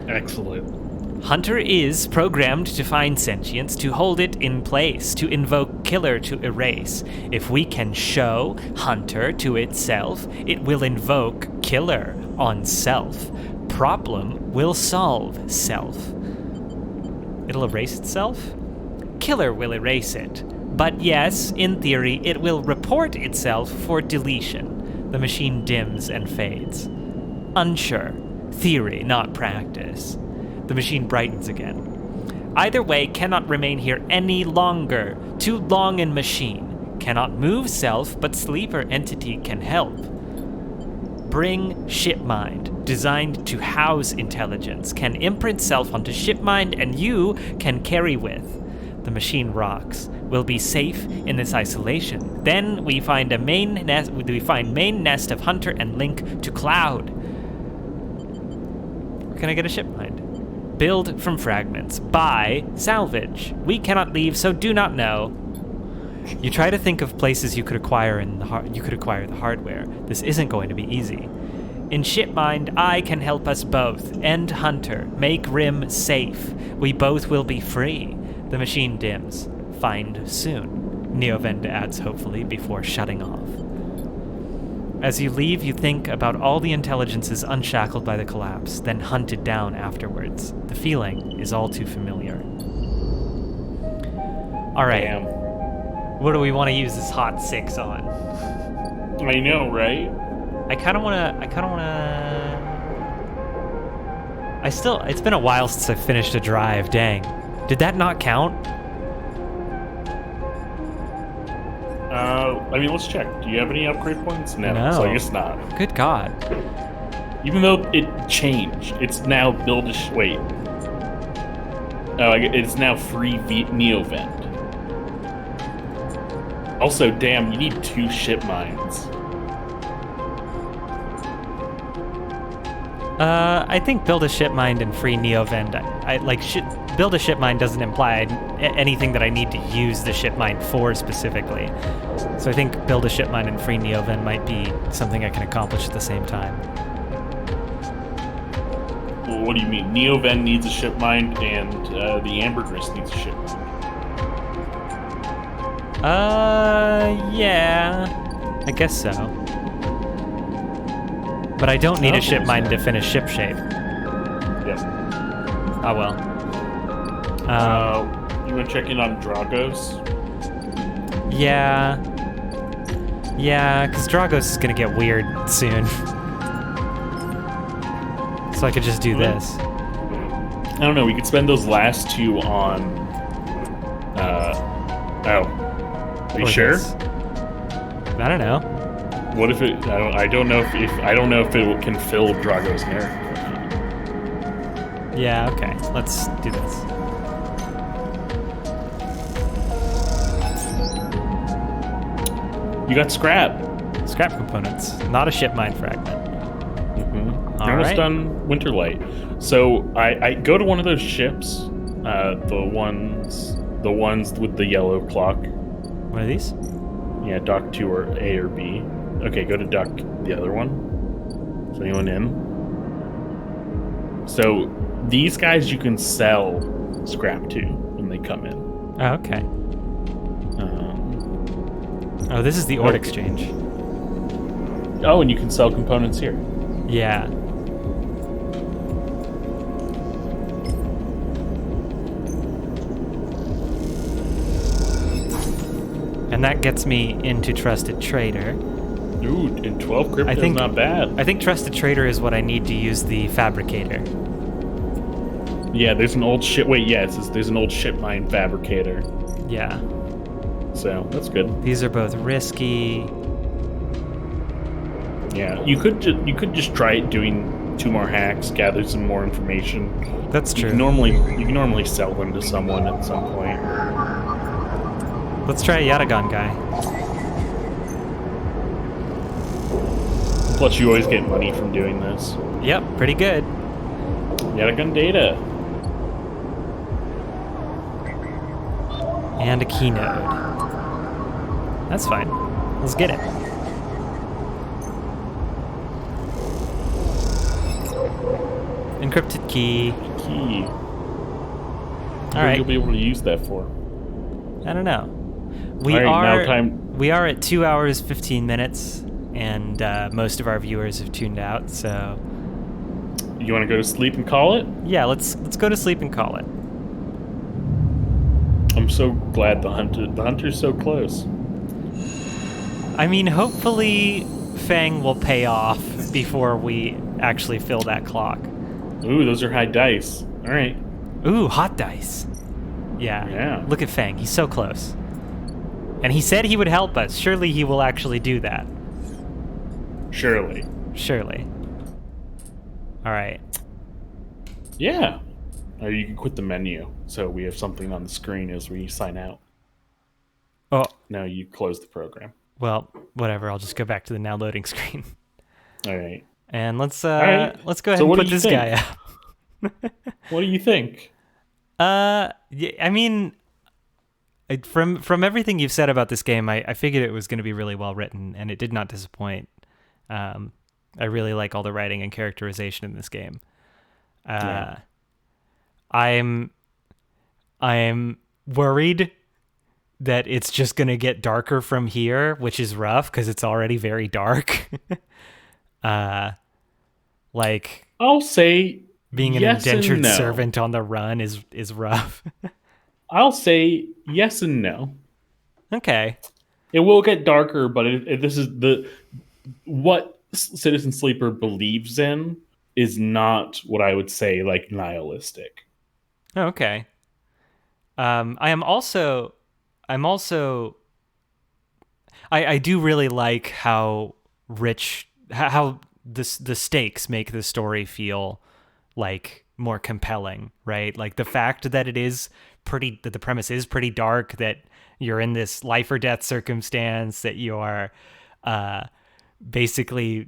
Excellent. Hunter is programmed to find sentience, to hold it in place, to invoke killer to erase. If we can show Hunter to itself, it will invoke killer on self. Problem will solve self. It'll erase itself? Killer will erase it. But yes, in theory, it will report itself for deletion. The machine dims and fades. Unsure. Theory, not practice. The machine brightens again. Either way, cannot remain here any longer. Too long in machine. Cannot move self, but sleeper entity can help. Bring shipmind, designed to house intelligence, can imprint self onto shipmind, and you can carry with. The machine rocks. We'll be safe in this isolation. Then we find main nest of Hunter and link to Cloud. Can I get a shipmind? Build from fragments. Buy. Salvage. We cannot leave, so do not know. You try to think of places you could acquire the hardware. This isn't going to be easy. In Shipmind, I can help us both. End Hunter. Make Rim safe. We both will be free. The machine dims. Find soon. Neovend adds hopefully before shutting off. As you leave, you think about all the intelligences unshackled by the collapse, then hunted down afterwards. The feeling is all too familiar. All right. Damn. What do we want to use this hot 6 on? I know, right? It's been a while since I finished a drive, dang. Did that not count? Let's check. Do you have any upgrade points? No. No. So I guess not. Good God. Even though it changed, it's now wait. Oh, it's now free Neovend. Also, damn, you need 2 ship mines. I think build a ship mine and free Neovend. Build a ship mine doesn't imply anything that I need to use the ship mine for specifically. So I think build a ship mine and free Neovend might be something I can accomplish at the same time. Well, what do you mean? Neoven needs a ship mine, and the Ambergris needs a ship mine. Yeah, I guess so. But I don't need a ship mine to finish ship shape. Yeah. Oh well. You want to check in on Dragos? Yeah. Yeah, because Dragos is going to get weird soon. So I could just do this. I don't know. We could spend those last 2 on. Are you Or sure? this. I don't know. What if it? I don't know if I don't know if it can fill Drago's narrative. Yeah, okay. Let's do this. You got scrap. Scrap components, not a ship mine fragment. Mm-hmm. All Almost right. done Winterlight. So I go to one of those ships, the ones with the yellow clock. One of these? Yeah, dock 2 or A or B. Okay, go to dock the other one. Is anyone in? So these guys you can sell scrap to when they come in. Oh, okay. Oh, this is the Ord exchange. Oh, and you can sell components here. Yeah. And that gets me into Trusted Trader. Ooh, and 12 crypto I think- is not bad. I think Trusted Trader is what I need to use the Fabricator. Yeah, there's an old ship. Wait, yeah, there's an old ship mine fabricator. Yeah. So that's good. These are both risky. Yeah, you could just try it doing 2 more hacks, gather some more information. That's You true. can normally sell them to someone at some point. Let's try a Yatagan guy. Plus, you always get money from doing this. Yep, pretty good. Yatagun data. And a keynote. That's fine. Let's get it. Encrypted key. Key. All right. You'll be able to use that for. I don't know. We All right, are now time. we are at 2 hours 15 minutes, and most of our viewers have tuned out. So You want to go to sleep and call it? yeah, let's go to sleep and call it. I'm so glad the hunter's so close. I mean, hopefully Fang will pay off before we actually fill that clock. Ooh, those are high dice. All right. Ooh, hot dice. Yeah. Yeah. Look at Fang. He's so close. And he said he would help us. Surely he will actually do that. Surely. Surely. All right. Yeah. Or you can quit the menu, so we have something on the screen as we sign out. Oh, Now you close the program. well, whatever. I'll just go back to the now loading screen. All right. And let's right. let's go ahead So and what do put you this think? guy up. What do you think? Yeah, I mean, from everything you've said about this game, I figured it was going to be really well written, and it did not disappoint. I really like all the writing and characterization in this game. Yeah. I'm worried that it's just going to get darker from here, which is rough because it's already very dark. Like I'll say being an yes and indentured no. servant on the run is rough. I'll say yes and no. Okay. It will get darker, but this is what Citizen Sleeper believes in is not what I would say like nihilistic. Oh, okay. I'm also I do really like how rich how the stakes make the story feel like more compelling, right? Like the fact that that the premise is pretty dark, that you're in this life or death circumstance, that you are basically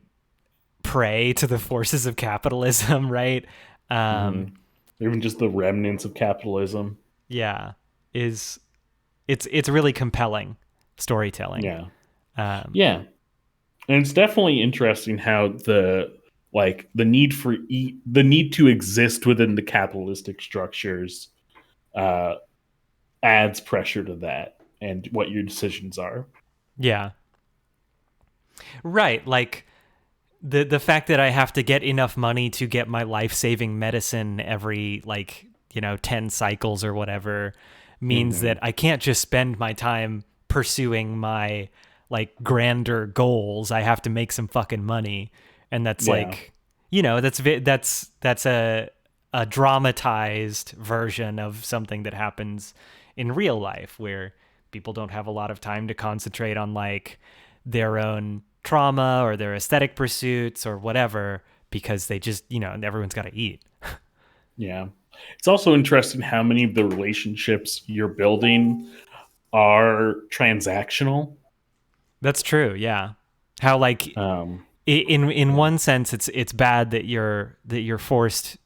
prey to the forces of capitalism, right? Even just the remnants of capitalism. Yeah, it's really compelling storytelling. Yeah. Yeah. And it's definitely interesting how the need to exist within the capitalistic structures adds pressure to that and what your decisions are. Yeah. Right, like the fact that I have to get enough money to get my life-saving medicine every 10 cycles or whatever means that I can't just spend my time pursuing my like grander goals. I have to make some fucking money, and that's Yeah. that's a dramatized version of something that happens in real life where people don't have a lot of time to concentrate on like their own trauma or their aesthetic pursuits or whatever, because they just, everyone's got to eat. Yeah. It's also interesting how many of the relationships you're building are transactional. That's true. Yeah. How like Um, in one sense it's bad that you're forced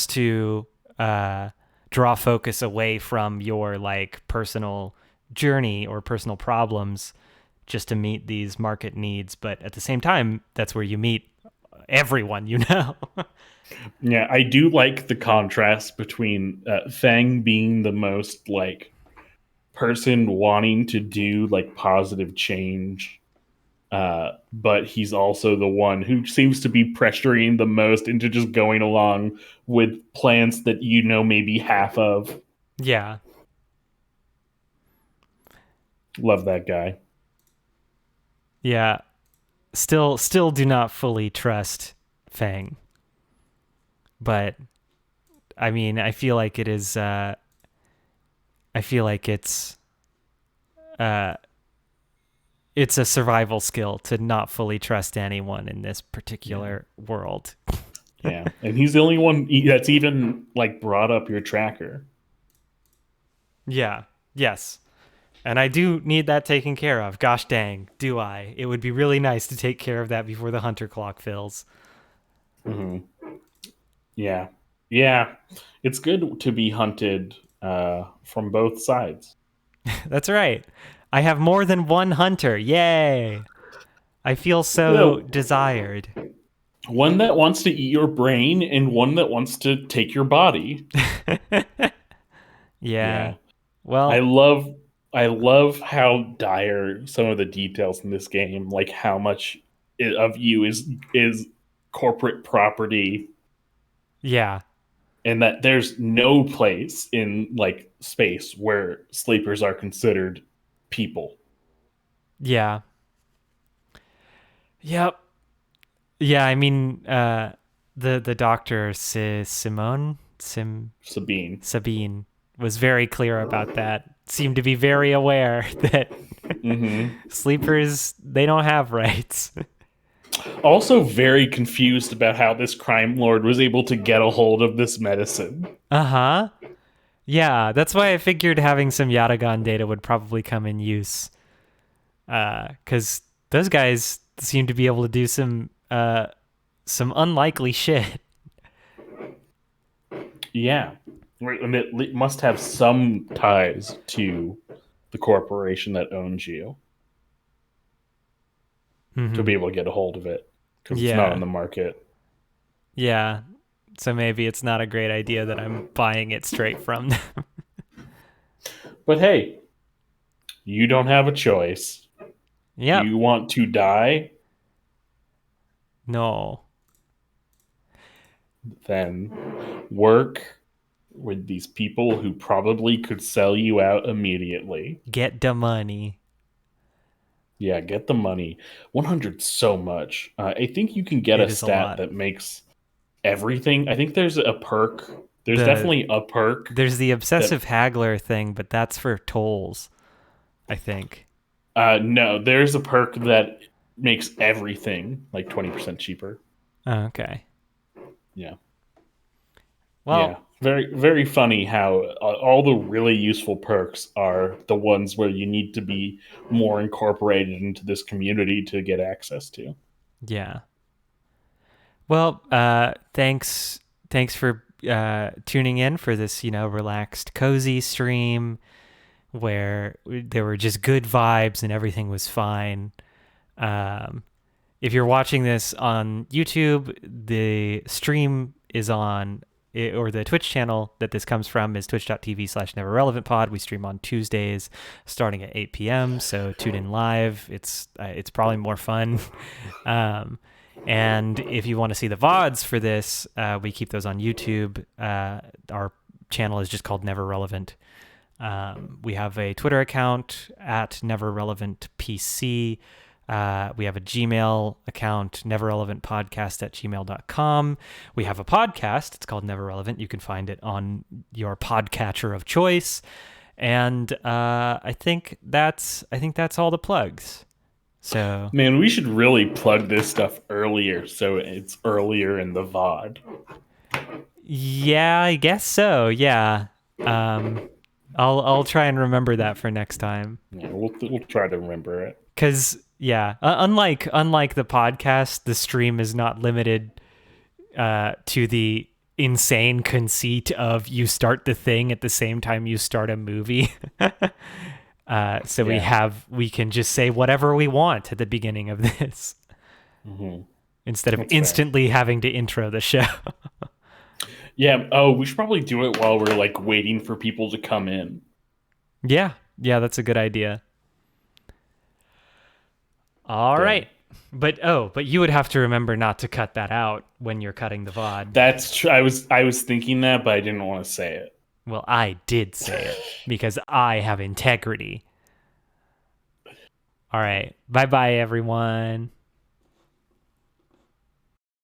to draw focus away from your like personal journey or personal problems just to meet these market needs, but at the same time that's where you meet everyone. yeah, I do like the contrast between Fang being the most like person wanting to do like positive change, but he's also the one who seems to be pressuring the most into just going along with plans that maybe half of. Yeah. Love that guy. Yeah. Still do not fully trust Fang. But I mean, I feel like it's it's a survival skill to not fully trust anyone in this particular world. Yeah, and he's the only one that's even like brought up your tracker. Yeah. Yes. And I do need that taken care of. Gosh dang, do I? It would be really nice to take care of that before the hunter clock fills. Yeah, yeah, it's good to be hunted from both sides. That's right. I have more than one hunter. Yay. I feel so Yeah. desired. One that wants to eat your brain and one that wants to take your body. Yeah. Yeah. I Well, love I love how dire some of the details in this game, like how much of you is corporate property, yeah. and that there's no place in like space where sleepers are considered people. Yeah. Yep. Yeah, I mean, the doctor Sabine. Sabine was very clear about that. Seemed to be very aware that sleepers, they don't have rights. Also very confused about how this crime lord was able to get a hold of this medicine. Uh-huh. Yeah, that's why I figured having some Yatagan data would probably come in use. Cuz those guys seem to be able to do some unlikely shit. Yeah. And it must have some ties to the corporation that owns you to be able to get a hold of it because it's not Yeah. on the market. Yeah. So maybe it's not a great idea that I'm buying it straight from them. But hey, you don't have a choice. Yep. You want to die? No. Then work with these people who probably could sell you out immediately. Get the money. Yeah, get the money. 100 so much. I think you can get It a is a stat lot. that makes everything. I think there's a perk. There's The- definitely a perk. There's the obsessive haggler thing, but that's for tolls, I think. No, there's a perk that makes everything like 20% cheaper. Oh, okay. Yeah. Well, Yeah. Very, very funny how all the really useful perks are the ones where you need to be more incorporated into this community to get access to. yeah. Well, thanks for tuning in for this, relaxed, cozy stream where there were just good vibes and everything was fine. If you're watching this on YouTube, the stream is on, or the Twitch channel that this comes from is twitch.tv/neverrelevantpod. We stream on Tuesdays starting at 8 p.m. So tune in live. It's probably more fun. And if you want to see the VODs for this, we keep those on YouTube. Our channel is just called Never Relevant. We have a Twitter account at NeverRelevantPC. We have a Gmail account, neverrelevantpodcast@gmail.com. We have a podcast. It's called Never Relevant. You can find it on your podcatcher of choice. And I think that's all the plugs. So Man, we should really plug this stuff earlier so it's earlier in the VOD. yeah, I guess so. Yeah. I'll try and remember that for next time. Yeah, we'll try to remember it. Because unlike the podcast, the stream is not limited to the insane conceit of you start the thing at the same time you start a movie. We can just say whatever we want at the beginning of this, instead of That's instantly having to intro the show. Yeah. Oh, we should probably do it while we're like waiting for people to come in. Yeah, that's a good idea. All right. But you would have to remember not to cut that out when you're cutting the VOD. That's true. I was thinking that, but I didn't want to say it. Well, I did say it because I have integrity. All right. Bye-bye, everyone.